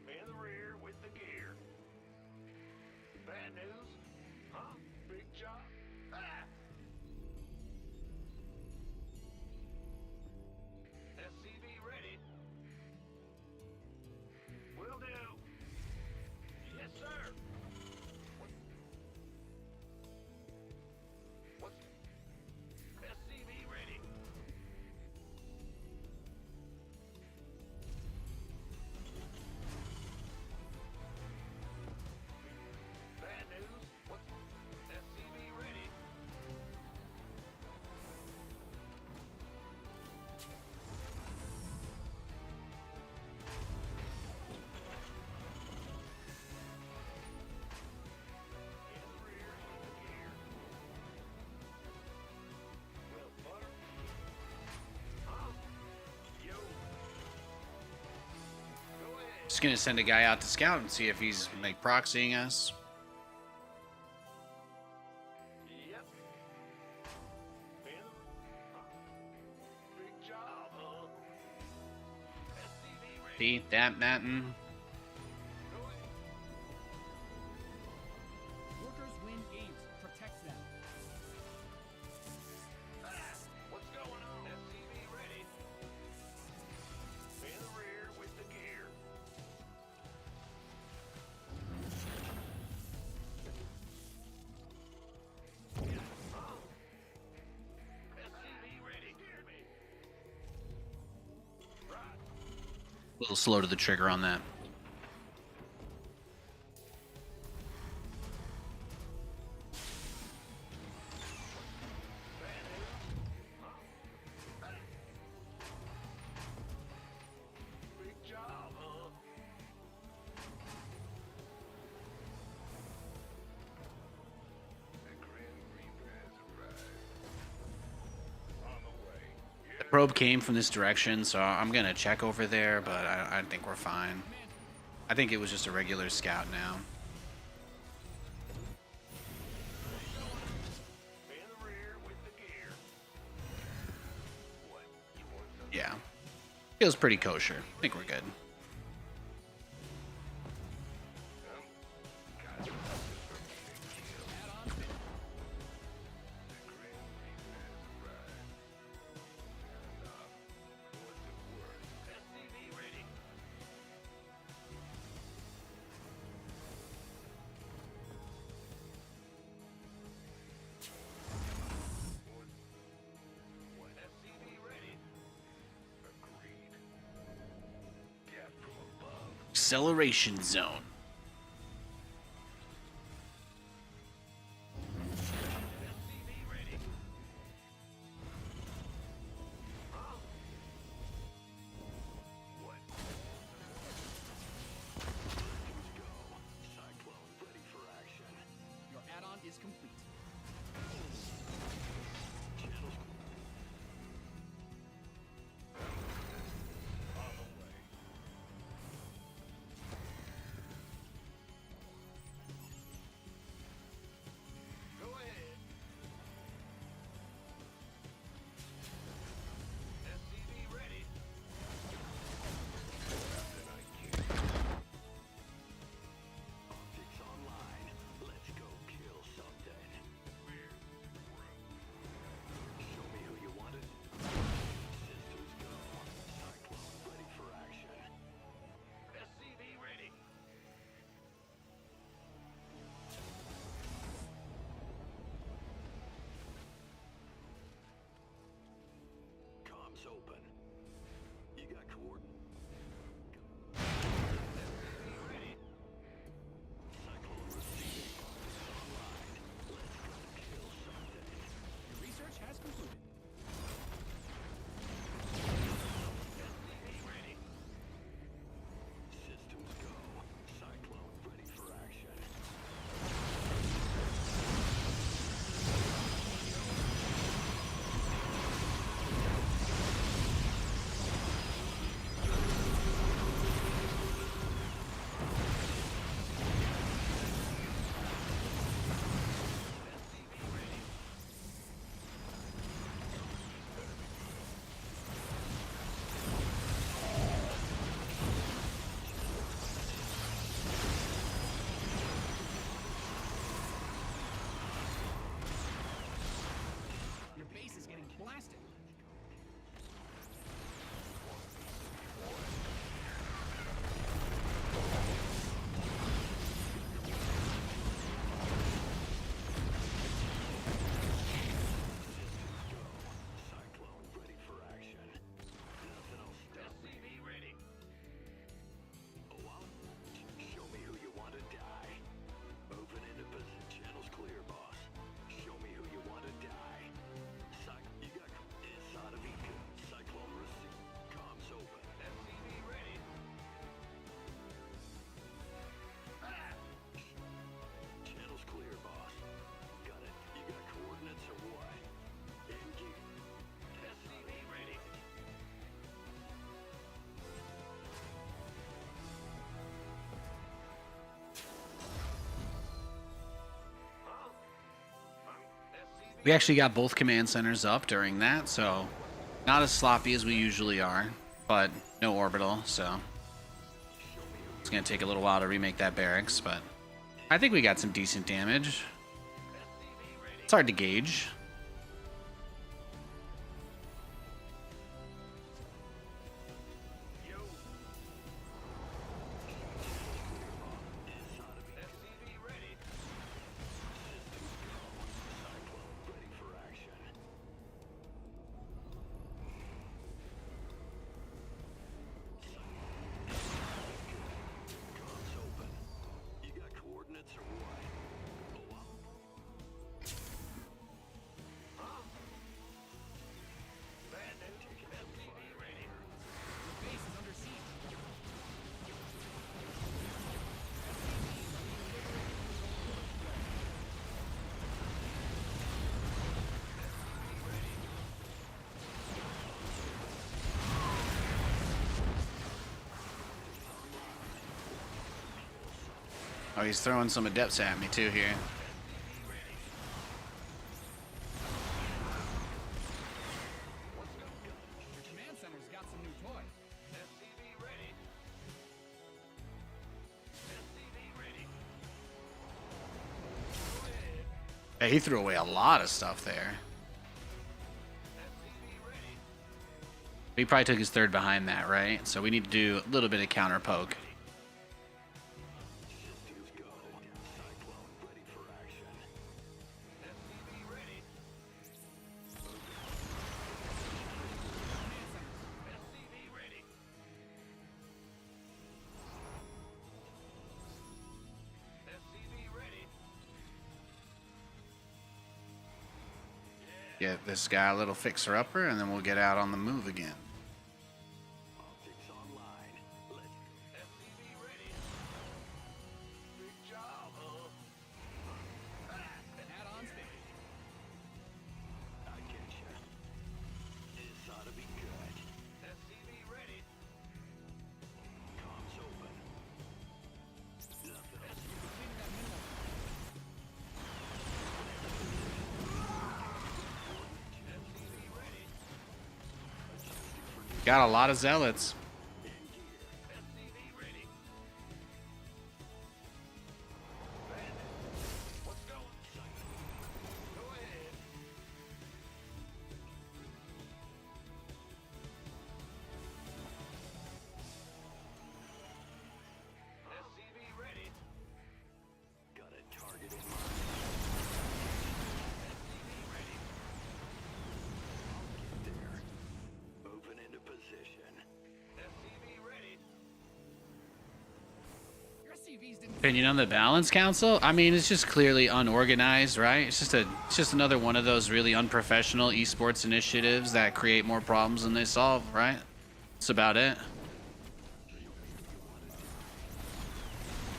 S4: In the rear with the gear. Bad news? Huh? Big job? Ah! SCV ready. Will do. Yes, sir. What's SCV ready? Bad news? What's SCV ready? In the rear with the gear. Well, butter. Huh? Yo. Go ahead.
S1: Just gonna send a guy out to scout and see if he's like proxying us.
S4: Yep. Big job, huh? SCV ready.
S1: See that, Matin?
S4: Go ahead.
S1: A little slow to the trigger on that.
S4: Big job, huh? The Grim Reaper has arrived. On the way.
S1: The probe came from this direction, so I'm gonna check over there, but I think we're fine. I think it was just a regular scout now.
S4: In the rear with the gear. What? You want some?
S1: Yeah. Feels pretty kosher. I think we're good.
S4: Got it.
S5: Add-on finished.
S4: The Grim Reaper has arrived. Turn off. What's it worth? SCV ready. What? SCV ready. Agreed. Get from above.
S1: Acceleration zone.
S4: SCV ready. Huh? What? Let's go. Cyclone ready for action.
S5: Your add-on is complete.
S4: Channels. On the way. Go ahead. SCV ready. Then I can't. Optics online. Let's go kill something. Show me who you wanted. Systems go. Cyclone ready for action. SCV ready. Comms open. You got coordinates. SCV ready. Cyclone receiving. Optics online. Let's go kill something.
S5: Your research has concluded.
S4: SCV ready. Systems go. Cyclone ready for action. SCV ready.
S5: Your base is getting blasted.
S4: Cyclone ready for action. Nothing else. SCV ready. Oh, show me who you want to die. Moving into position. Channels clear, boss. Show me who you want to die. You got inside of Eco. Cyclone receive. Comms open. SCV ready. Ah! Channels clear, boss. Got it. You got coordinates or what? In gear. SCV ready. Huh? SCV
S1: We actually got both command centers up during that, so not as sloppy as we usually are, but no orbital, so it's gonna take a little while to remake that barracks, but I think we got some decent damage. It's hard to gauge.
S4: Yo. SCV ready. Systems go. Cyclone ready for action.
S1: Oh, he's throwing some adepts at me too here.
S5: Your command center's got some new toy.
S4: SCV ready. SCV ready.
S1: Hey, he threw away a lot of stuff there. He probably took his third behind that, right? So we need to do a little bit of counter poke.
S4: Systems go. Cyclone ready for action. SCV ready. SCV ready. SCV ready.
S1: Get this guy a little fixer-upper, and then we'll get out on the move again.
S4: Optics online. Let's go. SCV ready. Big job, huh?
S5: Hat on stage.
S4: I getcha. This ought to be good. SCV ready. Comms open. Nothing else. SCV ready.
S1: Got a lot of zealots.
S4: SCV ready. Let's go. Go ahead. SCV ready. Got a target in mind. SCV ready. Get there. Moving into position. SCV ready.
S5: Your SCVs didn't.
S1: Opinion on the Balance Council? I mean, it's just clearly unorganized, right? It's just another one of those really unprofessional esports initiatives that create more problems than they solve, right? That's about it.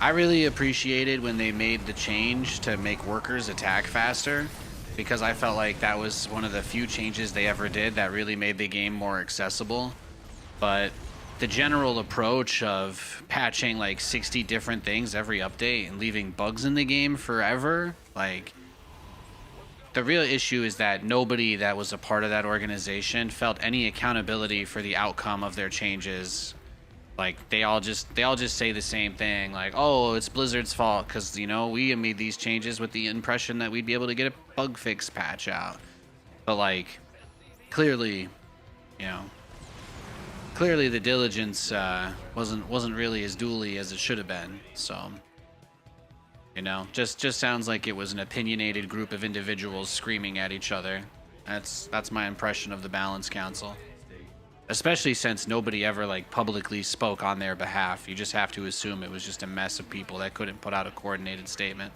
S1: I really appreciated when they made the change to make workers attack faster, because I felt like that was one of the few changes they ever did that really made the game more accessible. But the general approach of patching like 60 different things every update and leaving bugs in the game forever, like, the real issue is that nobody that was a part of that organization felt any accountability for the outcome of their changes. Like, they all just say the same thing, like, oh, it's Blizzard's fault because, you know, we made these changes with the impression that we'd be able to get a bug fix patch out. But, like, clearly, you know, clearly the diligence wasn't really as duly as it should have been. So, you know, just sounds like it was an opinionated group of individuals screaming at each other. That's my impression of the Balance Council. Especially since nobody ever like publicly spoke on their behalf. You just have to assume it was just a mess of people that couldn't put out a coordinated statement.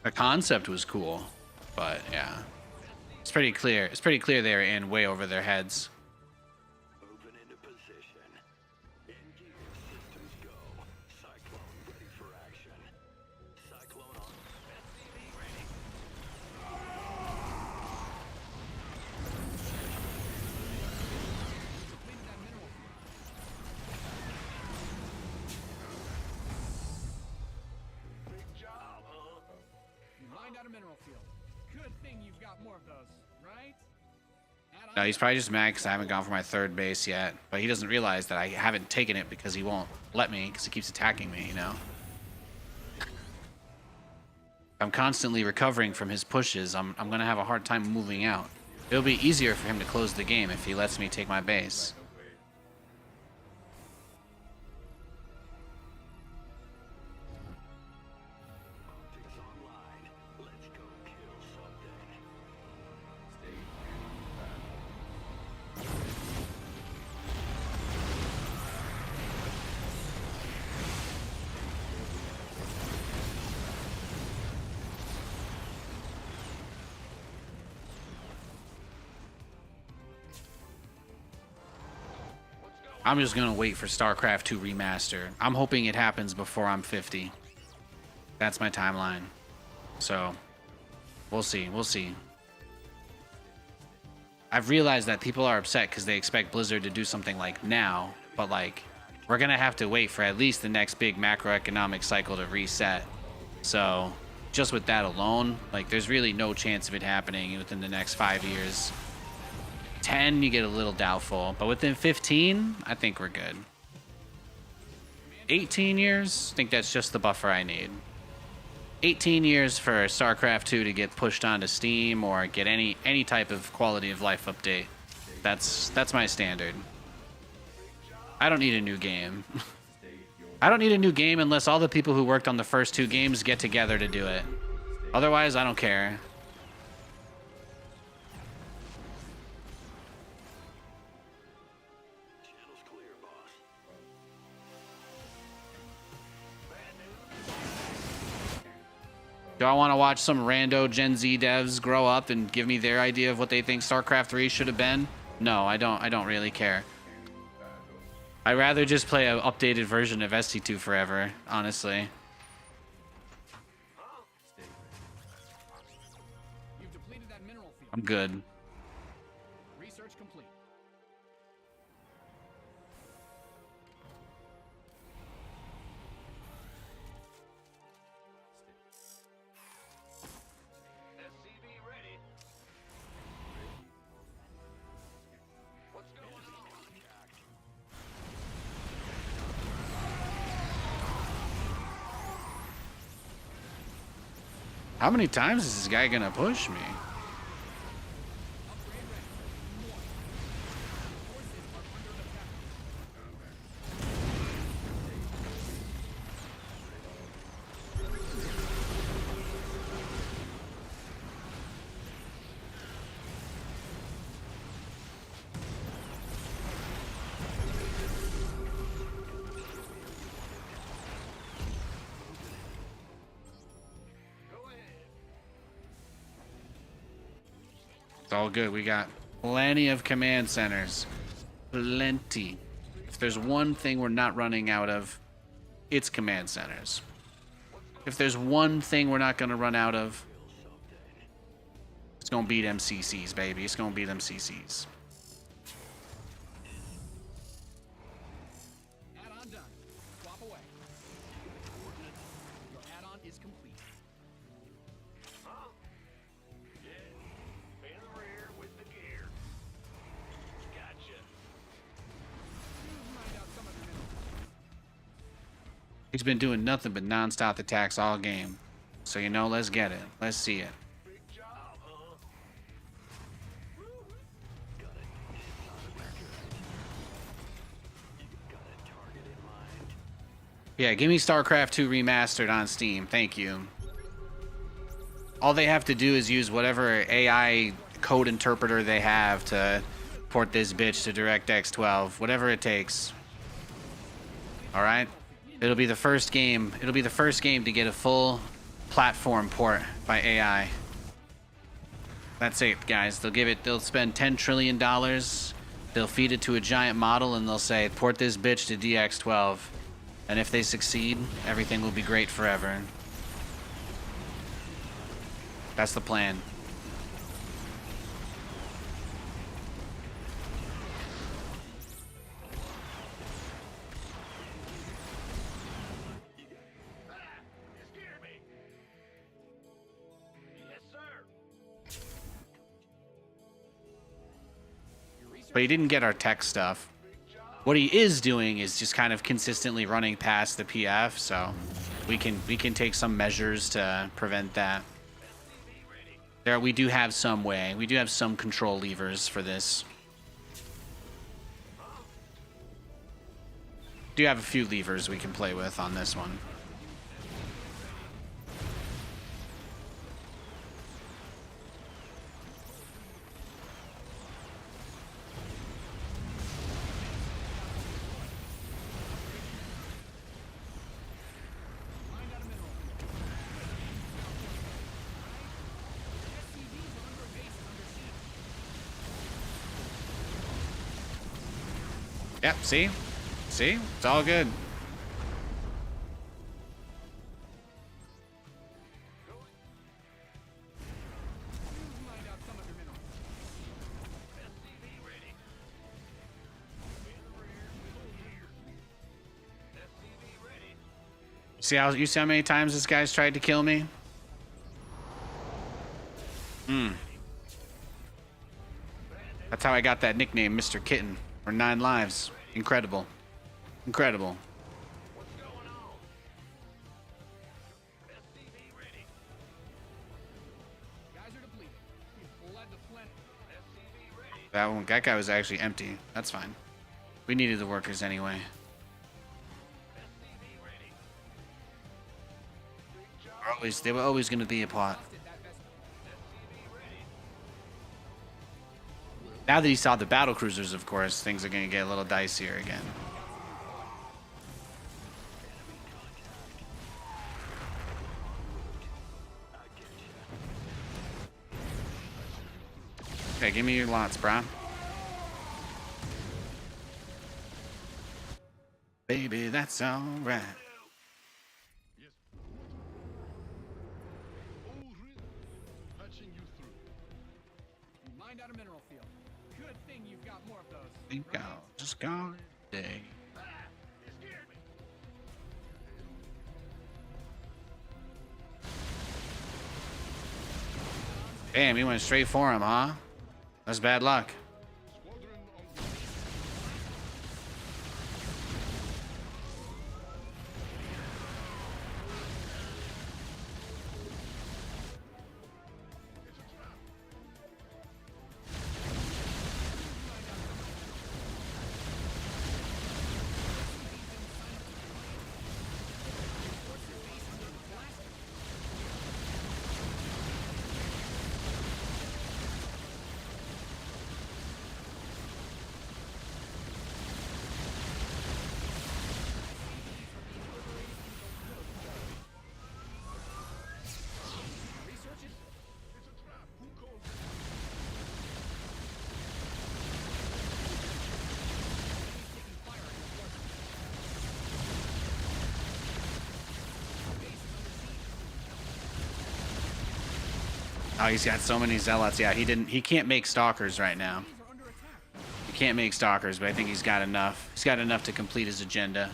S1: The concept was cool, but yeah. It's pretty clear. It's pretty clear they were in way over their heads.
S4: Moving into position. In gear. Systems go. Cyclone ready for action. Cyclone on. SCV ready.
S5: Completed that mineral field.
S4: Big job, huh?
S5: You mined out a mineral field. Good thing you've got more of those, right? Hat on.
S1: No, he's probably just mad because I haven't gone for my third base yet. But he doesn't realize that I haven't taken it because he won't let me because he keeps attacking me, you know? I'm constantly recovering from his pushes. I'm going to have a hard time moving out. It'll be easier for him to close the game if he lets me take my base.
S4: Optics online. Let's go kill something.
S1: I'm just going to wait for StarCraft 2 Remaster. I'm hoping it happens before I'm 50. That's my timeline. So, we'll see. We'll see. I've realized that people are upset because they expect Blizzard to do something like now, but like we're gonna have to wait for at least the next big macroeconomic cycle to reset. So just with that alone, like there's really no chance of it happening within the next 5 years. 10, you get a little doubtful, but within 15, I think we're good. 18 years, I think that's just the buffer I need. 18 years for StarCraft 2 to get pushed onto Steam or get any type of quality of life update. That's my standard. I don't need a new game. I don't need a new game unless all the people who worked on the first 2 games get together to do it. Otherwise, I don't care.
S4: Channel's clear, boss.
S1: Do I want to watch some rando Gen Z devs grow up and give me their idea of what they think StarCraft 3 should have been? No, I don't really care. I'd rather just play an updated version of SC2 forever, honestly.
S5: You've depleted that mineral field.
S1: I'm good.
S5: Research complete.
S4: SCV ready. What's going on?
S1: How many times is this guy gonna push me? It's all good. We got plenty of command centers. Plenty. If there's one thing we're not running out of, it's command centers. If there's one thing we're not going to run out of, it's going to be them CCs, baby. It's going to be them CCs.
S5: Add-on done. Swap away. Your add-on is complete.
S4: Huh? Yeah. In the rear with the gear. Gotcha.
S5: Find out some of the minerals.
S1: He's been doing nothing but non-stop attacks all game. So, you know, let's get it. Let's see it.
S4: Big job, huh? Got a target in mind.
S1: Yeah, give me StarCraft 2 Remastered on Steam. Thank you. All they have to do is use whatever AI code interpreter they have to port this bitch to DirectX 12. Whatever it takes. Alright? It'll be the first game. It'll be the first game to get a full platform port by AI. That's it, guys. They'll spend $10 trillion. They'll feed it to a giant model and they'll say, port this bitch to DX12. And if they succeed, everything will be great forever. That's the plan.
S4: You scared me. Yes, sir.
S1: But he didn't get our tech stuff. What he is doing is just kind of consistently running past the PF, so we can take some measures to prevent that. There, we do have some way. We do have some control levers for this. Do have a few levers we can play with on this one.
S5: Find out a mineral field. SCVs are under a base and under siege.
S1: Yep, see? See? It's all good.
S5: Find out some of your minerals.
S1: You see how many times this guy's tried to kill me? That's how I got that nickname, Mr. Kitten, for 9 lives. Incredible. Incredible.
S5: Guys are depleted. We've bled the planet.
S1: That guy was actually empty. That's fine. We needed the workers anyway. They were always going to be a plot. Now that he saw the battle cruisers, of course, things are going to get a little dicier again. Okay, give me your lots, brah. Baby, that's alright.
S6: Yes. Oh, really? Patching you through.
S5: You mined out a mineral field. Good thing you've got more of those.
S1: Think
S5: right?
S1: I'll just call it a day. Damn, he went straight for him, huh? That's bad luck.
S6: Squadron on It's a trap. It's a trap. Who called it?
S1: Oh, he's got so many zealots. Yeah, he can't make stalkers right now. He can't make stalkers, but I think he's got enough. He's got enough to complete his agenda.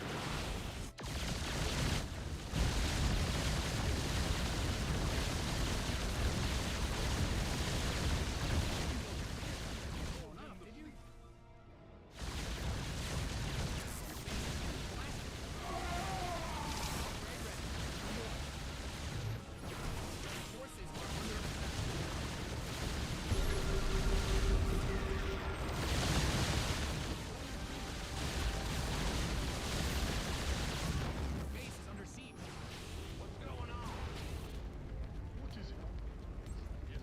S6: What is it? Yes.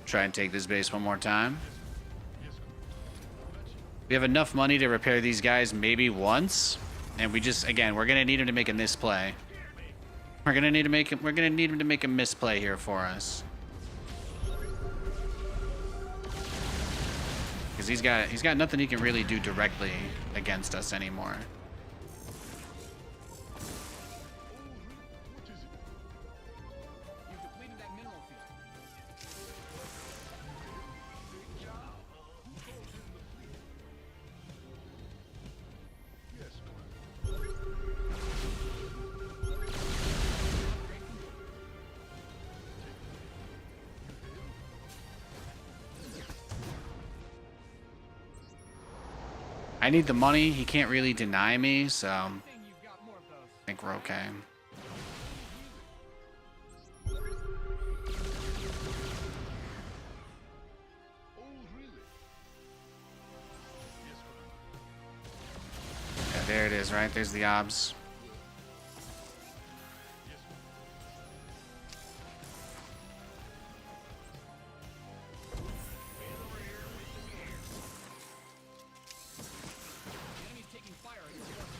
S1: Try and take this base one more time.
S6: Yes. Patching.
S1: We have enough money to repair these guys maybe once, and we're gonna need him to make a misplay. We're gonna need him to make a misplay here for us. Because he's got nothing he can really do directly against us anymore.
S6: What is it?
S5: You've depleted that mineral field.
S6: Yes, Commander.
S1: I need the money. He can't really deny me, so I
S5: Thing you've got more of those.
S1: think we're okay.
S6: Oh, really? Yes, Commander.
S1: Yeah, there it is, right? There's the obs.
S6: Yes,
S5: The enemy's taking fire at your forces.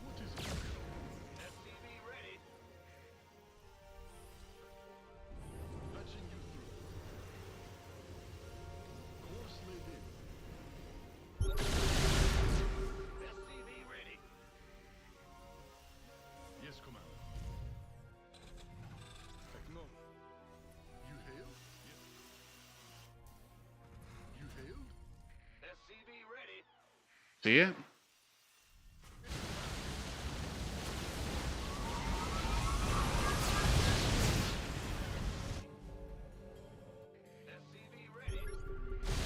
S6: what is it? Patching you through. Course laid in.
S1: See it?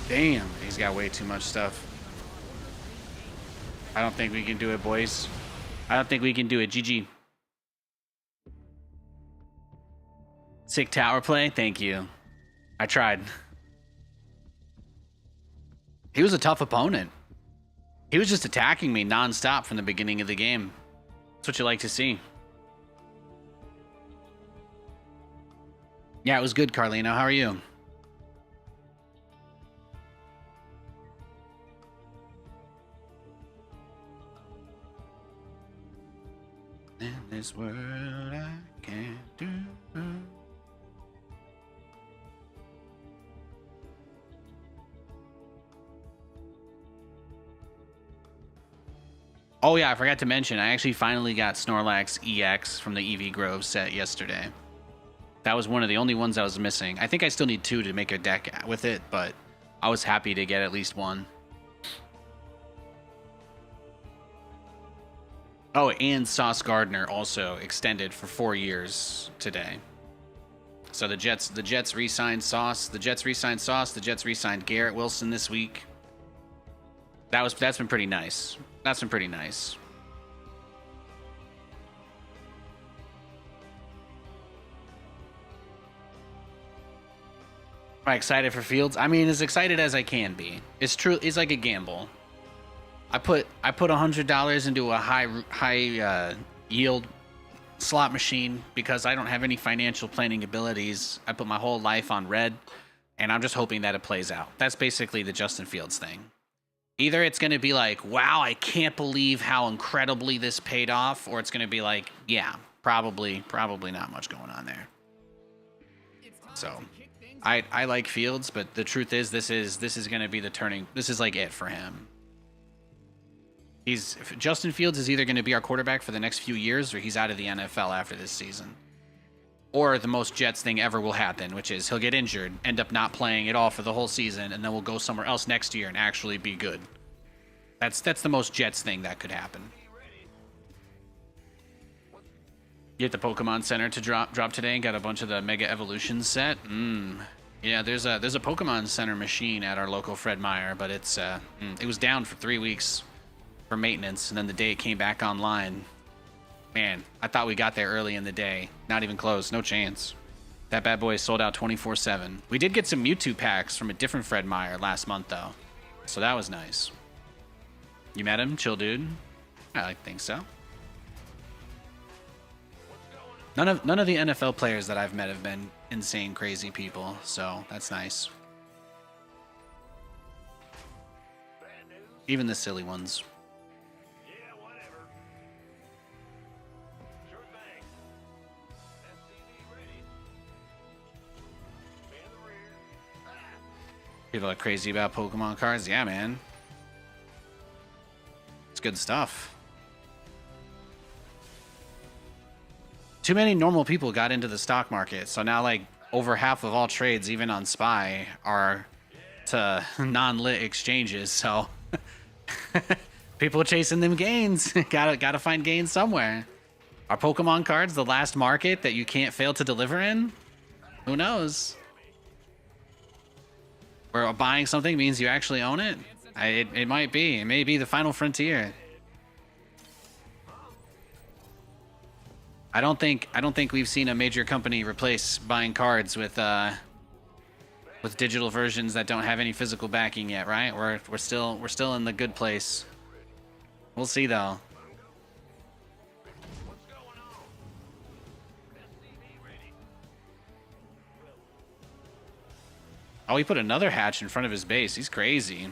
S1: Damn, he's got way too much stuff. I don't think we can do it, boys. I don't think we can do it. GG. Sick tower play. Thank you. I tried. He was a tough opponent. He was just attacking me nonstop from the beginning of the game. That's what you like to see. Yeah, it was good, Carlino. How are you? In this world I can't do. Oh yeah, I forgot to mention, I actually finally got Snorlax EX from the EV Grove set yesterday. That was one of the only ones I was missing. I think I still need 2 to make a deck with it, but I was happy to get at least 1. Oh, and Sauce Gardner also extended for 4 years today. So the Jets re-signed Sauce, the Jets re-signed Sauce, the Jets re-signed Garrett Wilson this week. That's been pretty nice. That's been pretty nice. Am I excited for Fields? I mean, as excited as I can be. It's true. It's like a gamble. I put $100 into a high yield slot machine because I don't have any financial planning abilities. I put my whole life on red, and I'm just hoping that it plays out. That's basically the Justin Fields thing. Either it's going to be like, wow, I can't believe how incredibly this paid off, or it's going to be like, yeah, probably not much going on there. So I like Fields, but the truth is this is going to be the turning. This is like it for him. Justin Fields is either going to be our quarterback for the next few years, or he's out of the NFL after this season. Or the most Jets thing ever will happen, which is he'll get injured, end up not playing at all for the whole season, and then we'll go somewhere else next year and actually be good. That's the most Jets thing that could happen. You hit the Pokemon Center to drop today and got a bunch of the Mega Evolution set. Yeah, there's a Pokemon Center machine at our local Fred Meyer, but it was down for 3 weeks for maintenance, and then the day it came back online. Man, I thought we got there early in the day. Not even close. No chance. That bad boy sold out 24/7. We did get some Mewtwo packs from a different Fred Meyer last month, though. So that was nice. You met him? Chill dude? I think so. None of the NFL players that I've met have been insane, crazy people. So that's nice. Even the silly ones. People are crazy about Pokemon cards. Yeah, man. It's good stuff. Too many normal people got into the stock market. So now, like, over half of all trades, even on SPY, are to non-lit exchanges. So people chasing them gains. Gotta find gains somewhere. Are Pokemon cards the last market that you can't fail to deliver in? Who knows? Where buying something means you actually own it? It might be. It may be the final frontier. I don't think we've seen a major company replace buying cards with digital versions that don't have any physical backing yet, right? We're still in the good place. We'll see though. Oh, he put another hatch in front of his base. He's crazy.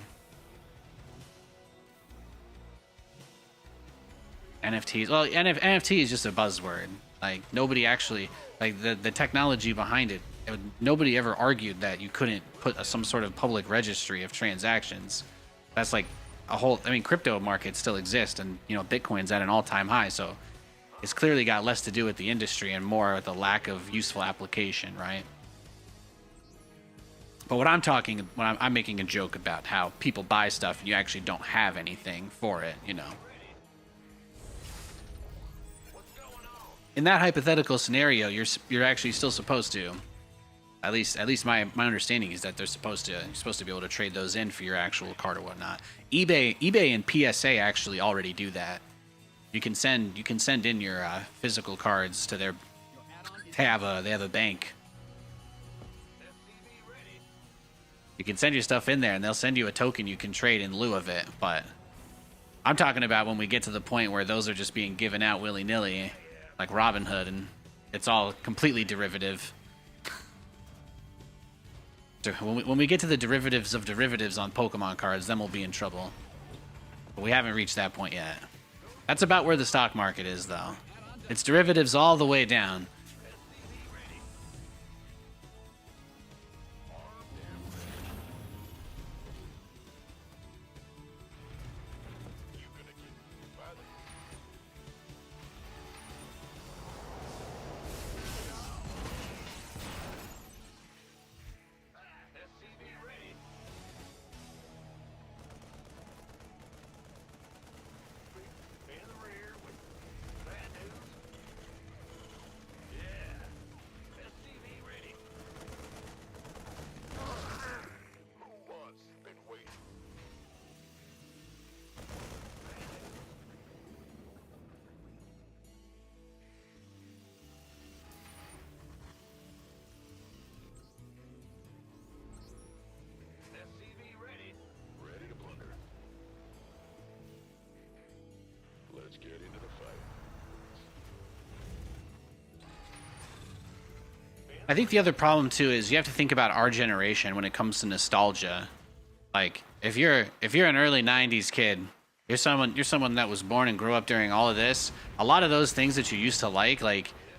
S1: NFTs. Well, NFT is just a buzzword. Like, nobody actually... Like, the technology behind it, nobody ever argued that you couldn't put some sort of public registry of transactions. That's like a whole... I mean, crypto markets still exist, and, you know, Bitcoin's at an all-time high, so it's clearly got less to do with the industry and more with the lack of useful application, right? But what I'm talking, when I'm making a joke about how people buy stuff and you actually don't have anything for it, you know. In that hypothetical scenario, you're actually still supposed to. At least my understanding is that you're supposed to be able to trade those in for your actual card or whatnot. eBay and PSA actually already do that. You can send in your physical cards to their. They have a bank. You can send your stuff in there, and they'll send you a token you can trade in lieu of it. But I'm talking about when we get to the point where those are just being given out willy-nilly, like Robinhood, and it's all completely derivative. So when we get to the derivatives of derivatives on Pokemon cards, then we'll be in trouble. But we haven't reached that point yet. That's about where the stock market is, though. It's derivatives all the way down. I think the other problem too is you have to think about our generation when it comes to nostalgia. Like if you're an early 90s kid, you're someone that was born and grew up during all of this. A lot of those things that you used to like,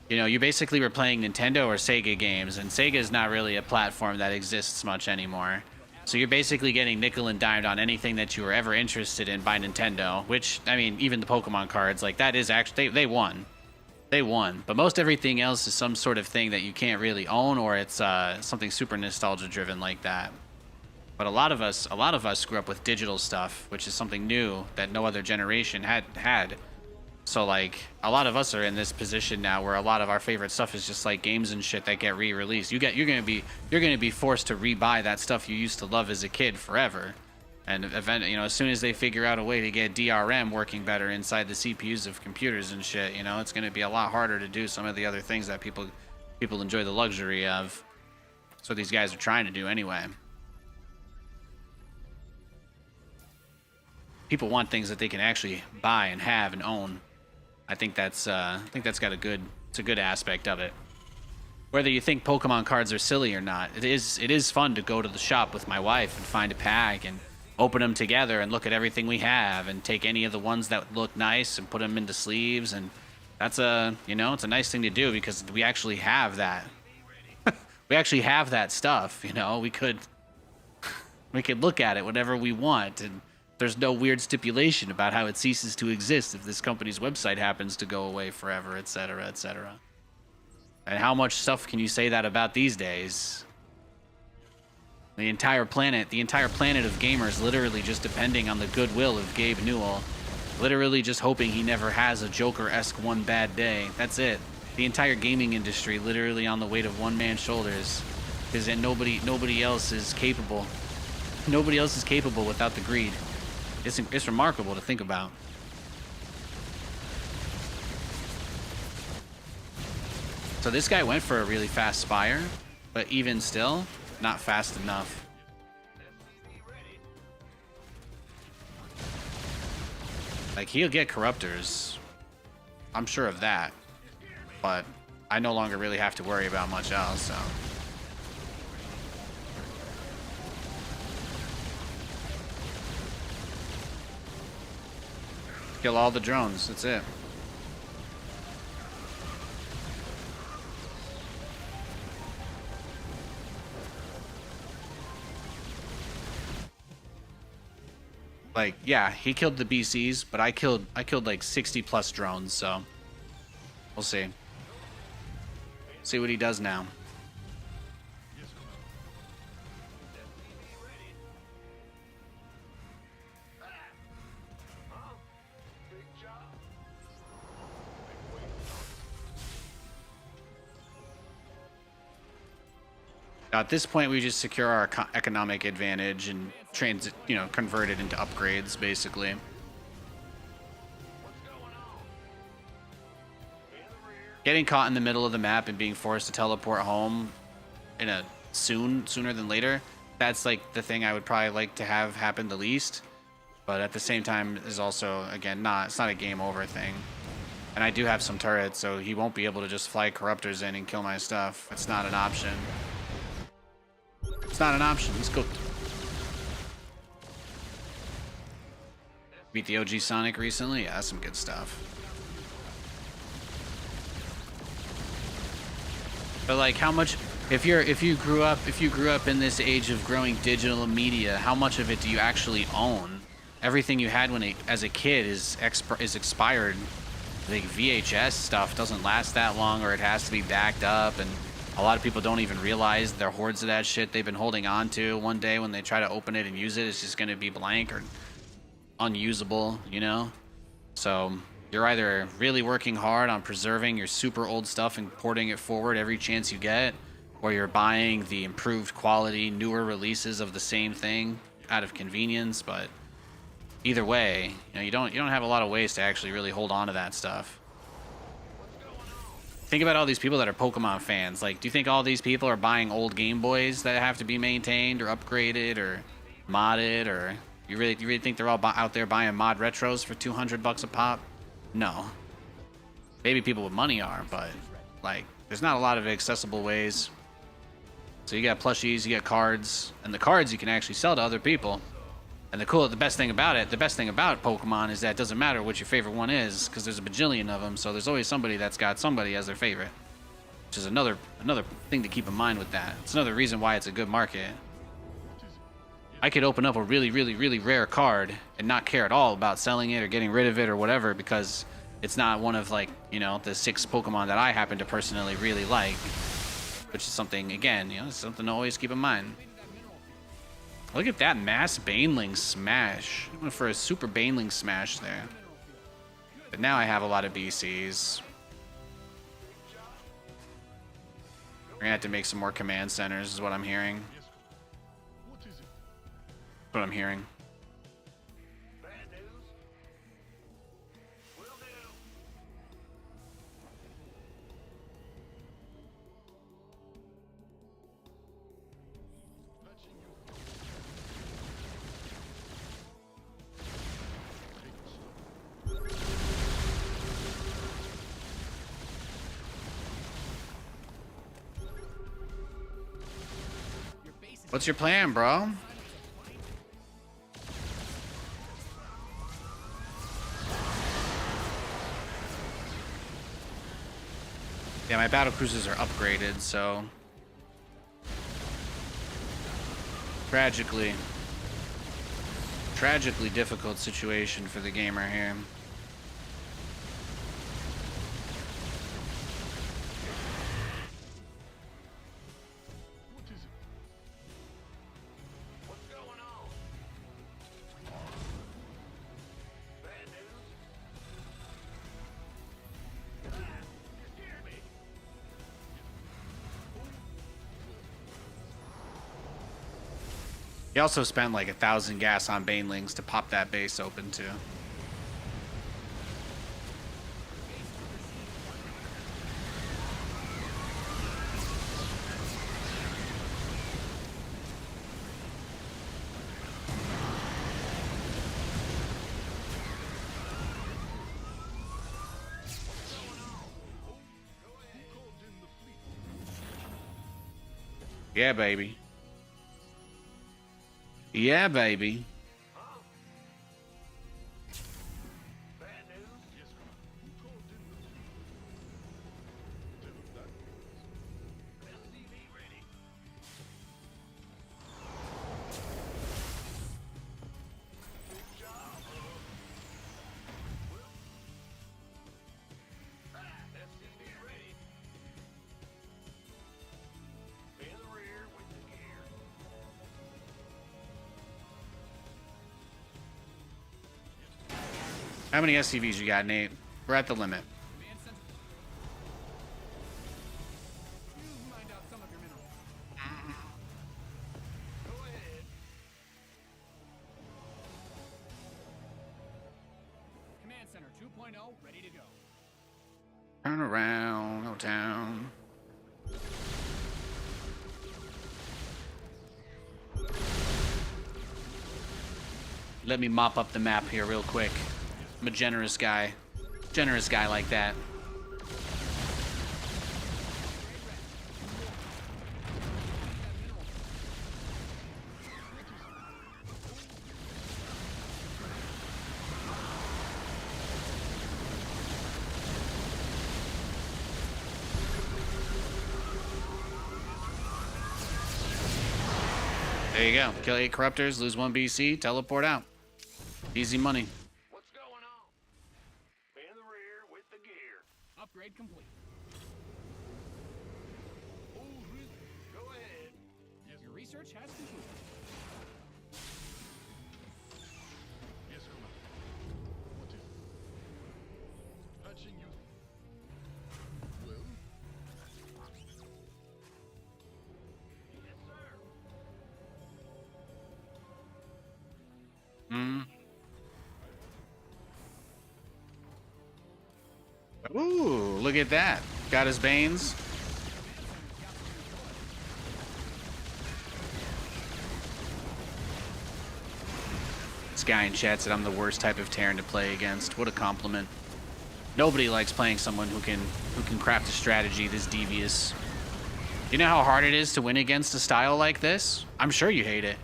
S1: you know, you basically were playing Nintendo or Sega games, and Sega is not really a platform that exists much anymore. So you're basically getting nickel and dimed on anything that you were ever interested in by Nintendo, which, I mean, even the Pokemon cards, like that is actually, they won. They won, but most everything else is some sort of thing that you can't really own, or it's something super nostalgia driven like that. But a lot of us grew up with digital stuff, which is something new that no other generation had. So like a lot of us are in this position now where a lot of our favorite stuff is just like games and shit that get re-released. You're gonna be forced to rebuy that stuff you used to love as a kid forever. And you know, as soon as they figure out a way to get DRM working better inside the CPUs of computers and shit, you know, it's going to be a lot harder to do some of the other things that people enjoy the luxury of. That's what these guys are trying to do anyway. People want things that they can actually buy and have and own. I think that's got a good aspect of it. Whether you think Pokemon cards are silly or not, it is fun to go to the shop with my wife and find a pack and open them together and look at everything we have and take any of the ones that look nice and put them into sleeves. And that's it's a nice thing to do because we actually have that. We actually have that stuff, you know. We could look at it whenever we want, and there's no weird stipulation about how it ceases to exist if this company's website happens to go away forever, etc., etc. And how much stuff can you say that about these days? The entire planet of gamers literally just depending on the goodwill of Gabe Newell. Literally just hoping he never has a Joker-esque one bad day. That's it. The entire gaming industry literally on the weight of one man's shoulders. Because nobody else is capable. Nobody else is capable without the greed. It's remarkable to think about. So this guy went for a really fast Spire, but even still, not fast enough. Like, he'll get Corruptors. I'm sure of that. But I no longer really have to worry about much else, so. Kill all the drones, that's it. Like, yeah, he killed the BCs, but I killed like 60 plus drones, so we'll see. See what he does now. At this point, we just secure our economic advantage and convert it into upgrades, basically. Getting caught in the middle of the map and being forced to teleport home in a sooner than later, that's like the thing I would probably like to have happen the least. But at the same time is also, again, it's not a game over thing. And I do have some turrets, so he won't be able to just fly corruptors in and kill my stuff. It's not an option. It's not an option. Let's go. Beat the OG Sonic recently? Yeah, that's some good stuff. But like, how much? If you grew up in this age of growing digital media, how much of it do you actually own? Everything you had as a kid is expired. The VHS stuff doesn't last that long, or it has to be backed up, and a lot of people don't even realize their hordes of that shit they've been holding on to. One day when they try to open it and use it, it's just going to be blank or unusable, you know? So you're either really working hard on preserving your super old stuff and porting it forward every chance you get, or you're buying the improved quality, newer releases of the same thing out of convenience. But either way, you don't have a lot of ways to actually really hold on to that stuff. Think about all these people that are Pokemon fans. Like, do you think all these people are buying old Game Boys that have to be maintained or upgraded or modded? Or you really think they're all out there buying mod retros for $200 a pop? No. Maybe people with money are, but like, there's not a lot of accessible ways. So you got plushies, you got cards, and the cards you can actually sell to other people. And the best thing about Pokemon is that it doesn't matter what your favorite one is, because there's a bajillion of them, so there's always somebody that's got somebody as their favorite. Which is another thing to keep in mind with that. It's another reason why it's a good market. I could open up a really, really, really rare card and not care at all about selling it or getting rid of it or whatever, because it's not one of, like, the 6 Pokemon that I happen to personally really like. Which is something, again, something to always keep in mind. Look at that mass Baneling smash. I went for a super Baneling smash there. But now I have a lot of BCs. We're gonna have to make some more command centers, is what I'm hearing. What I'm hearing. What's your plan, bro? Yeah, my battle cruisers are upgraded, so tragically difficult situation for the gamer here. He also spent like 1,000 gas on Banelings to pop that base open too. Yeah, baby. Yeah, baby. How many SCVs you got, Nate? We're at the limit.
S5: Center 2.0 ready to go.
S1: Turn around, no town. Let me mop up the map here real quick. I'm a generous guy. Generous guy like that. There you go. Kill 8 corruptors, lose 1 BC, teleport out. Easy money.
S4: What's going on? In the rear with the gear.
S5: Upgrade complete.
S6: Oh, really?
S4: Go ahead.
S5: Your research has concluded.
S6: Yes, Commander. What is it? Patching you. Well?
S4: Yes, sir.
S1: Ooh, look at that. Got his Banes. This guy in chat said I'm the worst type of Terran to play against. What a compliment. Nobody likes playing someone who can craft a strategy this devious. You know how hard it is to win against a style like this? I'm sure you hate it.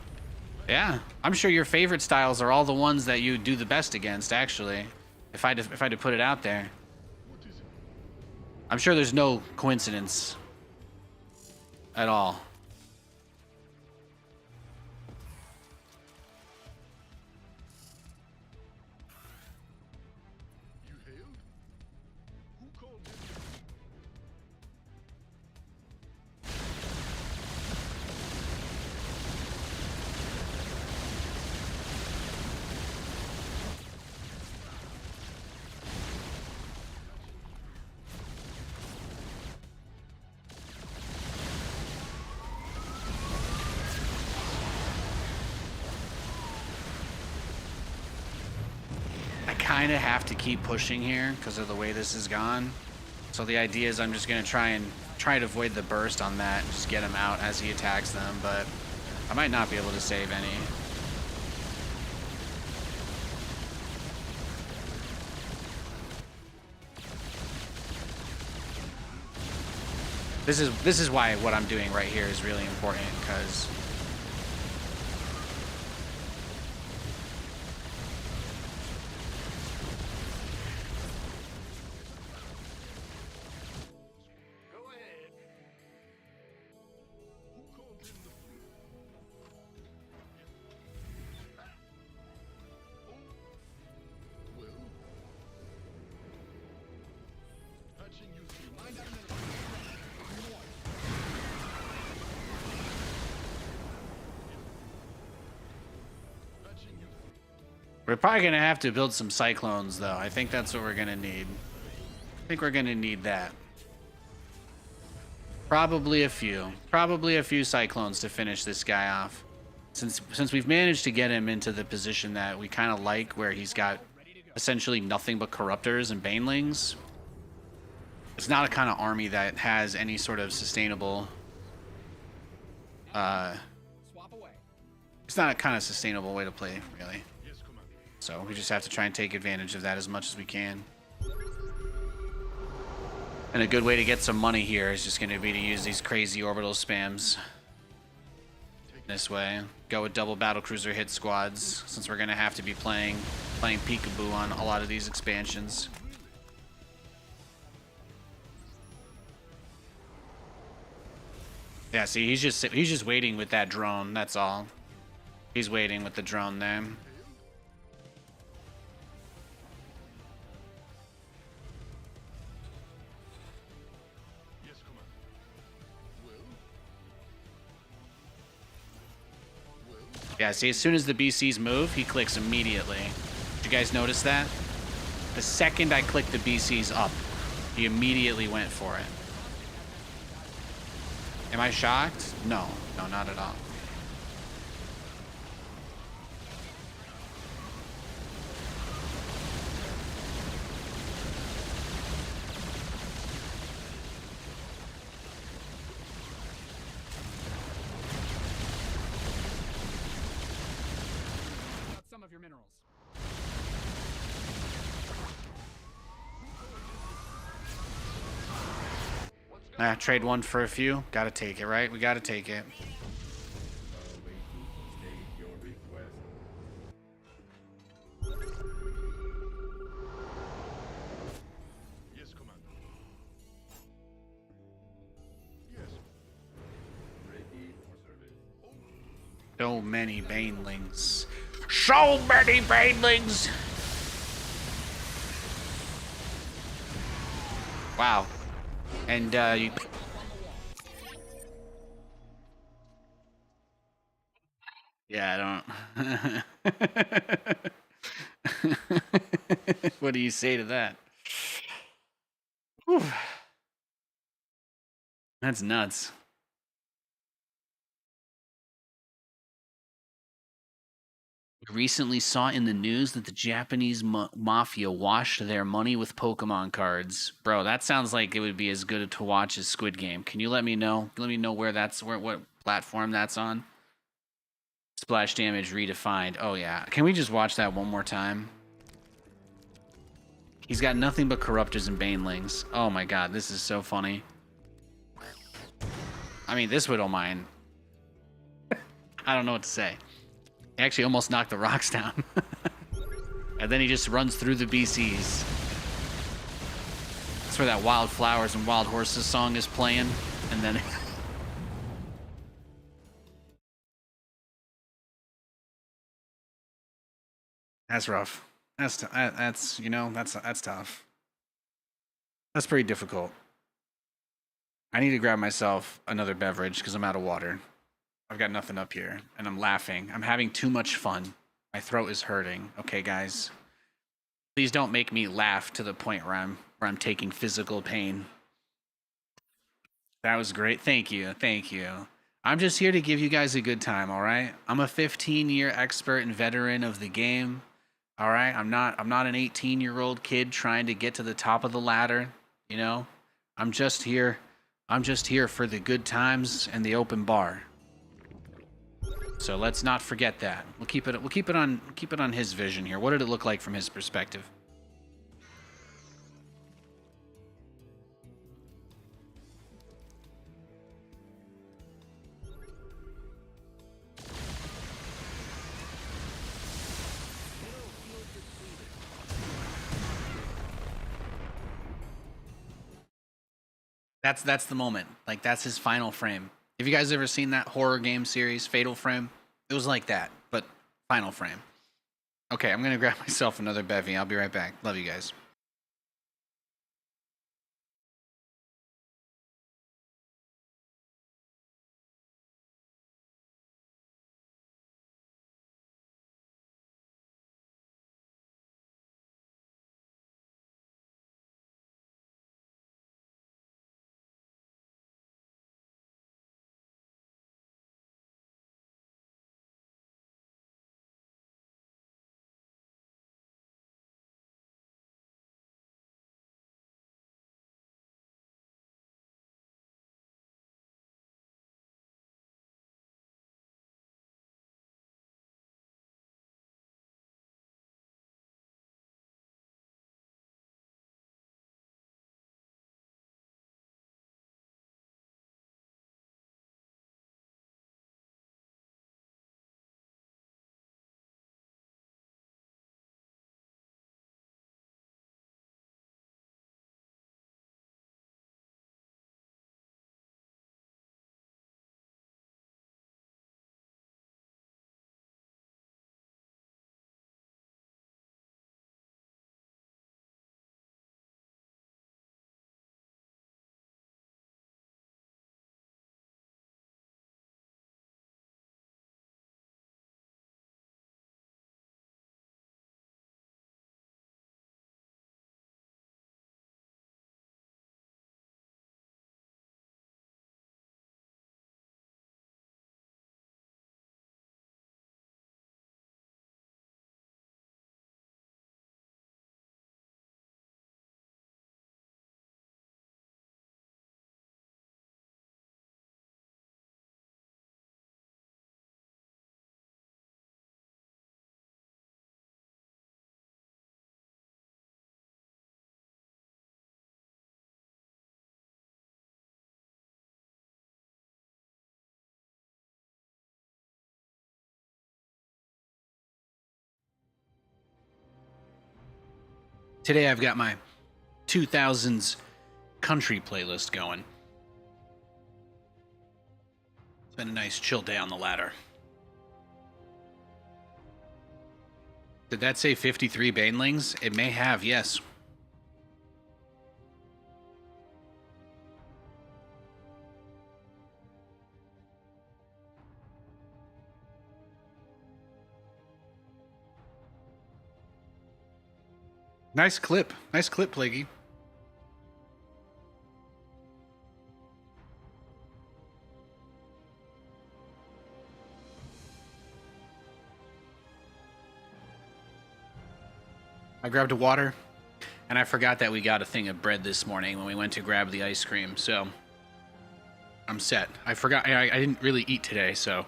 S1: Yeah, I'm sure your favorite styles are all the ones that you do the best against, actually. If I had to put it out there.
S6: What is it?
S1: I'm sure there's no coincidence at all.
S6: You hailed? Who called in?
S1: I kind of have to keep pushing here because of the way this has gone. So the idea is I'm just going to try to avoid the burst on that and just get him out as he attacks them, but I might not be able to save any. This is why what I'm doing right here is really important, because
S4: Go ahead.
S6: Who called in the fleet? Oh. Well? Patching you through.
S5: Mind out a minute.
S6: Patching you through.
S1: we're probably going to have to build some cyclones, though. I think that's what we're going to need. I think we're going to need that. Probably a few cyclones to finish this guy off. Since we've managed to get him into the position that we kind of like, where he's got essentially nothing but corruptors and banelings. It's not a kind of army that has any sort of sustainable
S5: Swap away.
S1: it's not a kind of sustainable way to play, really.
S6: Yes, Commander.
S1: So we just have to try and take advantage of that as much as we can. And a good way to get some money here is just going to be to use these crazy orbital spams. This way. Go with double battlecruiser hit squads, since we're going to have to be playing peekaboo on a lot of these expansions. Yeah, see, he's just waiting with that drone, that's all. He's waiting with the drone there.
S6: Yes, Commander. Well?
S1: Yeah, see, as soon as the BCs move, he clicks immediately. Did you guys notice that? The second I clicked the BCs up, he immediately went for it. Am I shocked? No, not at all.
S5: of your minerals.
S1: Trade one for a few. Gotta take it, right? We gotta take it.
S7: Waiting to state your request.
S6: Yes, Commander. Yes.
S7: Ready for service.
S1: So many banelings. So many banelings! Wow. And, you... Yeah, I don't... What do you say to that? Whew. That's nuts. Recently saw in the news that the Japanese mafia washed their money with Pokemon cards. Bro, that sounds like it would be as good to watch as Squid Game. Can you let me know? Let me know where that's what platform that's on. Splash damage redefined. Oh yeah. Can we just watch that one more time? He's got nothing but corruptors and banelings. Oh my god, this is so funny. I mean, this Widow Mine. I don't know what to say. He actually almost knocked the rocks down. And then he just runs through the BCs. That's where that Wild Flowers and Wild Horses song is playing. And then... That's rough. That's you know, that's tough. That's pretty difficult. I need to grab myself another beverage because I'm out of water. I've got nothing up here, and I'm laughing. I'm having too much fun. My throat is hurting. Okay, guys. Please don't make me laugh to the point where I'm taking physical pain. That was great. Thank you. Thank you. I'm just here to give you guys a good time, all right? I'm a 15-year expert and veteran of the game. All right? I'm not an 18-year-old kid trying to get to the top of the ladder, you know? I'm just here for the good times and the open bar. So let's not forget that. We'll keep it on his vision here. What did it look like from his perspective? That's the moment. Like, that's his final frame. Have you guys ever seen that horror game series, Fatal Frame? It was like that, but final frame. Okay, I'm gonna grab myself another bevy. I'll be right back. Love you guys. Today I've got my 2000s country playlist going. It's been a nice chill day on the ladder. Did that say 53 banelings? It may have, yes. Nice clip. Nice clip, Plaguey. I grabbed a water, and I forgot that we got a thing of bread this morning when we went to grab the ice cream, so I'm set. I forgot, I didn't really eat today, so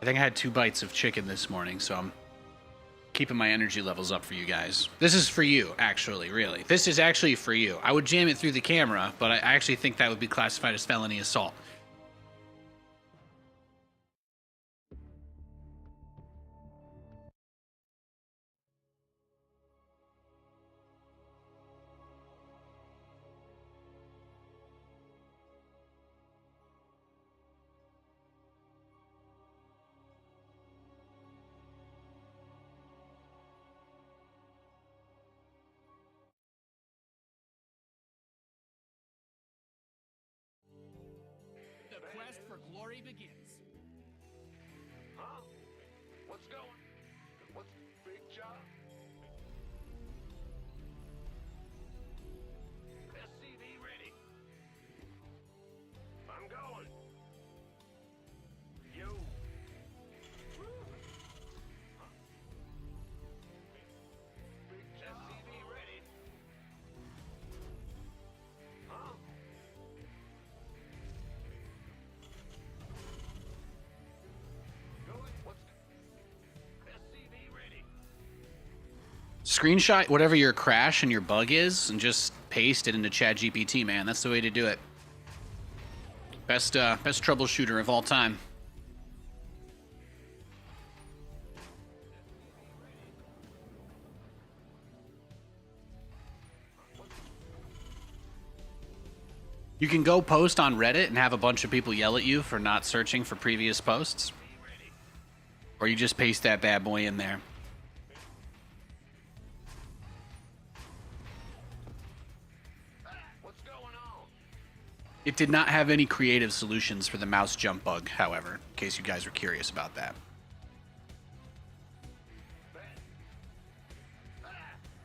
S1: I think I had 2 bites of chicken this morning, so I'm keeping my energy levels up for you guys. This is for you, actually, really. This is actually for you. I would jam it through the camera, but I actually think that would be classified as felony assault.
S5: The quest for glory begins.
S4: Huh? What's going? What's big job? SCV ready. I'm going. Yo. SCV ready. Huh?
S1: Screenshot whatever your crash and your bug is and just paste it into ChatGPT, man. That's the way to do it. Best troubleshooter of all time. You can go post on Reddit and have a bunch of people yell at you for not searching for previous posts. Or you just paste that bad boy in there. It did not have any creative solutions for the mouse jump bug, however, in case you guys are curious about that.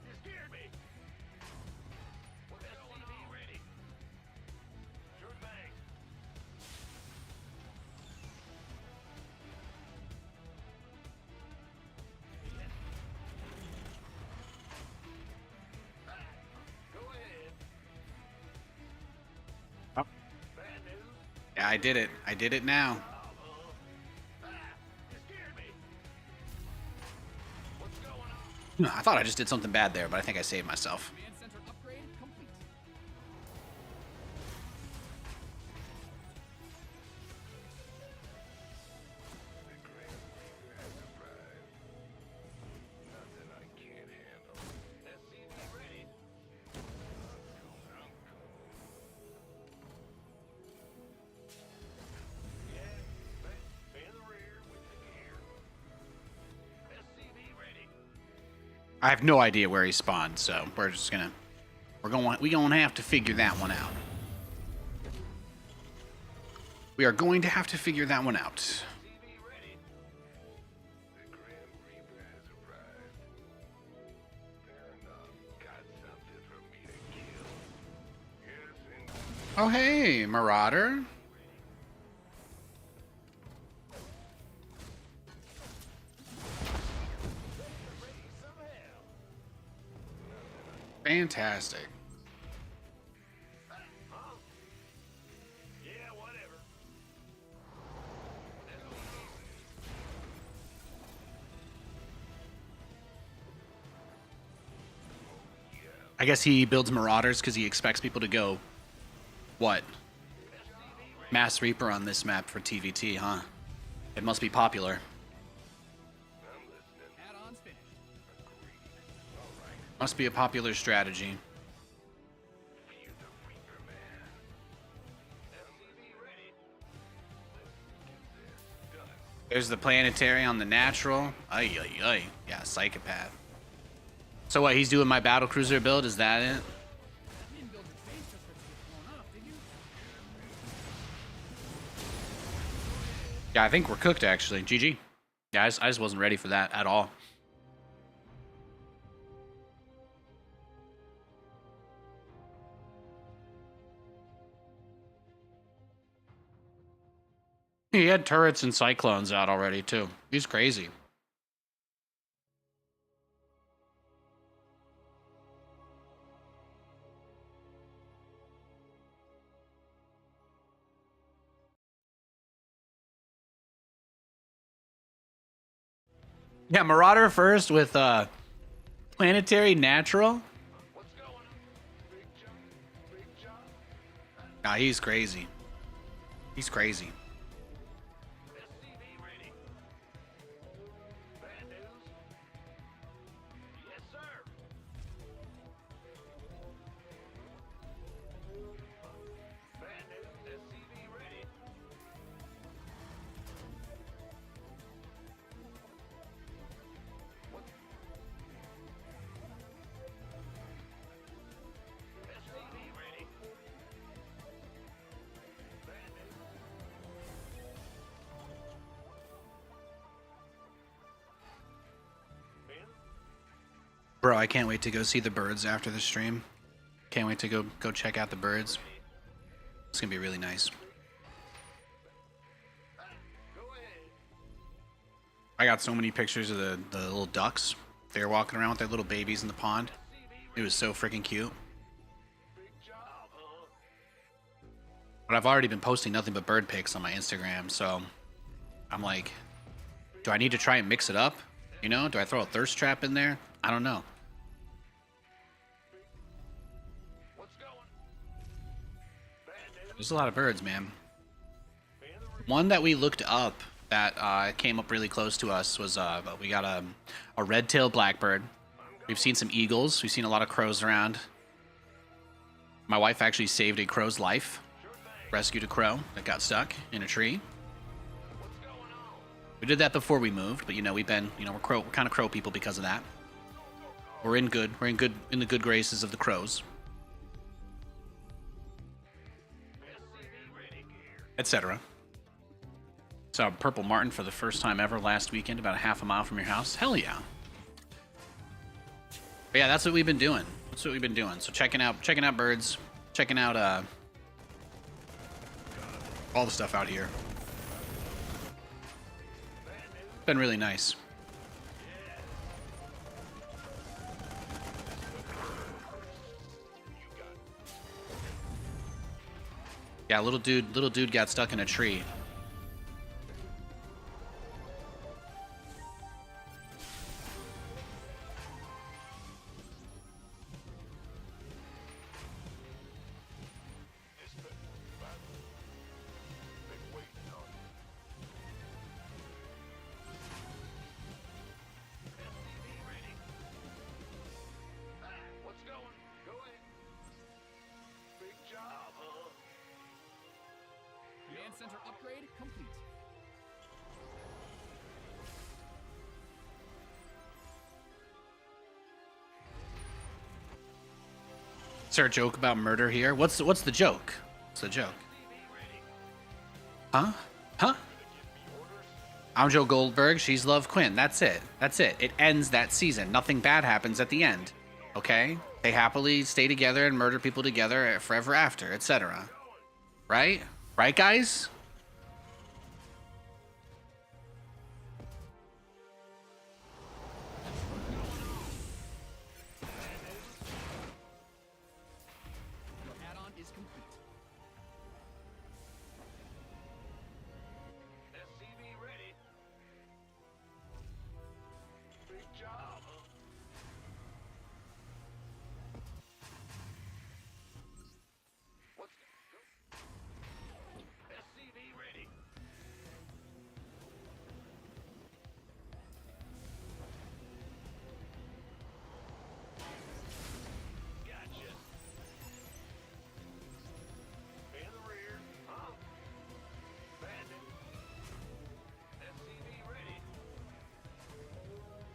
S4: You scared me. SCV ready. Sure thing. Go ahead.
S1: Oh.
S4: Bad news.
S1: Yeah, I did it. I did it now.
S4: You scared me. What's going on?
S1: I thought I just did something bad there, but I think I saved myself.
S5: Command center upgrade complete.
S4: Nothing I can't handle. SCV ready. Yeah, in the rear with the gear. SCV ready.
S1: I have no idea where he spawned, so we're going to have to figure that one out. We are going to have to figure that one out.
S4: SCV ready. The Grim Reaper has arrived. Fair enough. Got something for me to kill. Yes, indeed.
S1: Oh, hey, Marauder. Fantastic.
S4: Yeah, whatever.
S1: I guess he builds Marauders because he expects people to go, what? Mass Reaper on this map for TVT, huh? It must be popular.
S5: Add-ons finished.
S1: Must be a popular strategy. There's the planetary on the natural. Ay, ay, ay. Yeah, psychopath. So what, he's doing my battle cruiser build? Is that it?
S5: You didn't build your base just for it to get blown up, did you?
S1: Yeah, I think we're cooked, actually. GG. Yeah, I just wasn't ready for that at all. He had turrets and cyclones out already, too. He's crazy. Yeah, Marauder first with planetary natural. Nah, he's crazy. He's crazy. Bro, I can't wait to go see the birds after the stream. Can't wait to go check out the birds. It's gonna be really nice. I got so many pictures of the little ducks. They were walking around with their little babies in the pond. It was so freaking cute. But I've already been posting nothing but bird pics on my Instagram, so I'm like, do I need to try and mix it up? You know, do I throw a thirst trap in there? I don't know. There's a lot of birds, man. One that we looked up that came up really close to us was we got a red-tailed blackbird. We've seen some eagles. We've seen a lot of crows around. My wife actually saved a crow's life. Rescued a crow that got stuck in a tree. We did that before we moved, but you know we've been, you know, we're kind of crow people because of that. We're in the good graces of the crows, etc. Saw a purple martin for the first time ever last weekend, about a half a mile from your house. Hell yeah! But yeah, that's what we've been doing. That's what we've been doing. So checking out birds, checking out all the stuff out here. Been really nice. Yeah, little dude got stuck in a tree.
S5: Command center upgrade complete.
S1: Is there a joke about murder here? What's the joke? What's the joke? Huh? Huh? I'm Joe Goldberg. She's Love Quinn. That's it. That's it. It ends that season. Nothing bad happens at the end. Okay? They happily stay together and murder people together forever after, etc. Right? Right, guys?
S5: Your add-on is complete.
S4: SCV ready. Big job. SCV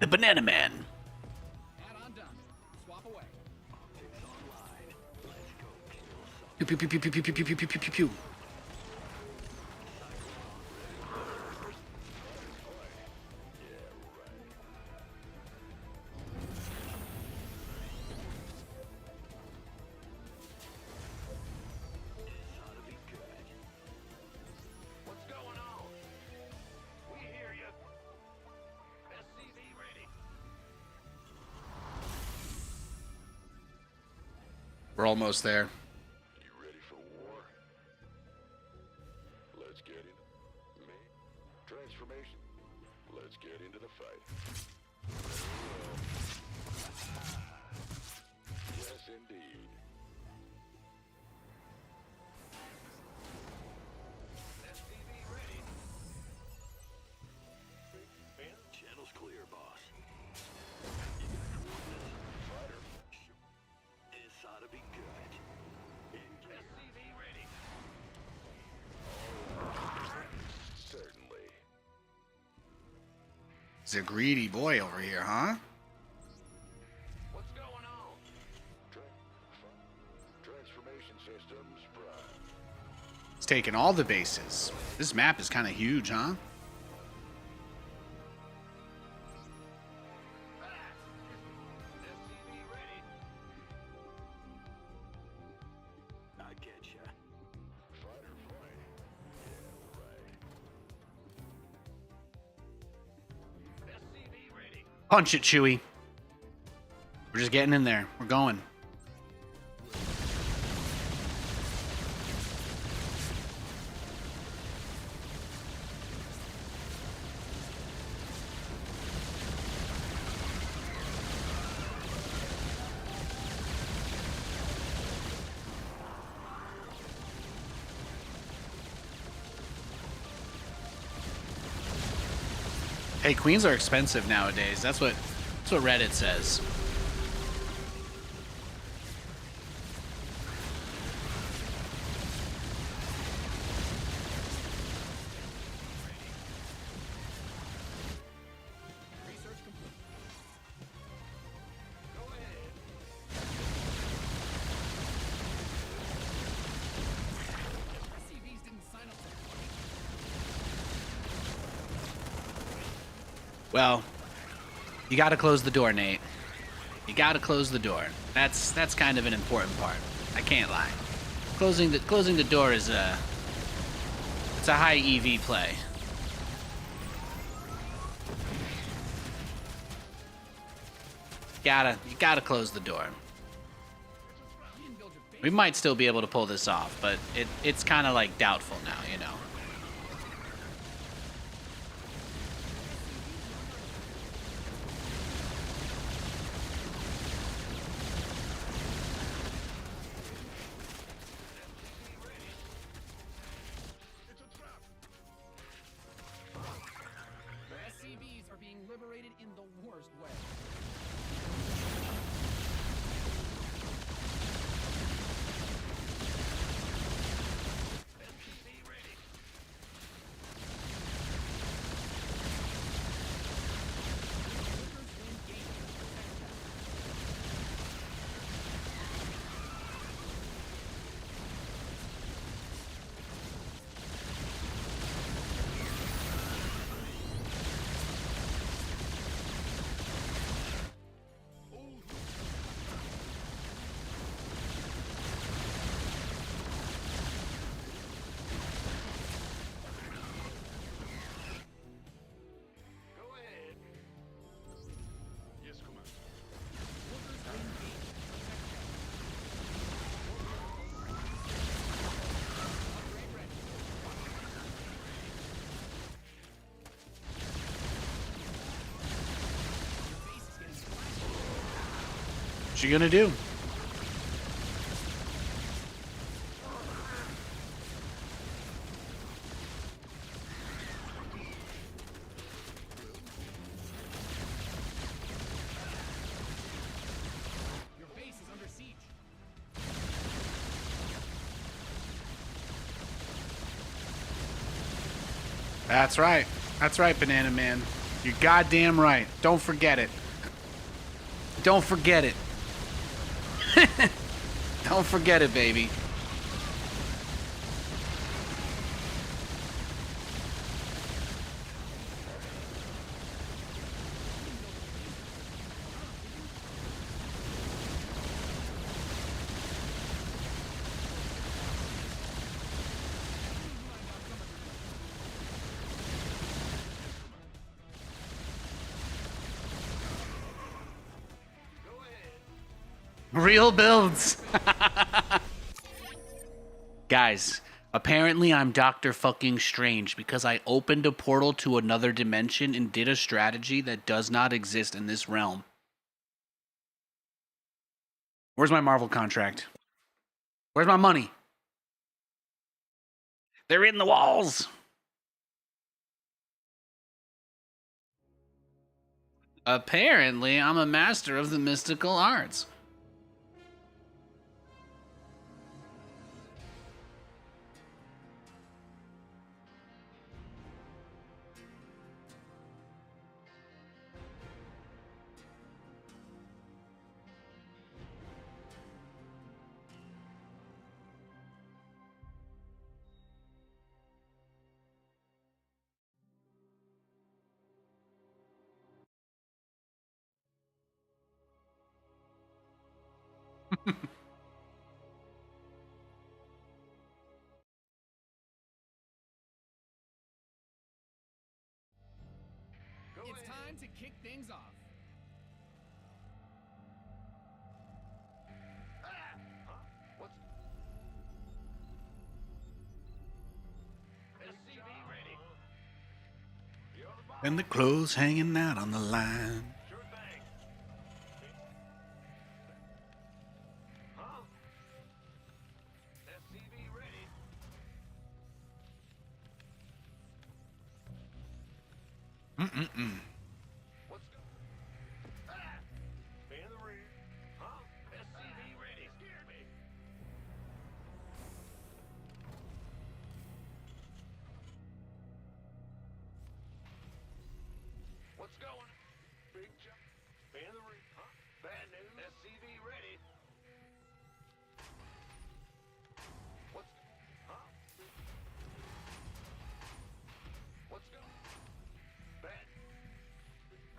S1: The Banana Man.
S5: Add-on done. Swap away.
S1: Pew pew pew pew pew pew pew pew pew pew pew pew.
S4: What's going on? We hear you. SCV ready.
S1: We're almost there.
S2: You ready for war? Let's get into me. Transformation. Let's get into the fight. Yes, indeed.
S4: SCV ready. Channel's clear, boss. You got coordinates? Fighter. This ought to be good. SCV ready.
S2: Certainly.
S1: He's a greedy boy over here, huh?
S4: What's going on?
S2: Transformation systems prime.
S1: He's taking all the bases. This map is kind of huge, huh?
S4: SCV ready. I get ya.
S2: Fighter flight. Yeah, right.
S4: SCV ready.
S1: Punch it, Chewie. We're just getting in there. We're going. Hey, queens are expensive nowadays. That's what Reddit says.
S5: Research complete.
S4: Go ahead.
S5: SCVs didn't sign up for it.
S1: Well, you got to close the door, Nate. You got to close the door. That's kind of an important part. I can't lie. Closing the door is it's a high EV play. You gotta close the door.
S5: You didn't build your base.
S1: We might still be able to pull this off, but it's kind of like doubtful now, you know.
S6: It's a trap.
S5: SCVs are being liberated in the worst way.
S4: SCV ready.
S5: Workers engaged.
S4: Go ahead.
S6: Yes, Commander.
S5: Workers engaged. Upgrade ready. Your base is getting splashed.
S1: What you gonna do?
S5: Your base is under siege.
S1: That's right. That's right, Banana Man. You're goddamn right. Don't forget it. Don't forget it. Don't forget it, baby. Real builds. Guys, apparently I'm Dr. fucking Strange because I opened a portal to another dimension and did a strategy that does not exist in this realm. Where's my Marvel contract? Where's my money? They're in the walls. Apparently, I'm a master of the mystical arts.
S5: It's time to kick things off.
S1: And the clothes hanging out on the line.
S4: What's going? Big jump. Fan the ring. Huh? Bad news. SCV ready. What's? Huh? What's going? Bad.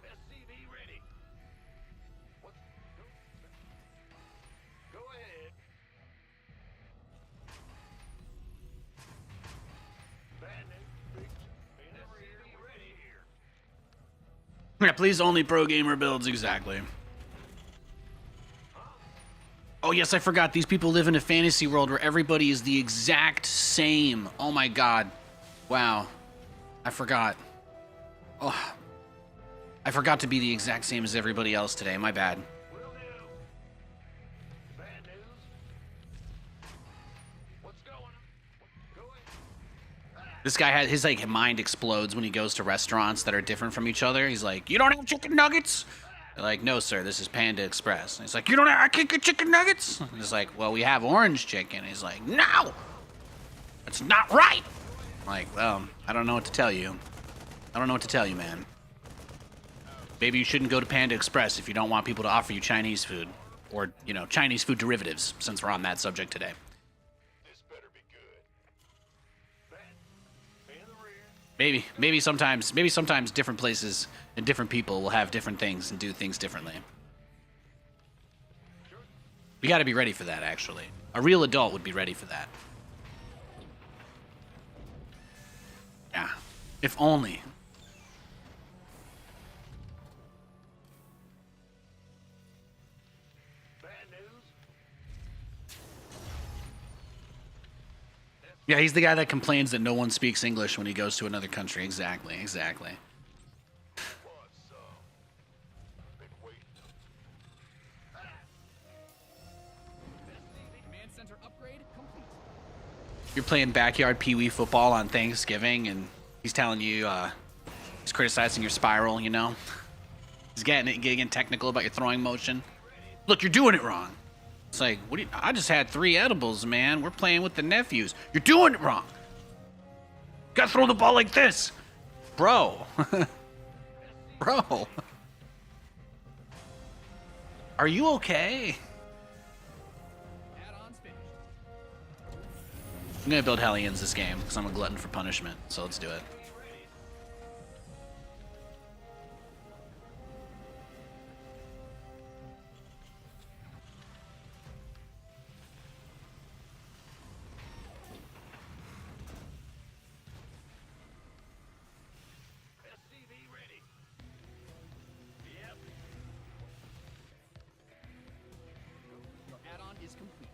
S4: SCV ready. What's? Go ahead. Bad news. Big jump. Fan the ring. SCV ready here.
S1: Yeah, please only pro gamer builds, exactly. Oh yes, I forgot. These people live in a fantasy world where everybody is the exact same. Oh my god. Wow. I forgot. Oh. I forgot to be the exact same as everybody else today. My bad.
S4: Will do. Bad news. What's going on? Go ahead.
S1: This guy had his like mind explodes when he goes to restaurants that are different from each other. He's like, "You don't have chicken nuggets?" They're like, "No, sir. This is Panda Express." And he's like, I can't get chicken nuggets." And he's like, "Well, we have orange chicken." He's like, "No, that's not right." I'm like, well, I don't know what to tell you. I don't know what to tell you, man. Maybe you shouldn't go to Panda Express if you don't want people to offer you Chinese food, or you know, Chinese food derivatives. Since we're on that subject today.
S4: This better be good. Fan the rear.
S1: Maybe sometimes different places and different people will have different things and do things differently. We got to be ready for that, actually. A real adult would be ready for that. Yeah. If only.
S4: Bad news.
S1: Yeah, he's the guy that complains that no one speaks English when he goes to another country. Exactly.
S4: What's up? Been waiting.
S5: Command center upgrade complete.
S1: You're playing backyard pee-wee football on Thanksgiving, and he's telling you, he's criticizing your spiral, you know? He's getting technical about your throwing motion. Look, you're doing it wrong. It's like, I just had 3 edibles, man. We're playing with the nephews. You're doing it wrong. Gotta throw the ball like this. Bro. Bro. Are you okay?
S5: Add-ons finished.
S1: I'm gonna build Hellions this game because I'm a glutton for punishment. So let's do it.
S4: SCV ready. Yep.
S5: Your add-on is complete.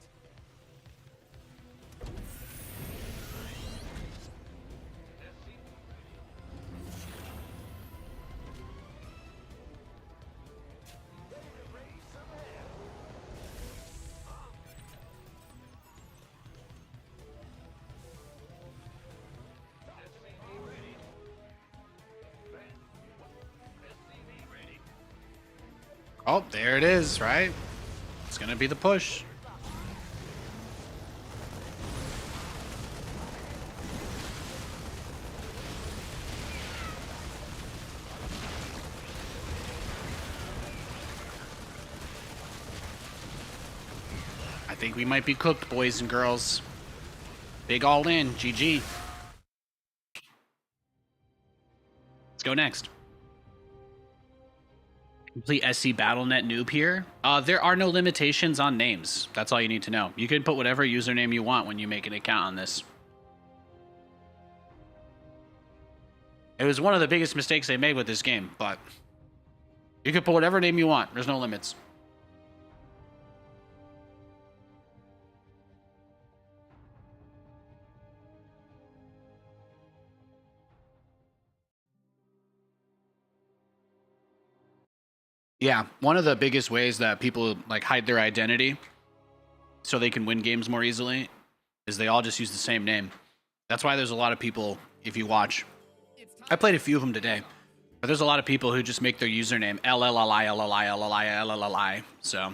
S1: Oh, there it is, right? It's gonna be the push. I think we might be cooked, boys and girls. Big all in, GG. Let's go next. Complete SC BattleNet noob here. There are no limitations on names. That's all you need to know. You can put whatever username you want when you make an account on this. It was one of the biggest mistakes they made with this game, but you can put whatever name you want. There's no limits. Yeah, one of the biggest ways that people like hide their identity so they can win games more easily is they all just use the same name. That's why there's a lot of people, if you watch, I played a few of them today, but there's a lot of people who just make their username LLI. So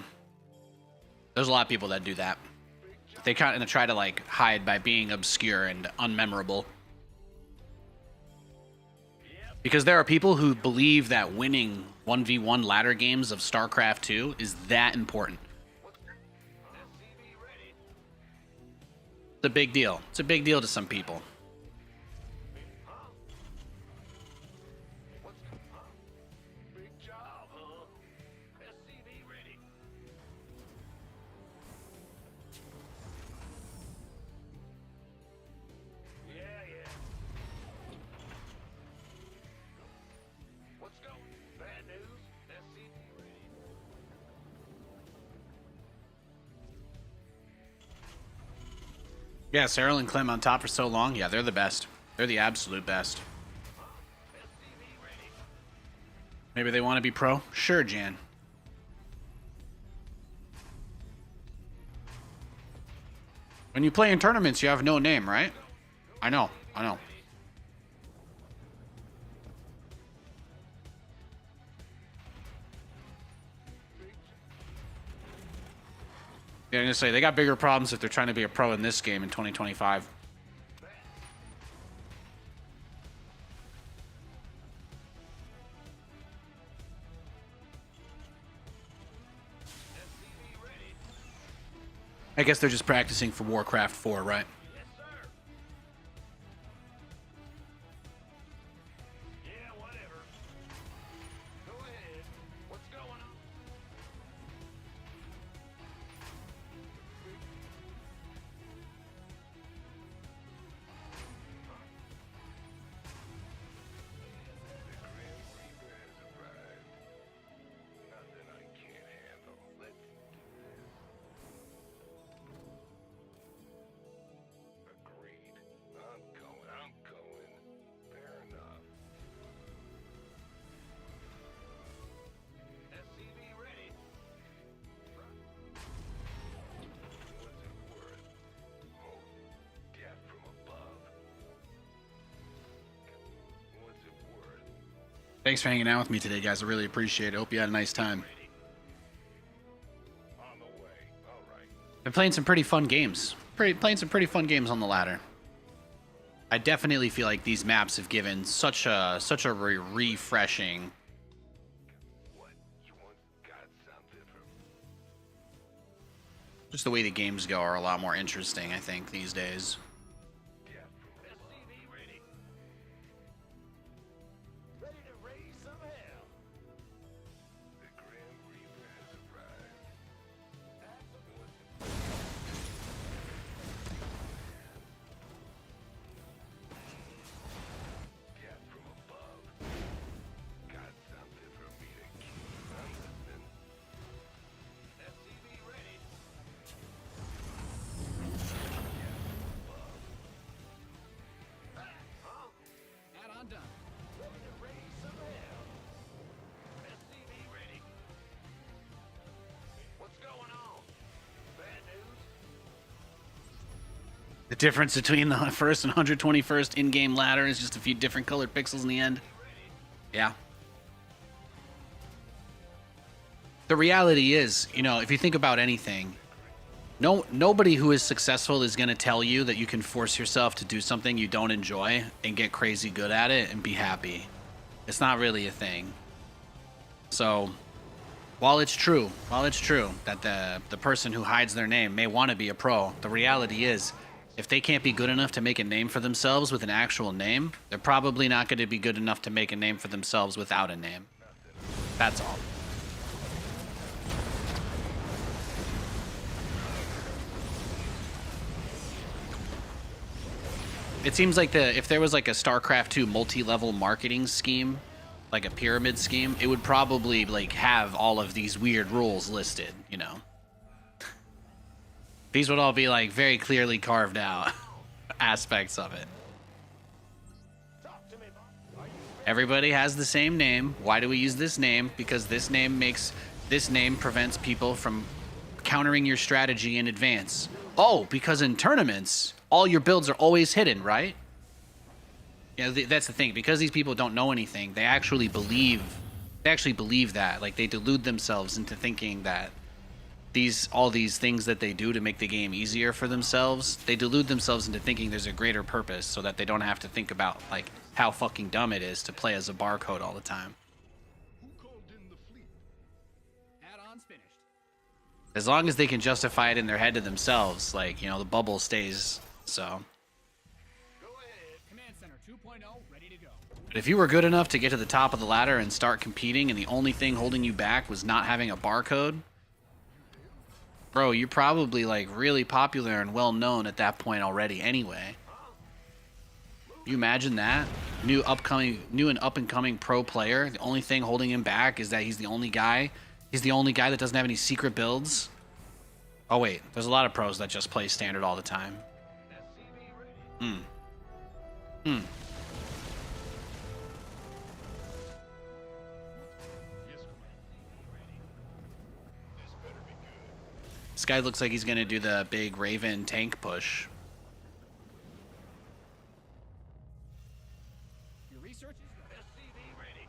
S1: there's a lot of people that do that. They kind of try to like hide by being obscure and unmemorable. Because there are people who believe that winning 1v1 ladder games of StarCraft 2 is that important. It's a big deal. It's a big deal to some people.
S4: Big job, huh? SCV ready. Yeah. What's going? Bad news? SCV ready.
S1: Yeah, Cyril and Clem on top for so long. Yeah, they're the best. They're the absolute best.
S4: SCV ready.
S1: Maybe they want to be pro? Sure, Jan. When you play in tournaments, you have no name, right? I know. Yeah, I'm gonna say they got bigger problems if they're trying to be a pro in this game in 2025. I guess they're just practicing for Warcraft 4, right?
S4: Yes, sir. Yeah, whatever. Go ahead. What's going on? Nothing I can't handle. Let's agreed. I'm going. Fair enough. SCV ready. What's it worth? Oh, death from above. What's it worth?
S1: Thanks for hanging out with me today, guys. I really appreciate it. Hope you had a nice time.
S4: On the way. All right.
S1: Been playing some pretty fun games. Playing some pretty fun games on the ladder. I definitely feel like these maps have given such a refreshing Just the way the games go are a lot more interesting, I think, these days.
S4: SCV ready. Ready to raise some hell. The Grim Reaper has arrived. Get from above. Got something for me to keep. I'm listening. SCV ready.
S5: Add-on done.
S4: Ready to raise some hell. SCV ready. What's going on? Bad news?
S1: The difference between the first and 121st in-game ladder is just a few different colored pixels in the end. Yeah. The reality is, you know, if you think about anything, nobody who is successful is going to tell you that you can force yourself to do something you don't enjoy and get crazy good at it and be happy. It's not really a thing. So, while it's true that the person who hides their name may want to be a pro, the reality is, if they can't be good enough to make a name for themselves with an actual name, they're probably not going to be good enough to make a name for themselves without a name. That's all. It seems like if there was like a StarCraft 2 multi-level marketing scheme, like a pyramid scheme, it would probably like have all of these weird rules listed, you know. These would all be like very clearly carved out aspects of it. Everybody has the same name. Why do we use this name? Because this name prevents people from countering your strategy in advance. Oh, because in tournaments, all your builds are always hidden, right? Yeah, that's the thing. Because these people don't know anything, they actually believe that. Like, they delude themselves into thinking that all these things that they do to make the game easier for themselves, they delude themselves into thinking there's a greater purpose so that they don't have to think about, like, how fucking dumb it is to play as a barcode all the time.
S6: Who called in the fleet?
S5: Add-on's finished.
S1: As long as they can justify it in their head to themselves, like, you know, the bubble stays, so.
S5: Command Center 2.0 ready to go.
S1: But if you were good enough to get to the top of the ladder and start competing and the only thing holding you back was not having a barcode, bro, you're probably like really popular and well known at that point already anyway. You imagine that? New and up and coming pro player, the only thing holding him back is that he's the only guy that doesn't have any secret builds. Oh wait, there's a lot of pros that just play standard all the time. This guy looks like he's gonna do the big Raven tank push.
S5: Your research is
S4: SCV ready.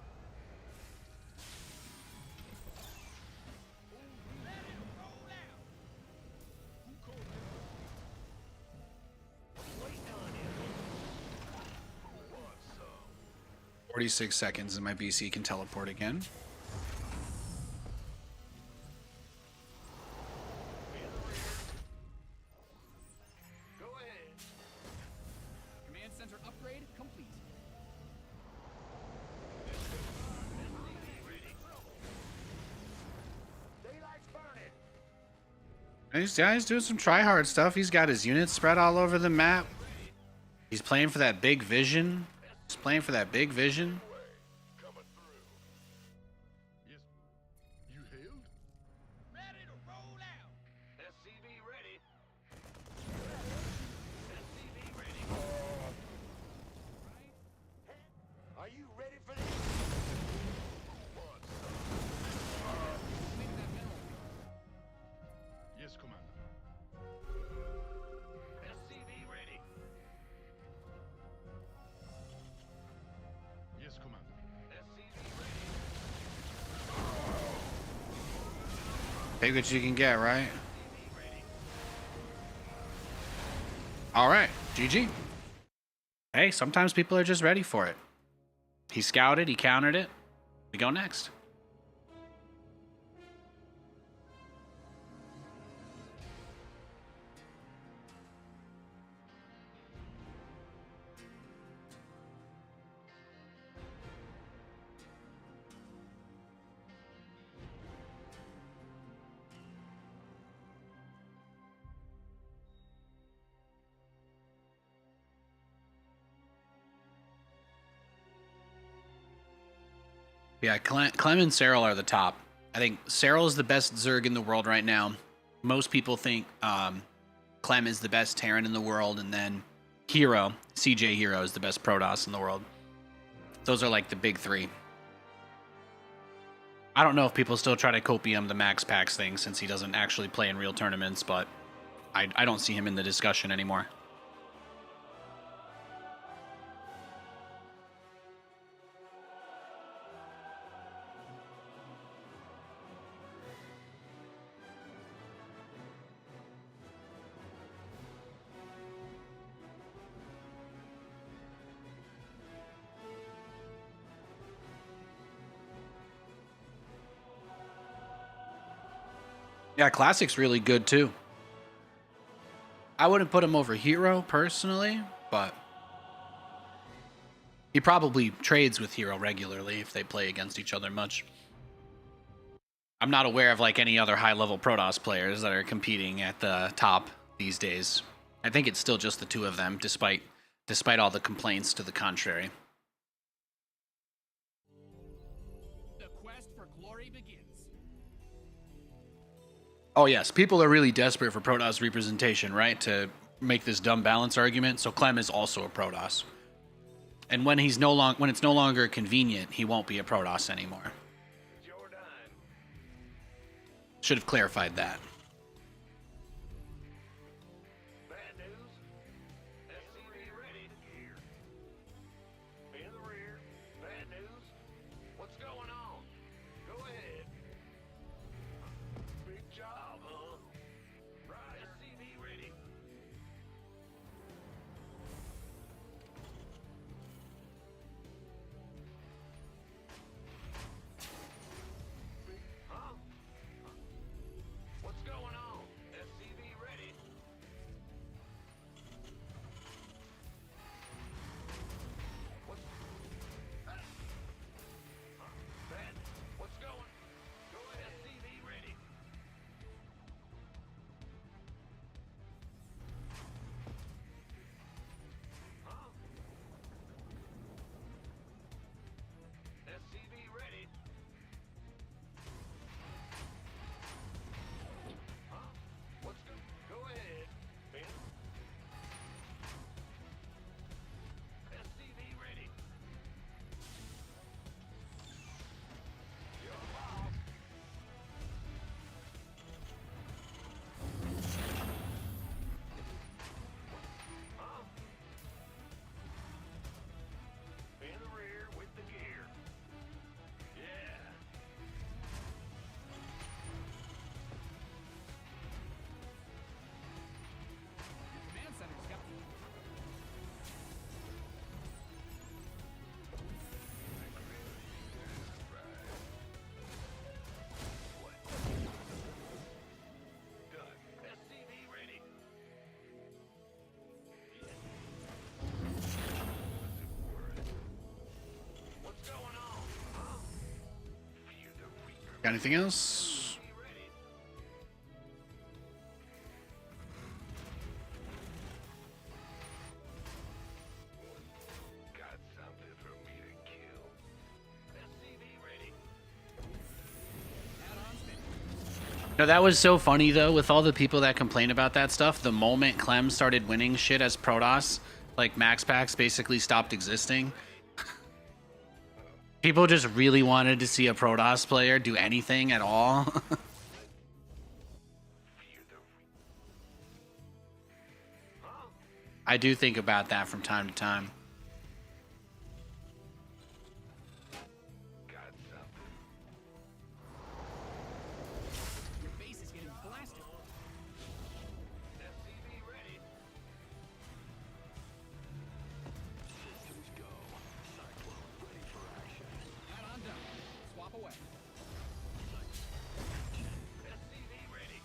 S6: Who called in?
S1: 46 seconds and my BC can teleport again.
S4: Go ahead.
S5: Command Center upgrade complete.
S4: Daylight's burning.
S1: This guy's doing some try-hard stuff. He's got his units spread all over the map. He's playing for that big vision. He's playing for that big vision.
S4: Coming through.
S6: Yes. You hailed?
S4: Ready to roll out. SCV ready. SCV ready. Are you ready for this?
S5: Make that mineral.
S6: Yes, Commander.
S4: SCV ready.
S6: Yes, Commander.
S4: SCV ready.
S1: Take what you can get, right? All right, GG. Hey, sometimes people are just ready for it. He scouted, he countered it. We go next. Yeah, Clem and Cyril are the top. I think Cyril is the best Zerg in the world right now. Most people think Clem is the best Terran in the world, and then Hero, CJ Hero, is the best Protoss in the world. Those are like the big three. I don't know if people still try to copium the Max Packs thing since he doesn't actually play in real tournaments, but I don't see him in the discussion anymore. Yeah, Classic's really good too. I wouldn't put him over Hero personally, but he probably trades with Hero regularly if they play against each other much. I'm not aware of like any other high-level Protoss players that are competing at the top these days. I think it's still just the two of them, despite all the complaints to the contrary.
S5: The quest for glory begins.
S1: Oh yes, people are really desperate for Protoss representation, right? To make this dumb balance argument. So Clem is also a Protoss. And when it's no longer convenient, he won't be a Protoss anymore. Should have clarified that.
S4: Bad news. SCV ready. In the rear. Bad news. What's going on? Go ahead. Big job, huh? Right. SCV ready. Huh? What's going on? SCV ready. What's bad? What's going? Go ahead. SCV ready. Huh? SCV ready. Huh? What's go? Go ahead. Ben. SCV ready. Your boss. Huh? In the rear with the gear. Yeah.
S5: Command center's got
S4: Done. SCV ready. What's going on? Huh? Fear the Reaper.
S1: Got anything else?
S4: Be ready. Got something for me to kill. SCV ready.
S5: add-ons finished.
S1: No, that was so funny though, with all the people that complain about that stuff. The moment Clem started winning shit as Protoss, like Max Packs basically stopped existing. People just really wanted to see a Protoss player do anything at all.
S4: Fear the Huh?
S1: I do think about that from time to time.
S4: Got something.
S5: Your base is getting blasted.
S4: SCV ready. Systems go. Cyclone ready for action.
S5: Add-on done. Swap away.
S4: SCV ready.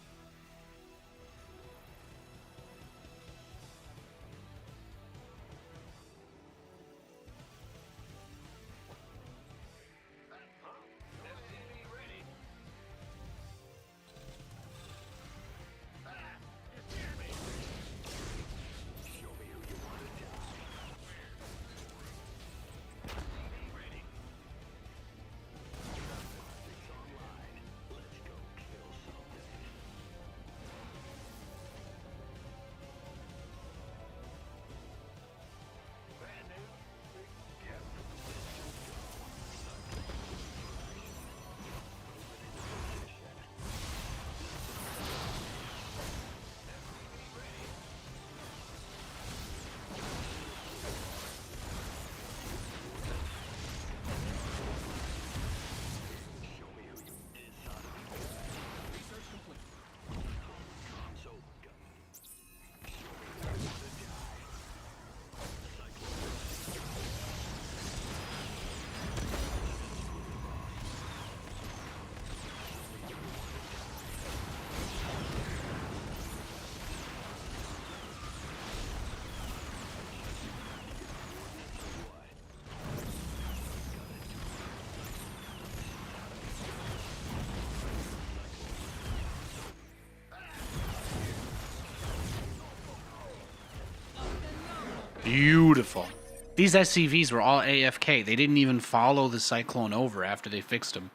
S1: Beautiful. These SCVs were all AFK. They didn't even follow the Cyclone over after they fixed them.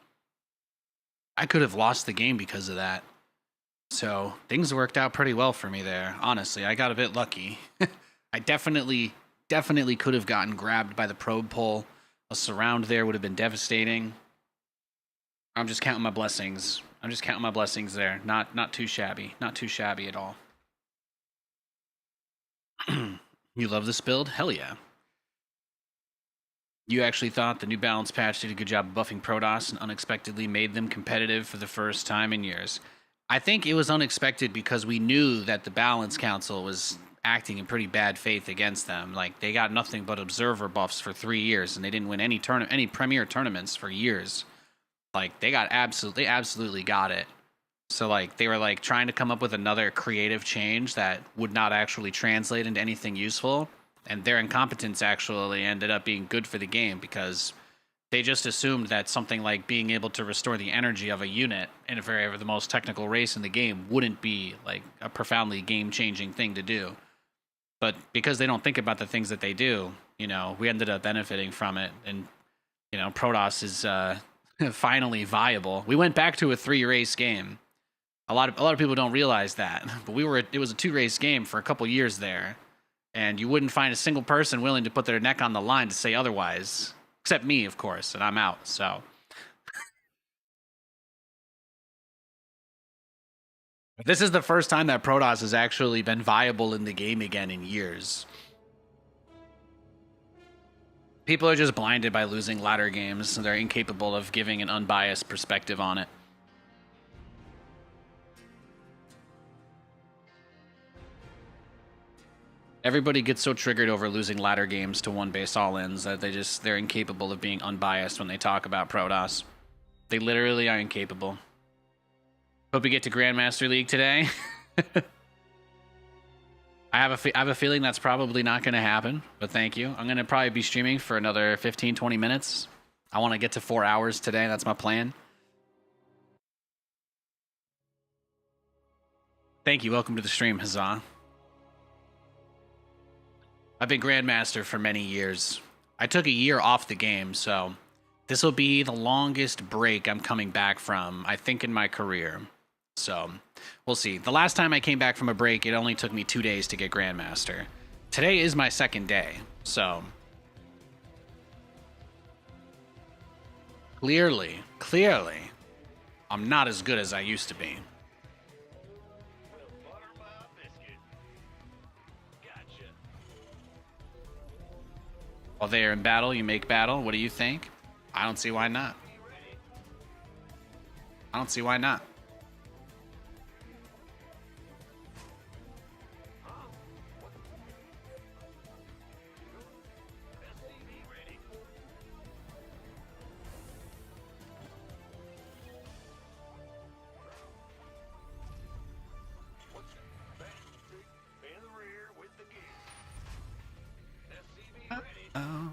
S1: I could have lost the game because of that. So things worked out pretty well for me there. Honestly, I got a bit lucky. I definitely could have gotten grabbed by the probe pole. A surround there would have been devastating. I'm just counting my blessings. I'm just counting my blessings there. Not too shabby. Not too shabby at all. You love this build? Hell yeah. You actually thought the New Balance patch did a good job of buffing Protoss and unexpectedly made them competitive for the first time in years. I think it was unexpected because we knew that the Balance Council was acting in pretty bad faith against them. Like, they got nothing but observer buffs for 3 years, and they didn't win any premier tournaments for years. Like, they absolutely got it. So, like, they were, like, trying to come up with another creative change that would not actually translate into anything useful. And their incompetence actually ended up being good for the game because they just assumed that something like being able to restore the energy of a unit in the most technical race in the game wouldn't be, like, a profoundly game-changing thing to do. But because they don't think about the things that they do, you know, we ended up benefiting from it. And, you know, Protoss is finally viable. We went back to a 3-race game. A lot of people don't realize that, but it was a 2-race game for a couple years there, and you wouldn't find a single person willing to put their neck on the line to say otherwise, except me, of course, and I'm out. So this is the first time that Protoss has actually been viable in the game again in years. People are just blinded by losing ladder games. They're incapable of giving an unbiased perspective on it. Everybody gets so triggered over losing ladder games to one base all-ins that they're incapable of being unbiased when they talk about Protoss. They literally are incapable. Hope we get to Grandmaster League today. I have a feeling that's probably not going to happen, but thank you. I'm going to probably be streaming for another 15-20 minutes. I want to get to 4 hours today. That's my plan. Thank you. Welcome to the stream, Huzzah. I've been Grandmaster for many years. I took a year off the game, so this will be the longest break I'm coming back from, I think, in my career. So we'll see. The last time I came back from a break, it only took me 2 days to get Grandmaster. Today is my second day, so clearly, I'm not as good as I used to be. While they are in battle, you make battle. What do you think? I don't see why not. I don't see why not. Oh.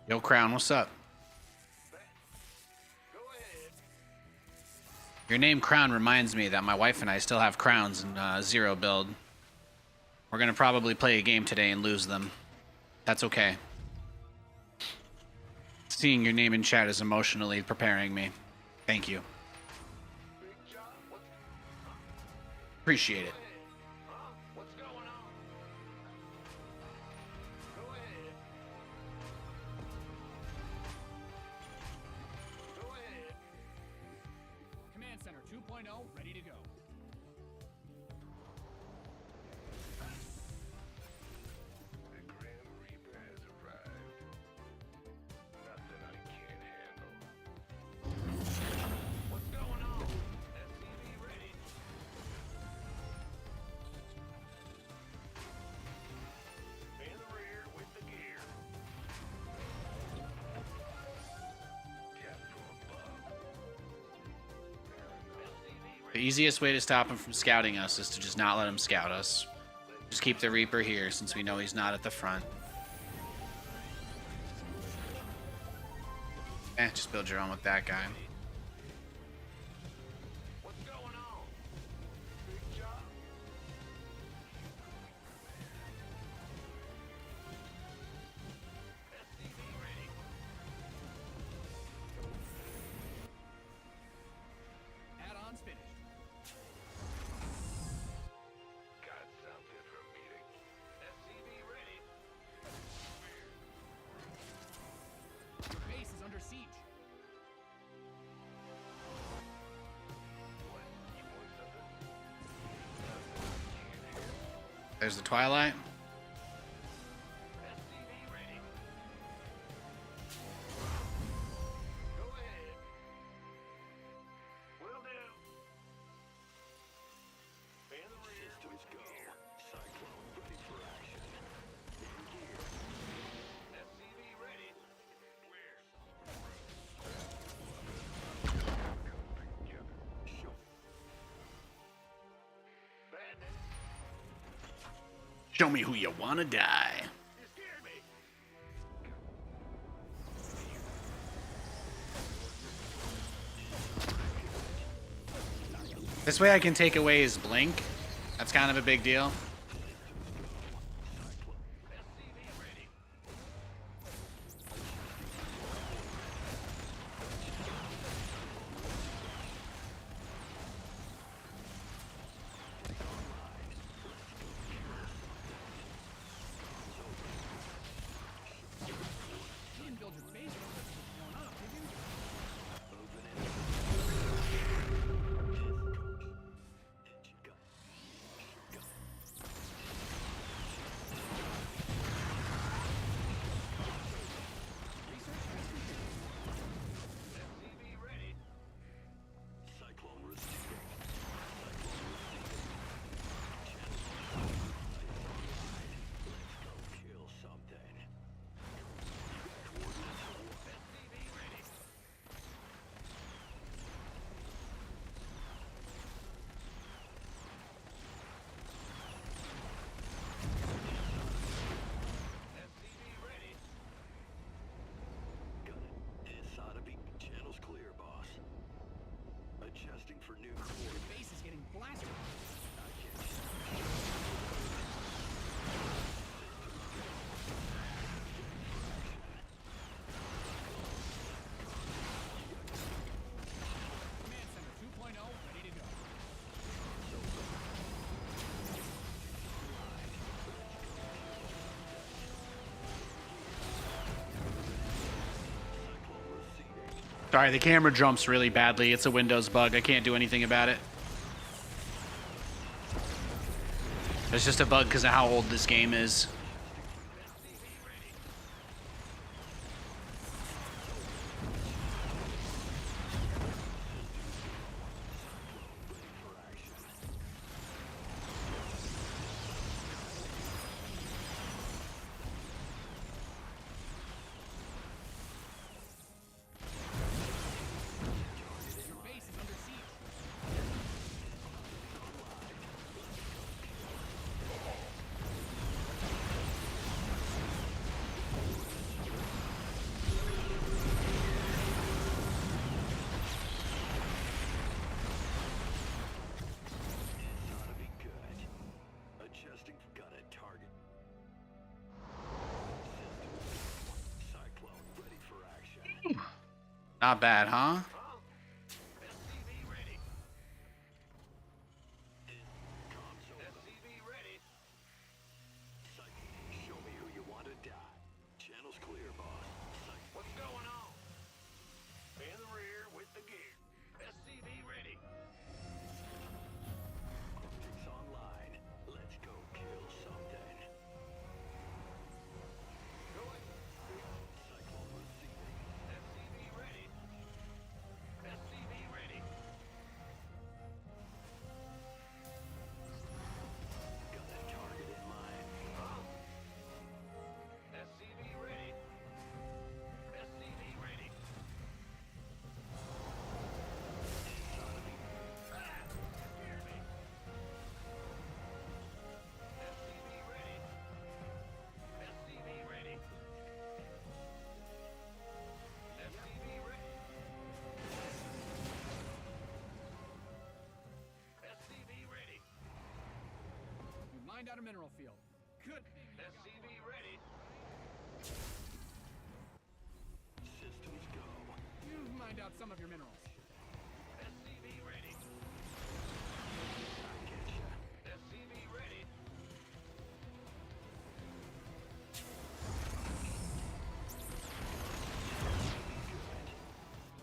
S1: Yo, Crown, what's up? Your name Crown reminds me that my wife and I still have crowns in Zero build. We're gonna probably play a game today and lose them. That's okay. Seeing your name in chat is emotionally preparing me. Thank you. Appreciate it.
S5: Center 2.0 ready to go.
S4: The Grim Reaper has arrived. Nothing I can't handle. What's going on? SCV ready.
S1: The easiest way to stop him from scouting us is to just not let him scout us. Just keep the Reaper here since we know he's not at the front. Just build your own with that guy.
S4: What's going on? Big job? SCV ready.
S5: Add-ons finished.
S4: Got something for a meeting. SCV ready.
S5: Your base is under siege.
S4: What? You want something?
S1: There's the Twilight.
S4: SCV ready. Go ahead. Will do. Man the rear. Systems go. Cyclone ready for action. In gear. SCV ready. Where? Together. Show. Bandit.
S1: Show me who you want to die.
S4: You scared me.
S1: This way I can take away his blink. That's kind of a big deal.
S4: SCV ready.
S5: You didn't build your base while this was going up, did you?
S4: SCV ready. Cyclone receiving. Let's go kill something. SCV ready. SCV ready. Got it. This ought to be channels clear, boss. Adjusting for new core.
S5: Your base is getting blasted.
S4: I can't.
S5: Command Center 2.0 ready to go.
S1: Sorry, the camera jumps really badly. It's a Windows bug. I can't do anything about it. It's just a bug because of how old this game is.
S5: Your base is under siege.
S4: Ought to be good. Adjusting. Got a target. System. Cyclone ready for action.
S1: Not bad, huh?
S4: SCV ready. Console. SCV ready. Show me who you want to die. Channel's clear, boss. What's going on? In the rear with the gear. SCV ready. Optics online. Let's go kill something. Go ahead. Cyclone receiving. SCV ready.
S5: out a mineral field. Good thing you got
S4: SCV ready. Systems go.
S5: You've mined out some of your minerals.
S4: SCV ready. I getcha. SCV ready.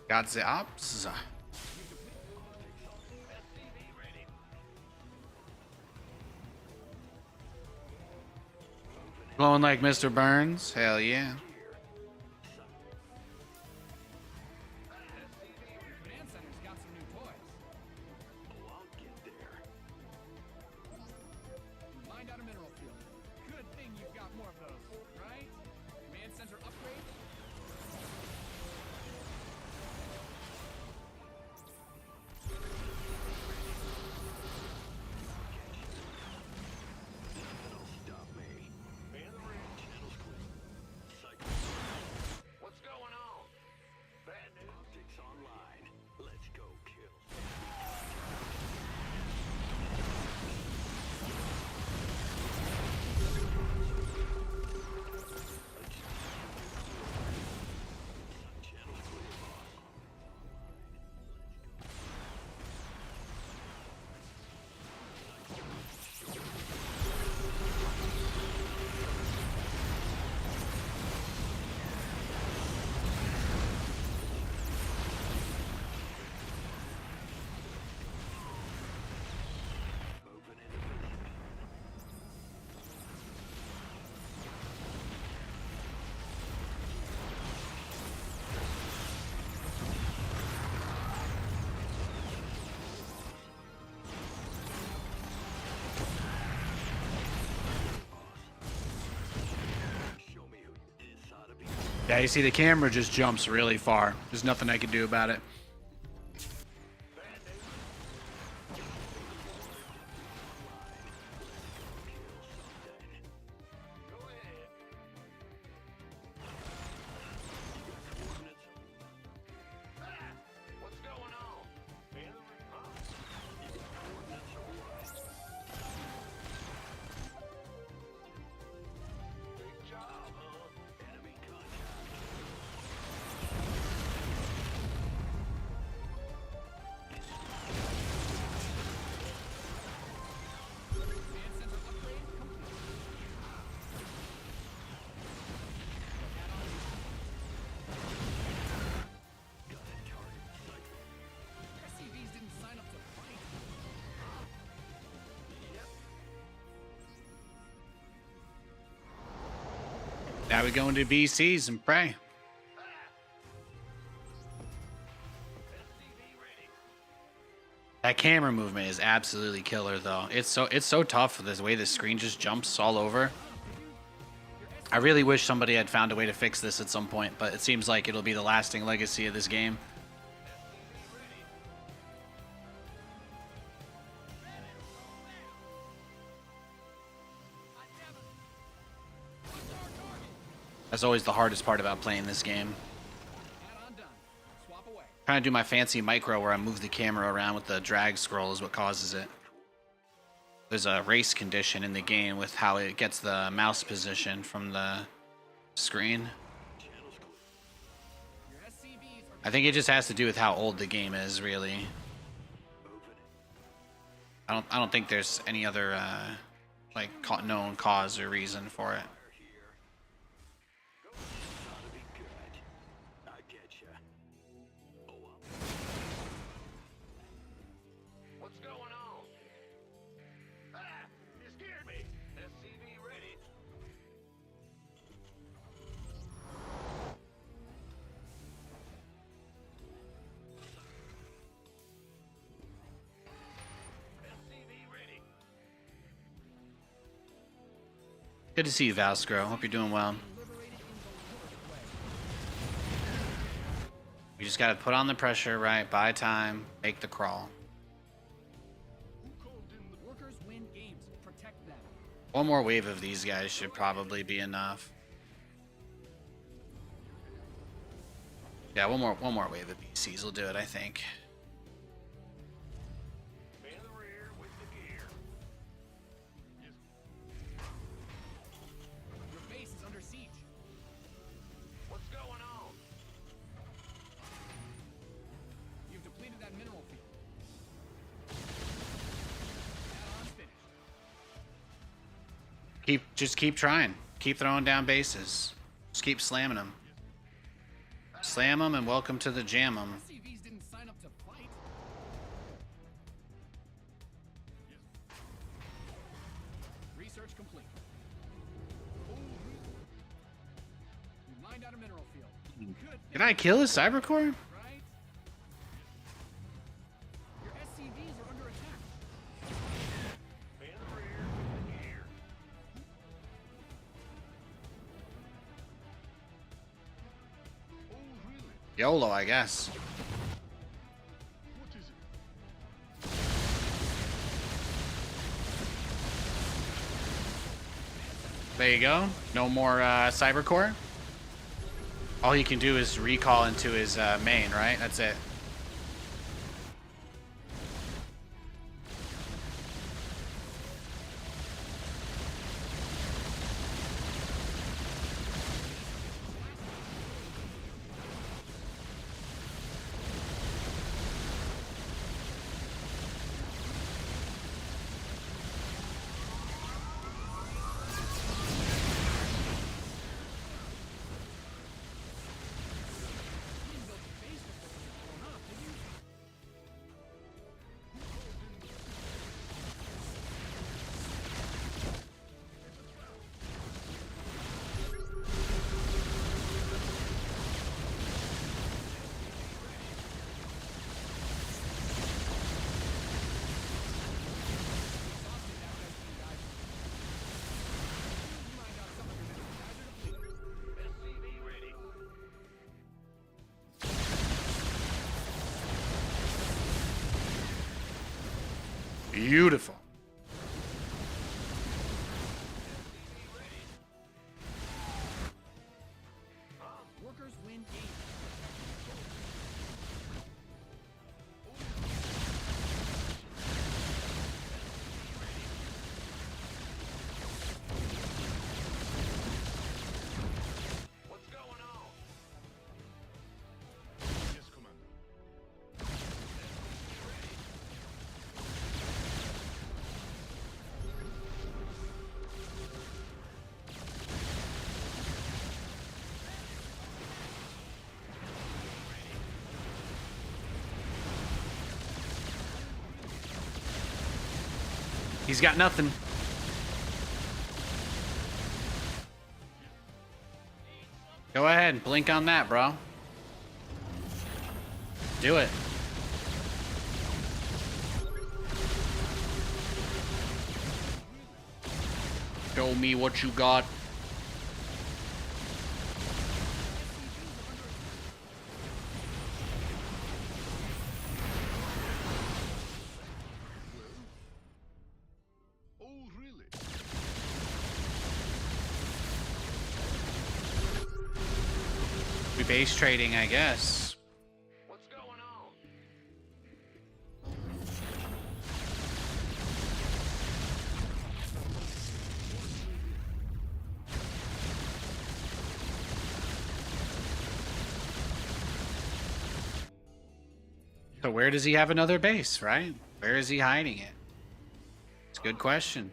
S1: Got the ops.
S4: SCV ready.
S1: Glowing like Mr. Burns. Hell yeah.
S5: Command center's got some new toys.
S4: Oh, I'll get there.
S5: Mined out a mineral field. Good thing you've got more of those, right? Command center upgrade.
S4: That'll stop me. Man the ring. Channels clear. Cycle. What's going on? Bad news. Optics online. Let's go kill. Channels clear, boss. Moving into position. Show me who you this ought to be.
S1: Yeah, you see the camera just jumps really far. There's nothing I can do about it.
S4: Go ahead. What's going on? Huh? You got coordinates or what? Big job, huh? Enemy contact.
S5: Command center upgrade complete.
S4: Got a target cycle.
S5: SCVs didn't sign up to fight.
S4: Yep.
S1: Now we go into BCs and pray.
S4: SCV ready.
S1: That camera movement is absolutely killer, though. It's so tough for this way the screen just jumps all over. I really wish somebody had found a way to fix this at some point, but it seems like it'll be the lasting legacy of this game. That's always the hardest part about playing this game.
S5: And on done. Swap away.
S1: Trying to do my fancy micro where I move the camera around with the drag scroll is what causes it. There's a race condition in the game with how it gets the mouse position from the screen.
S5: Your SCVs are
S1: I think it just has to do with how old the game is, really. I don't think there's any other like known cause or reason for it.
S4: Ought to be good. I getcha. Oh, well. What's going on? Ah! You scared me. SCV ready. SCV ready.
S1: Good to see you, Valskro. Hope you're doing well. We just gotta put on the pressure, right? Buy time, make the crawl.
S5: workers win games. Protect them.
S1: One more wave of these guys should probably be enough. Yeah, one more wave of BCs will do it, I think.
S4: Man the rear with the gear.
S1: Just keep trying. Keep throwing down bases. Just keep slamming them. Slam them and welcome to the jam 'em.
S5: SCVs didn't sign up to fight. Research complete. You mined out a mineral field. Good
S1: Did I kill a cybercore?
S5: right? Your SCVs are under attack.
S4: In the rear, here.
S6: Oh, really?
S1: YOLO, I guess.
S6: What is it?
S1: There you go. No more cybercore. All he can do is recall into his main, right? That's it.
S4: SCV ready.
S1: Beautiful.
S5: Workers win game.
S4: What's going on?
S6: Yes, Commander.
S1: He's got nothing. Go ahead, blink on that, bro. Do it. Show me what you got.
S6: Oh, really?
S1: We base trading, I guess.
S4: What's going on?
S1: So where does he have another base, right? Where is he hiding it? It's a good question.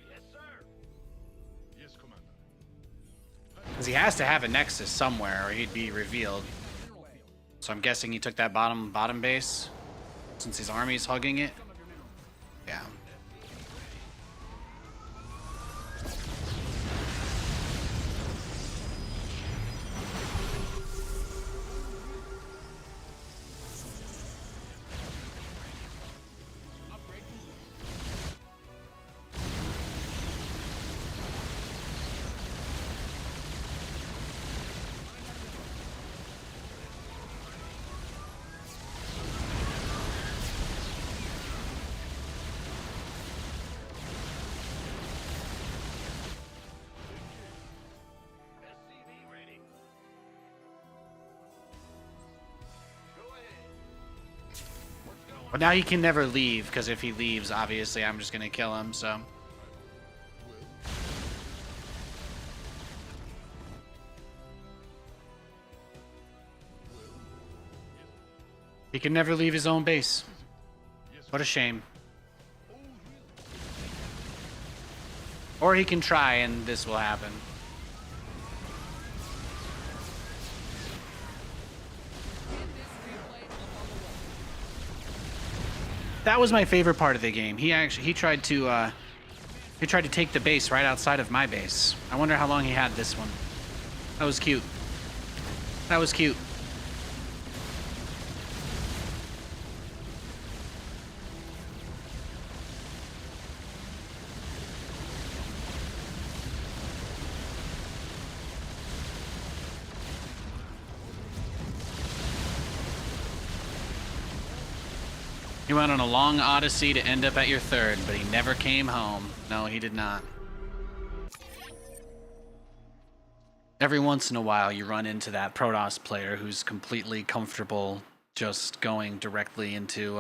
S4: Yes, sir.
S6: Yes, Commander.
S1: Because he has to have a nexus somewhere or he'd be revealed. So I'm guessing he took that bottom base since his army's hugging it. Yeah.
S4: SCV ready. Go ahead. What's going
S1: But now he can never leave because if he leaves, obviously I'm just gonna kill him. So he can never leave his own base. What a shame.
S6: Oh, really?
S1: Or he can try and this will happen. That was my favorite part of the game. He tried to take the base right outside of my base. I wonder how long he had this one. That was cute. That was cute. He went on a long odyssey to end up at your third, but he never came home. No, he did not. Every once in a while, you run into that Protoss player who's completely comfortable just going directly into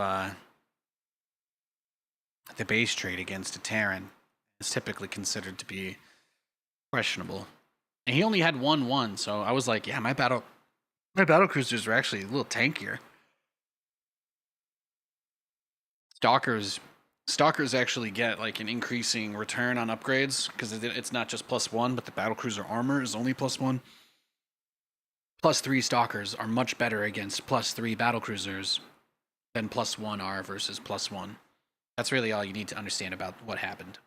S1: the base trade against a Terran. It's typically considered to be questionable. And he only had 1-1, so I was like, yeah, my battle cruisers are actually a little tankier. Stalkers actually get like an increasing return on upgrades because it's not just +1, but the battlecruiser armor is only +1. +3 Stalkers are much better against +3 battlecruisers than +1 are versus +1. That's really all you need to understand about what happened.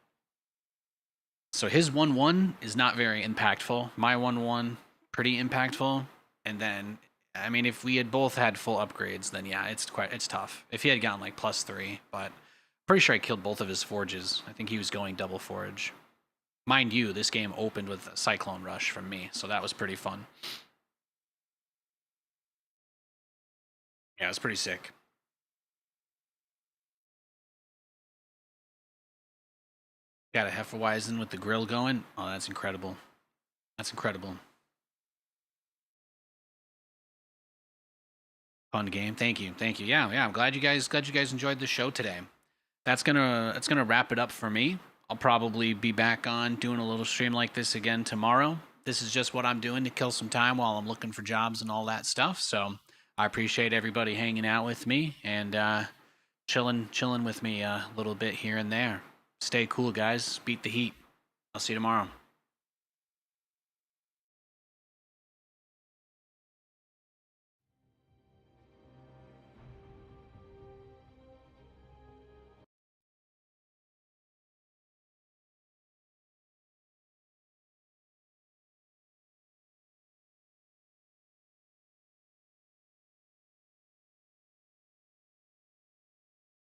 S1: So his 1-1 is not very impactful. My 1-1, pretty impactful. And then, I mean, if we had both had full upgrades, then yeah, it's tough. If he had gotten like +3, but pretty sure I killed both of his forges. I think he was going double forge. Mind you, this game opened with a Cyclone Rush from me, so that was pretty fun. Yeah, it was pretty sick. Got a Hefeweizen with the grill going. Oh, that's incredible. That's incredible. Fun game. Thank you. Yeah. I'm glad you guys enjoyed the show today. That's gonna wrap it up for me. I'll probably be back on doing a little stream like this again tomorrow. This is just what I'm doing to kill some time while I'm looking for jobs and all that stuff. So I appreciate everybody hanging out with me and chilling with me a little bit here and there. Stay cool, guys. Beat the heat. I'll see you tomorrow.